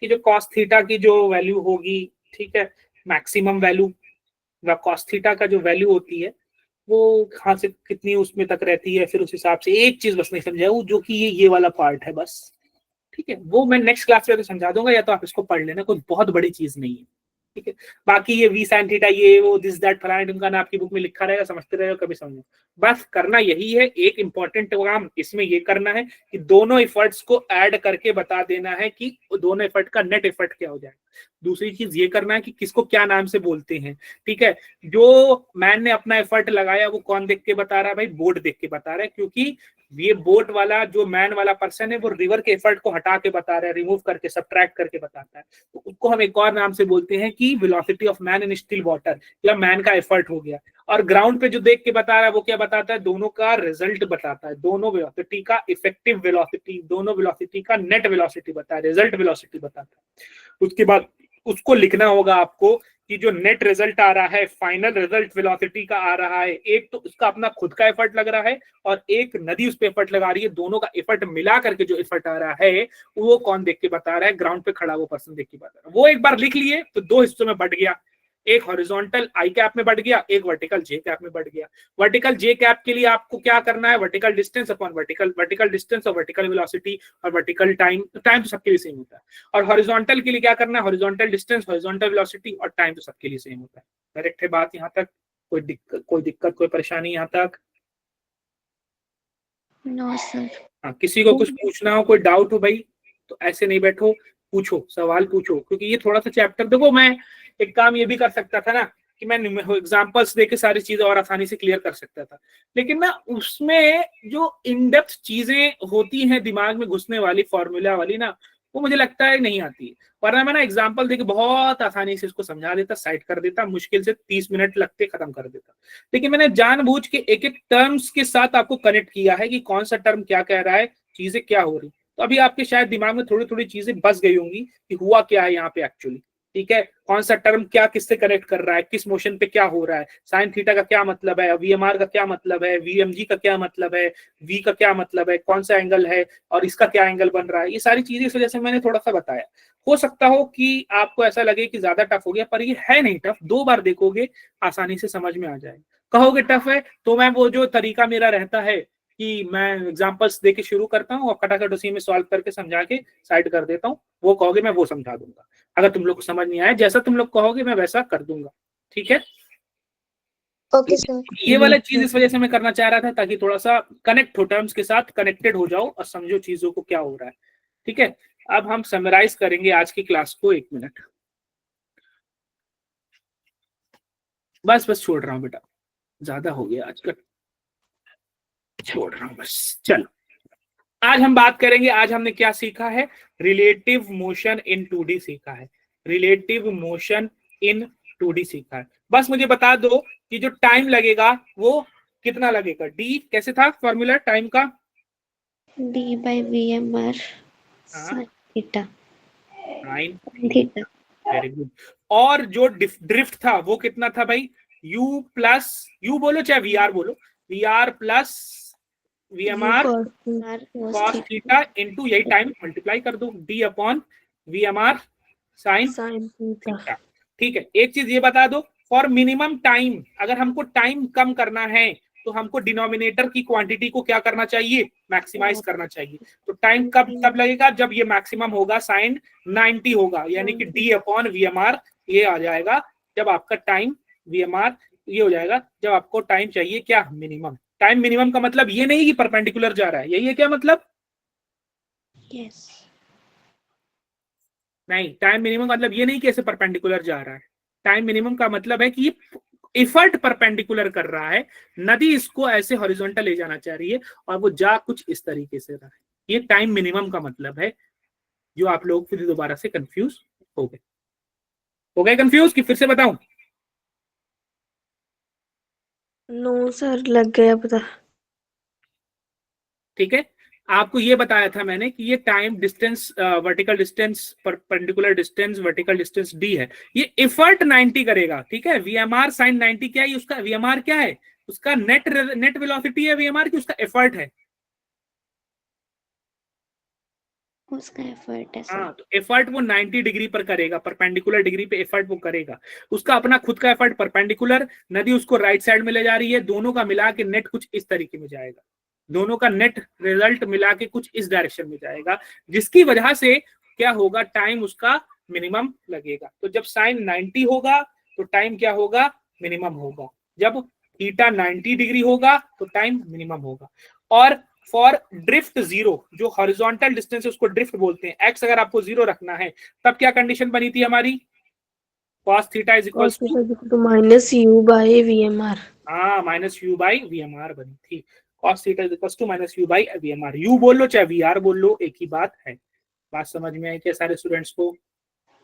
कि जो cos थीटा की जो वैल्यू होगी, ठीक है, मैक्सिमम वैल्यू व cos थीटा का जो वैल्यू होती है वो कहाँ से कितनी उसमें तक रहती है, फिर उस हिसाब से एक चीज बस नहीं समझाया हूँ, जो कि ये वाला पार्ट है बस। ठीक है, वो मैं नेक्स्ट क्लास में तो समझा दूंगा, या तो आप इसको पढ़ लेना, कोई बहुत बड़ी चीज नहीं है। ठीक है, बाकी ये वी साइन थीटा ये वो दिस दैट फलाना ढिमका ना आपकी बुक में लिखा रहेगा, समझते रहेगा, कभी समझो। बस करना यही है, एक इंपॉर्टेंट काम इसमें ये करना है कि दोनों एफर्ट्स को ऐड करके बता देना है कि दोनों एफर्ट का नेट एफर्ट क्या हो जाएगा। दूसरी चीज ये करना है कि किसको क्या नाम से बोलते हैं। ठीक है, जो मैन ने अपना एफर्ट लगाया वो कौन देख के बता रहा है भाई? बोर्ड देख के बता रहा है, क्योंकि ये बोट वाला जो मैन वाला पर्सन है वो रिवर के एफर्ट को हटा के बता रहा है, रिमूव करके सबट्रैक्ट करके बताता है, तो उसको हम एक और नाम से बोलते हैं कि velocity of man in still water, या मैन का एफर्ट हो गया। और ग्राउंड पे जो देख के बता रहा है वो क्या बताता है? दोनों का रिजल्ट बताता है, दोनों वेलोसिटी का इफेक्टिव वेलोसिटी, दोनों वेलोसिटी का नेट वेलोसिटी बताता है, रिजल्ट वेलोसिटी बताता है। उसके बाद उसको लिखना होगा आपको कि जो नेट रिजल्ट आ रहा है, फाइनल रिजल्ट वेलोसिटी का आ रहा है, एक तो उसका अपना खुद का एफर्ट लग रहा है और एक नदी उस पे एफर्ट लगा रही है, दोनों का एफर्ट मिला करके जो एफर्ट आ रहा है वो कौन देख के बता रहा है? ग्राउंड पे खड़ा वो पर्सन देख के बता रहा है। वो एक बार लिख लिए तो दो हिस्सों में बढ़ गया, एक हॉरिजॉन्टल आई कैप में बढ़ गया, एक वर्टिकल जे कैप में बढ़ गया। वर्टिकल जे कैप के लिए आपको क्या करना है? Vertical distance upon vertical distance और वर्टिकल वेलोसिटी और वर्टिकल टाइम, टाइम तो सबके लिए सेम होता है। और हॉरिजॉन्टल के लिए क्या करना है? हॉरिजॉन्टल डिस्टेंस, हॉरिजॉन्टल वेलोसिटी और टाइम तो सबके लिए सेम होता है। डायरेक्ट है बात यहाँ तक? कोई दिक्कत कोई परेशानी यहाँ तक? No sir. हाँ, किसी को कुछ पूछना हो, कोई डाउट हो भाई, तो ऐसे नहीं बैठो, पूछो, सवाल पूछो, क्योंकि ये थोड़ा सा चैप्टर, देखो मैं एक काम ये भी कर सकता था ना कि मैं एग्जांपल्स देके सारी चीजें और आसानी से क्लियर कर सकता था, लेकिन ना उसमें जो इन डेप्थ चीजें होती हैं दिमाग में घुसने वाली, फॉर्मूला वाली ना, वो मुझे लगता है नहीं आती। वरना मैं ना एग्जाम्पल देके बहुत आसानी से इसको समझा देता, साइड कर देता, मुश्किल से 30 मिनट लगते खत्म कर देता। लेकिन मैंने जानबूझ के एक एक टर्म्स के साथ आपको कनेक्ट किया है कि कौन सा टर्म क्या कह रहा है, चीजें क्या हो रही। तो अभी आपके शायद दिमाग में थोड़ी थोड़ी चीजें बस गई होंगी कि हुआ क्या है यहाँ पे एक्चुअली। ठीक है, कौन सा टर्म क्या किससे कनेक्ट कर रहा है, किस मोशन पे क्या हो रहा है, साइन थीटा का क्या मतलब है, वीएमआर का क्या मतलब है, वीएमजी का क्या मतलब है, वी का क्या मतलब है, कौन सा एंगल है और इसका क्या एंगल बन रहा है। ये सारी चीजें इस वजह से मैंने थोड़ा सा बताया। हो सकता हो कि आपको ऐसा लगे कि ज्यादा टफ हो गया, पर ये है नहीं टफ। 2 बार देखोगे आसानी से समझ में आ जाएगा। कहोगे टफ है तो मैं वो जो तरीका मेरा रहता है कि मैं एग्जांपल्स देके शुरू करता हूँ और खटाखट उसी में सॉल्व करके समझा के साइड कर देता हूँ, वो कहोगे मैं वो समझा दूंगा। अगर तुम लोग को समझ नहीं आया, जैसा तुम लोग कहोगे मैं वैसा कर दूंगा। ठीक है, ओके सर। ये वाला चीज इस वजह से मैं करना चाह रहा था ताकि थोड़ा सा कनेक्ट हो, टर्म्स के साथ कनेक्टेड हो जाओ और समझो चीजों को क्या हो रहा है। ठीक है, अब हम समराइज करेंगे आज की क्लास को। 1 मिनट बस छोड़ रहा हूँ बेटा, ज्यादा हो गया आज का, छोड़ रहा हूँ बस। चलो आज हम बात करेंगे, आज हमने क्या सीखा है? रिलेटिव मोशन इन 2D सीखा है, रिलेटिव मोशन इन 2D सीखा है। बस मुझे बता दो कि जो टाइम लगेगा वो कितना लगेगा। डी कैसे था फॉर्मूला टाइम का? d/VMR sin theta. Very good. और जो ड्रिफ्ट था वो कितना था भाई? u प्लस, यू बोलो चाहे वीआर बोलो, VR plus VMR cos theta into यही टाइम मल्टीप्लाई कर दो, d upon VMR sine sine theta. Theta. ठीक है, एक चीज ये बता दो, फॉर मिनिमम टाइम, अगर हमको टाइम कम करना है तो हमको डिनोमिनेटर की क्वांटिटी को क्या करना चाहिए, मैक्सिमाइज करना चाहिए। तो टाइम कब तब लगेगा, जब ये मैक्सिमम होगा साइन 90 होगा, यानी कि डी अपॉन VMR ये आ जाएगा, जब आपका टाइम VMR ये हो जाएगा, जब आपको टाइम चाहिए क्या, मिनिमम। टाइम मिनिमम का मतलब ये नहीं कि परपेंडिकुलर जा रहा है, यही है क्या मतलब, Yes. नहीं, टाइम मिनिमम का मतलब ये नहीं कि ऐसे परपेंडिकुलर जा रहा है। टाइम मिनिमम का मतलब है कि इफर्ट परपेंडिकुलर कर रहा है, नदी इसको ऐसे हॉरिजॉन्टल ले जाना चाह रही है और वो जा कुछ इस तरीके से रहा है। ये टाइम मिनिमम का मतलब है, जो आप लोग फिर दोबारा से कंफ्यूज हो गए। हो गए कंफ्यूज कि फिर से बताऊं? नो सर, लग गया पता। ठीक है, आपको ये बताया था मैंने कि ये time distance, vertical distance, perpendicular distance, vertical distance D है, ये इफर्ट 90 करेगा। ठीक है, VMR साइन 90 क्या है, उसका VMR क्या है, उसका नेट वेलोसिटी है VMR की, उसका एफर्ट है। उसका एफर्ट है हाँ, सर। तो एफर्ट वो 90 डिग्री पर करेगा, परपेंडिकुलर डिग्री पे एफर्ट वो करेगा, उसका अपना खुद का एफर्ट परपेंडिकुलर, नदी उसको राइट साइड में ले जा रही है, दोनों का मिला के नेट कुछ इस तरीके में जाएगा, दोनों का नेट रिजल्ट मिला के कुछ इस डायरेक्शन में जाएगा, जिसकी वजह से क्या होगा, टाइम उसका मिनिमम लगेगा। तो जब साइन 90 होगा तो टाइम क्या होगा, मिनिमम होगा। जब थीटा 90 डिग्री होगा तो टाइम मिनिमम होगा। और फॉर ड्रिफ्ट जीरो, जो हॉरिजॉन्टल डिस्टेंस है उसको ड्रिफ्ट बोलते हैं, एक्स अगर आपको जीरो रखना है तब क्या कंडीशन बनी थी हमारी, cos theta is equal to minus U by VMR। हाँ माइनस यू बाई VMR बनी थी, cos theta is equal to minus U by VMR। U बोल लो चाहे VR बोल लो, एक ही बात है। बात समझ में आई क्या सारे स्टूडेंट्स को?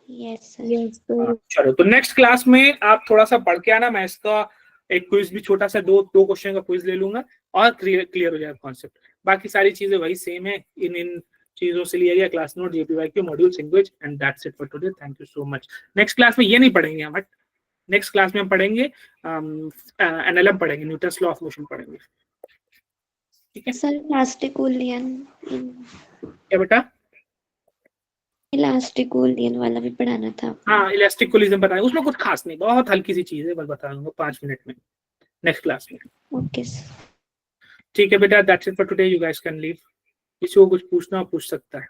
Yes sir. Yes sir. चलो, तो नेक्स्ट क्लास में आप थोड़ा सा पढ़ के आना, मैं इसका एक क्विज भी छोटा सा दो क्वेश्चन का क्विज ले लूंगा और क्लियर हो जाएगा कॉन्सेप्ट। बाकी सारी चीजें वही सेम है, इन चीजों से लिया गया class note, JPYQ module language, and that's it for today. Thank you so much. Next class में ये नहीं पढ़ेंगे हम, नेक्स्ट क्लास में हम पढ़ेंगे NLM पढ़ेंगे, न्यूटन्स लॉ ऑफ मोशन पढ़ेंगे। ठीक है सर इलास्टिकोलियन क्या बेटा? इलास्टिकोलियन वाला भी पढ़ाना था। हाँ, इलास्टिक कोलिजन बताएंगे, उसमें कुछ खास नहीं, बहुत हल्की सी चीज है, बस बताऊंगा 5 मिनट में नेक्स्ट क्लास में। Okay sir. ठीक है बेटा, that's it for today, you guys can leave. किसी को कुछ पूछना हो पूछ सकता है।